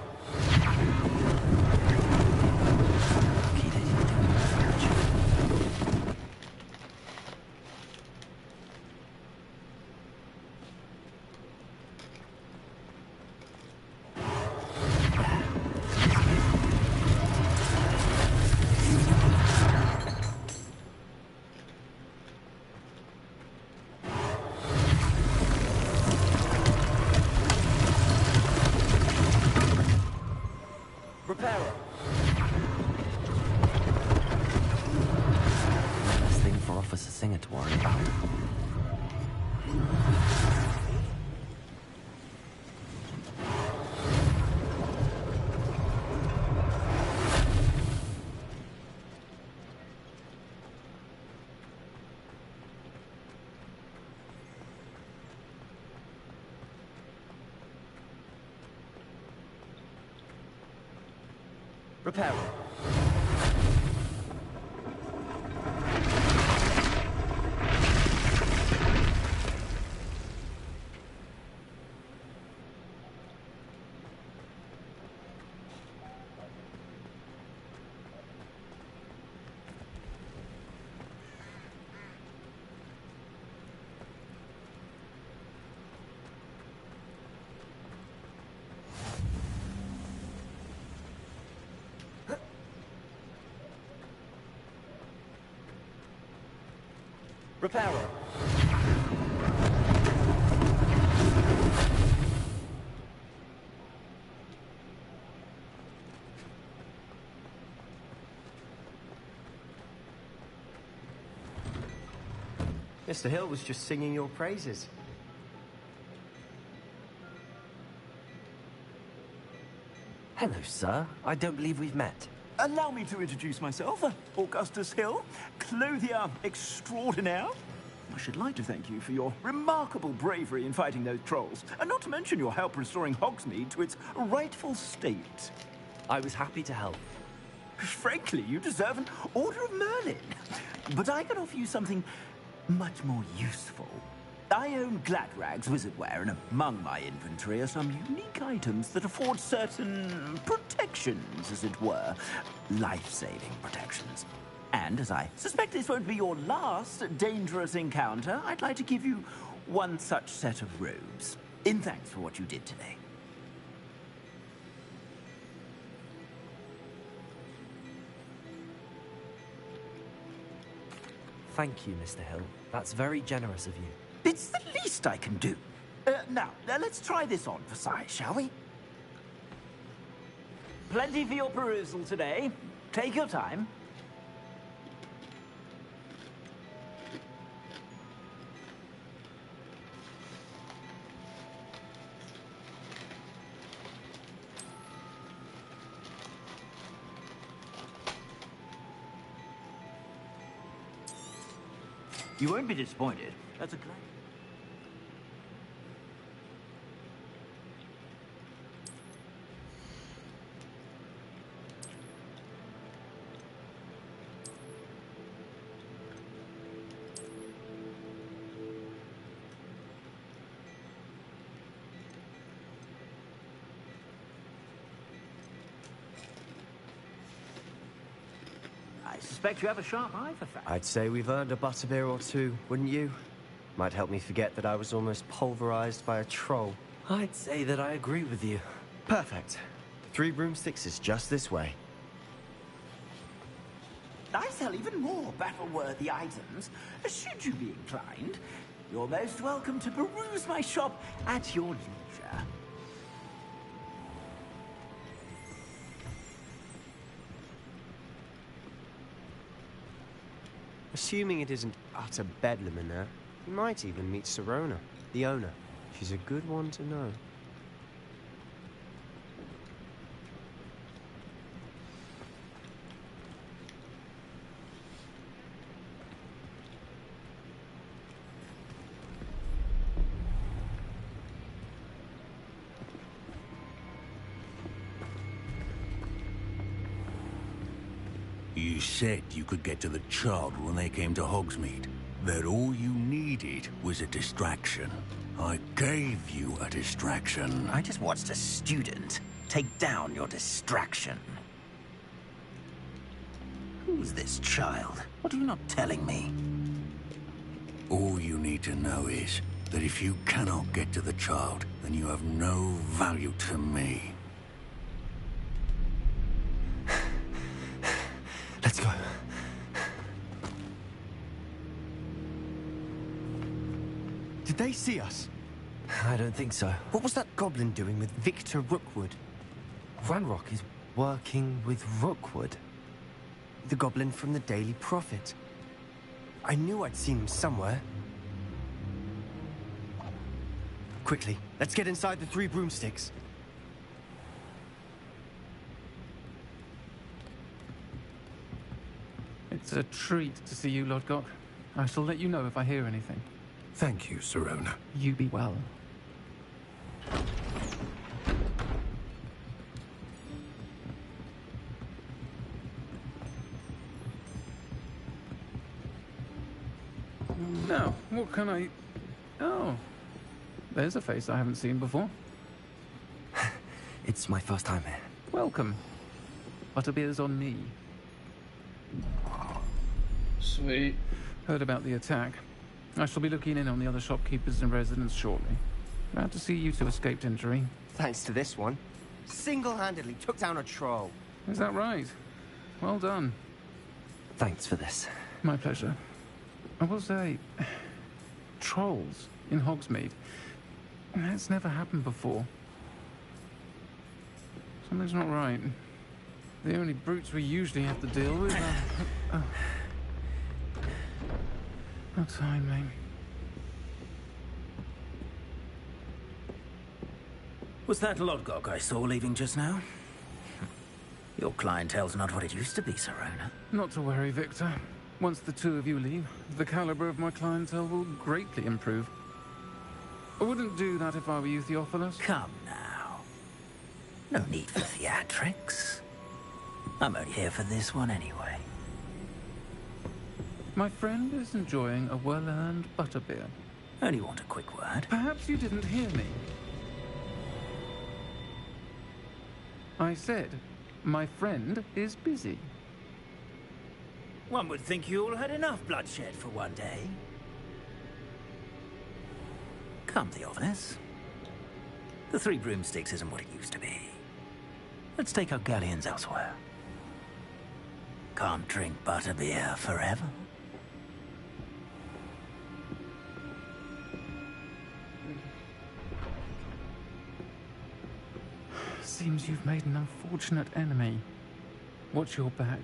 Last thing for Officer Singer to worry about. Repairer. Repairer. Mr. Hill was just singing your praises. Hello, sir. I don't believe we've met. Allow me to introduce myself, Augustus Hill, clothier extraordinaire. I should like to thank you for your remarkable bravery in fighting those trolls, and not to mention your help restoring Hogsmeade to its rightful state. I was happy to help. Frankly, you deserve an Order of Merlin. But I can offer you something much more useful. I own Gladrag's wizardware, and among my inventory are some unique items that afford certain protections, as it were. Life-saving protections. And as I suspect this won't be your last dangerous encounter, I'd like to give you one such set of robes, in thanks for what you did today. Thank you, Mr. Hill. That's very generous of you. It's the least I can do. Now, let's try this on for size, shall we? Plenty for your perusal today. Take your time. You won't be disappointed. That's a great... I suspect you have a sharp eye for facts. I'd say we've earned a butterbeer or two, wouldn't you? Might help me forget that I was almost pulverized by a troll. I'd say that I agree with you. Perfect. 3 broomsticks is just this way. I sell even more battle-worthy items. Should you be inclined, you're most welcome to peruse my shop at your leisure. Assuming it isn't utter bedlam in there, you might even meet Sirona, the owner. She's a good one to know. You said you could get to the child when they came to Hogsmeade. That all you needed was a distraction. I gave you a distraction. I just watched a student take down your distraction. Who's this child? What are you not telling me? All you need to know is that if you cannot get to the child, then you have no value to me. Let's go. Did they see us? I don't think so. What was that goblin doing with Victor Rookwood? Ranrock is working with Rookwood. The goblin from the Daily Prophet. I knew I'd seen him somewhere. Quickly, let's get inside the 3 broomsticks. It's a treat to see you, Lodgok. I shall let you know if I hear anything. Thank you, Sirona. You be well. Now, what can I... Oh, there's a face I haven't seen before. It's my first time here. Welcome. Butterbeer's on me. Sweet. Heard about the attack. I shall be looking in on the other shopkeepers and residents shortly. Glad to see you two escaped injury. Thanks to this one. Single-handedly took down a troll. Is that right? Well done. Thanks for this. My pleasure. I will say, trolls in Hogsmeade. That's never happened before. Something's not right. The only brutes we usually have to deal with are... How timely. Was that Lodgok I saw leaving just now? Your clientele's not what it used to be, Sirona. Not to worry, Victor. Once the two of you leave, the caliber of my clientele will greatly improve. I wouldn't do that if I were you, Theophilus. Come now. No need for theatrics. I'm only here for this one anyway. My friend is enjoying a well-earned butterbeer. Only want a quick word. Perhaps you didn't hear me. I said, my friend is busy. One would think you all had enough bloodshed for one day. Come, Theophilus. The 3 broomsticks isn't what it used to be. Let's take our galleons elsewhere. Can't drink butterbeer forever. Seems you've made an unfortunate enemy. Watch your back.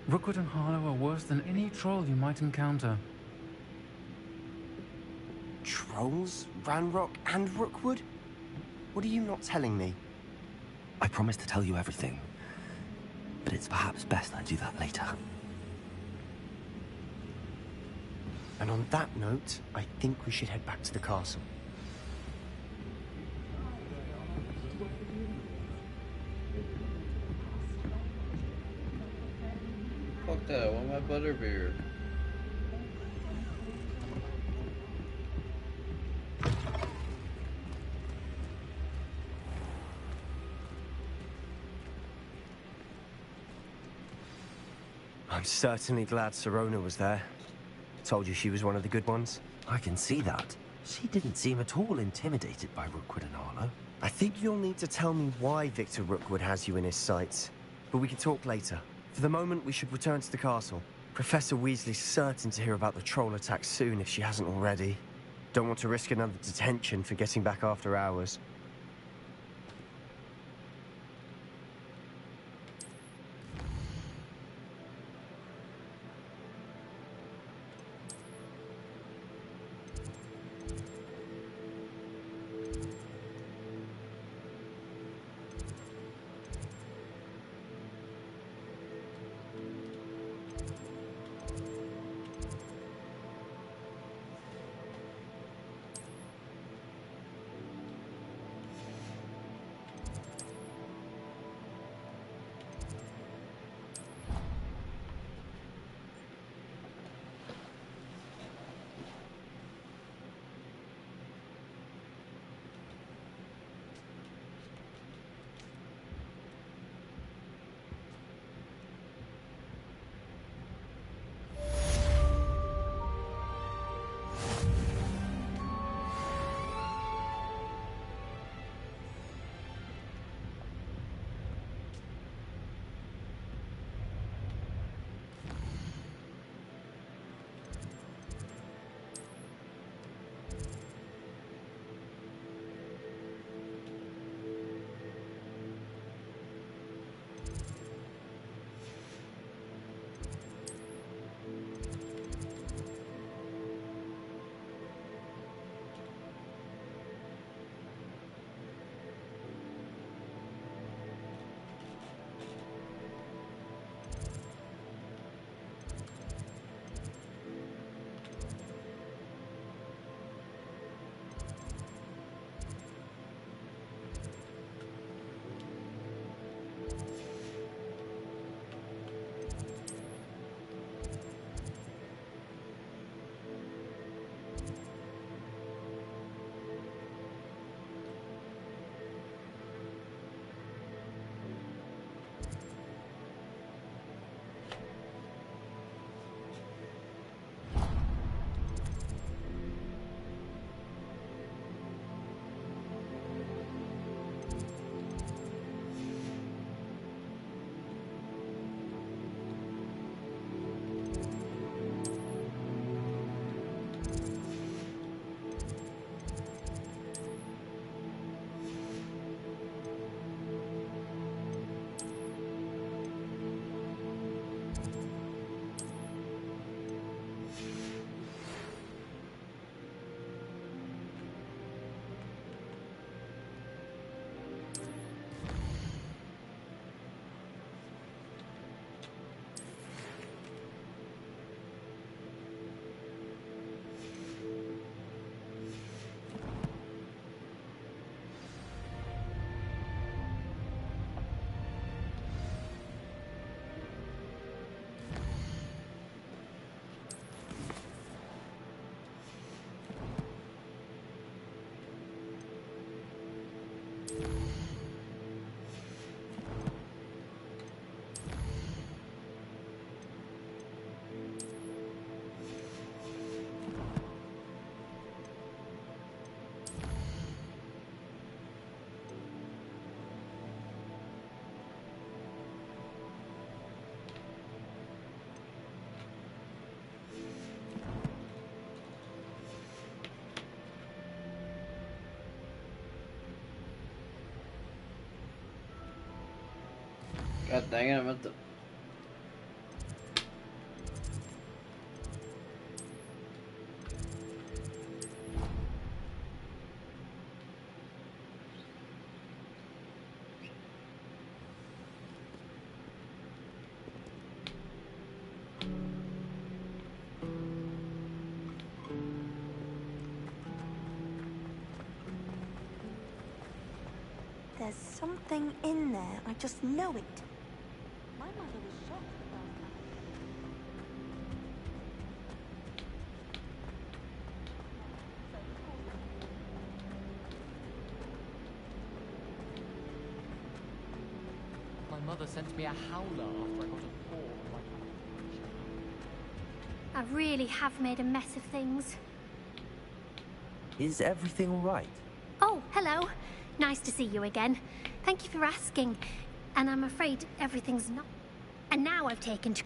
Rookwood and Harlow are worse than any troll you might encounter. Trolls? Ranrock and Rookwood? What are you not telling me? I promised to tell you everything, but it's perhaps best I do that later. And on that note, I think we should head back to the castle. Fuck that, I want my butterbeer. I'm certainly glad Sirona was there. Told you she was one of the good ones. I can see that. She didn't seem at all intimidated by Rookwood and Harlow. I think you'll need to tell me why Victor Rookwood has you in his sights. But we can talk later. For the moment, we should return to the castle. Professor Weasley's certain to hear about the troll attack soon if she hasn't already. Don't want to risk another detention for getting back after hours. God dang it, I'm at the... There's something in there. I just know it. My mother was shocked the first time. My mother sent me a howler after I got a paw on my... I really have made a mess of things. Is everything all right? Oh, hello. Nice to see you again. Thank you for asking. And I'm afraid everything's not... And now I've taken to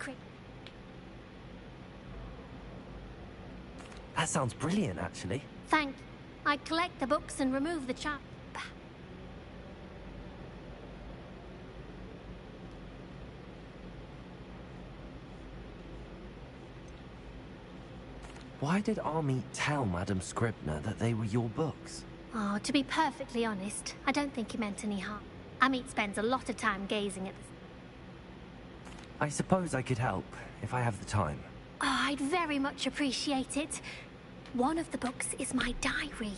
That sounds brilliant, actually. Thank you. I'd collect the books and remove the charm. Why did Army tell Madam Scribner that they were your books? Oh, to be perfectly honest, I don't think he meant any harm. Amit spends a lot of time gazing at the... I suppose I could help, if I have the time. Oh, I'd very much appreciate it. One of the books is my diary.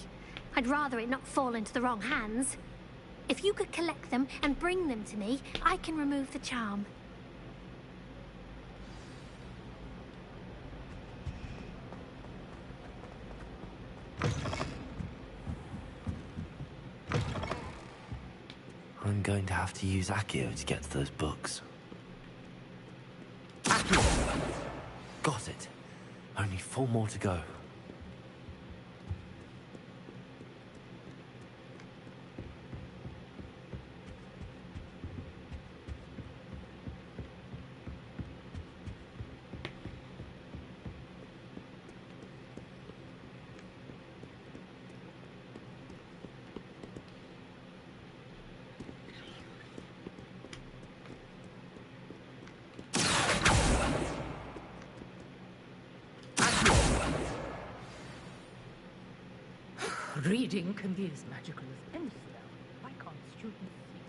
I'd rather it not fall into the wrong hands. If you could collect them and bring them to me, I can remove the charm. I'm going to have to use Accio to get to those books. Accio! Got it. Only 4 more to go. Reading can be as magical as any spell. Why can't students see?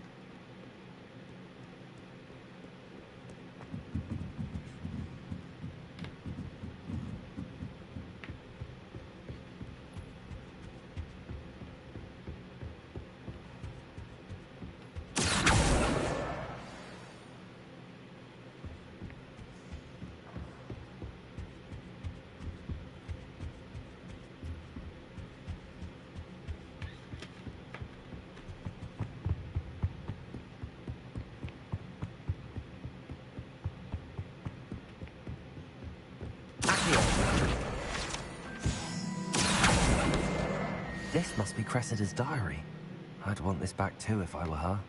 This must be Cressida's diary. I'd want this back too if I were her.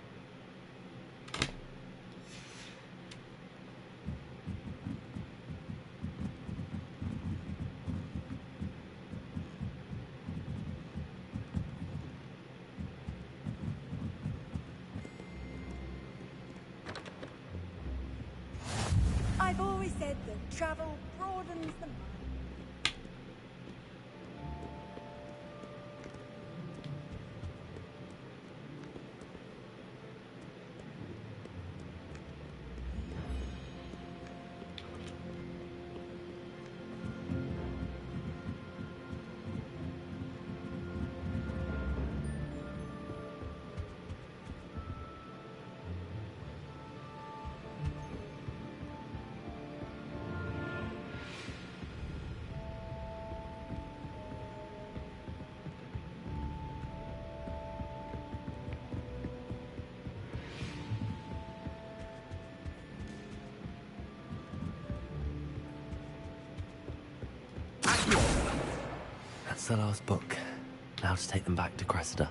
I've always said that travel broadens the mind. That's the last book. Now to take them back to Cressida.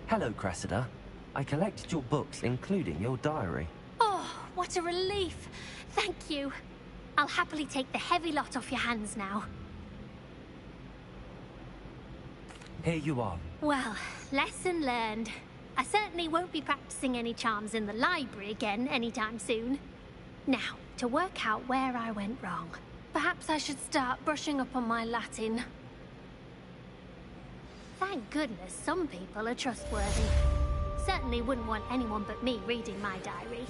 Hello, Cressida. I collected your books, including your diary. Oh, what a relief. Thank you. I'll happily take the heavy lot off your hands now. Here you are. Well, lesson learned. I certainly won't be practicing any charms in the library again anytime soon. Now, to work out where I went wrong. Perhaps I should start brushing up on my Latin. Thank goodness some people are trustworthy. Certainly wouldn't want anyone but me reading my diary.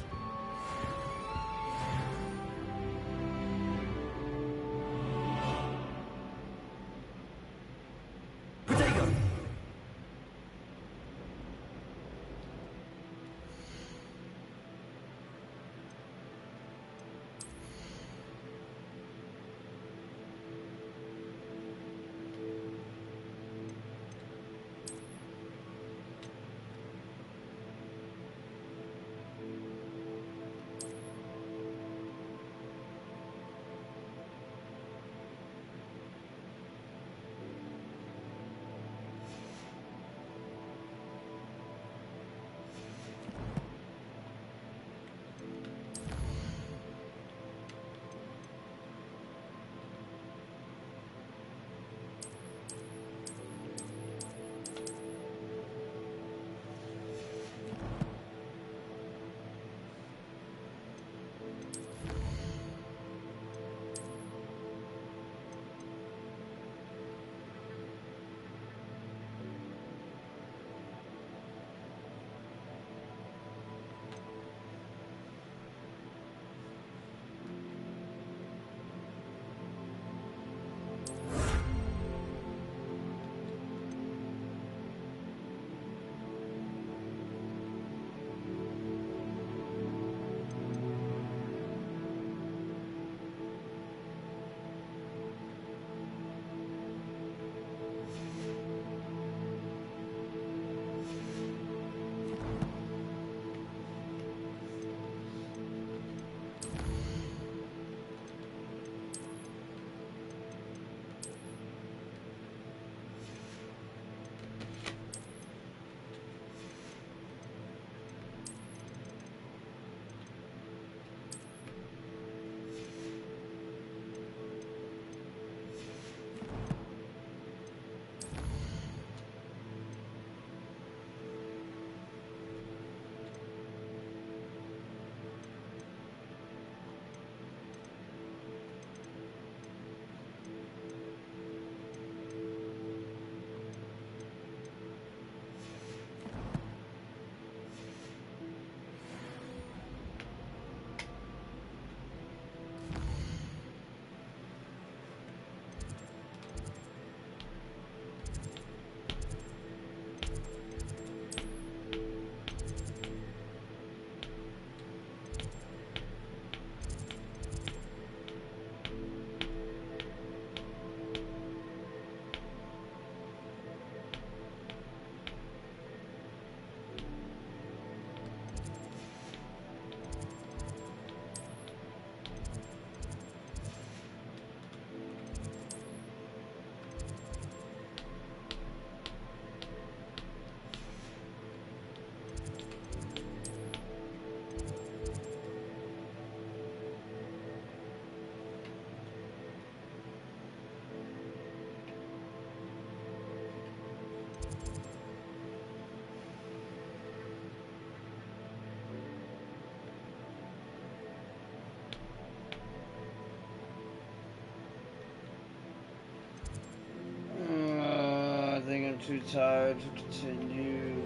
too tired to continue.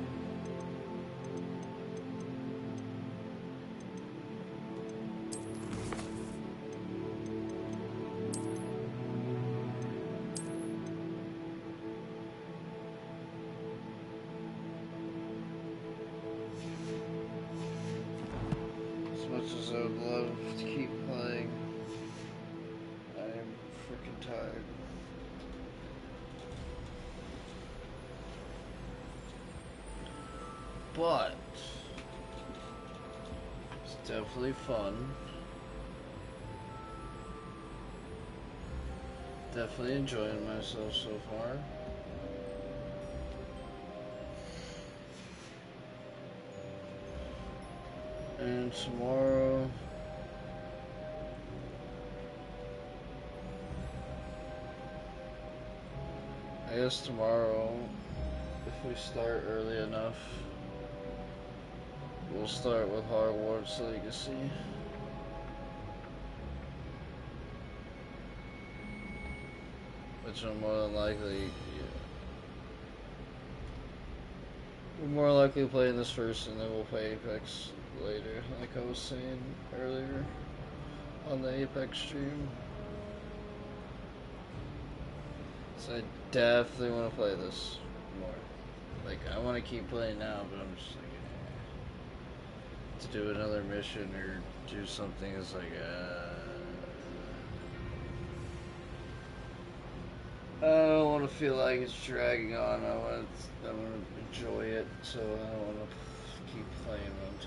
As much as I would love to keep playing, I am freaking tired. But it's definitely fun. Definitely enjoying myself so far. And tomorrow, I guess tomorrow, if we start early enough, we'll start with Hogwarts Legacy. Which I'm more than likely, we're more likely playing this first and then we'll play Apex later, like I was saying earlier on the Apex stream. So I definitely want to play this more. Like, I want to keep playing now, but I'm just like, to do another mission or do something is like, I don't want to feel like it's dragging on. I want to enjoy it, so I don't want to keep playing when I'm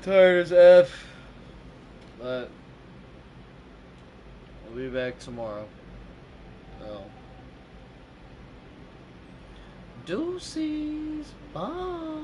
tired as F. But we'll be back tomorrow. So, deuces. Bye.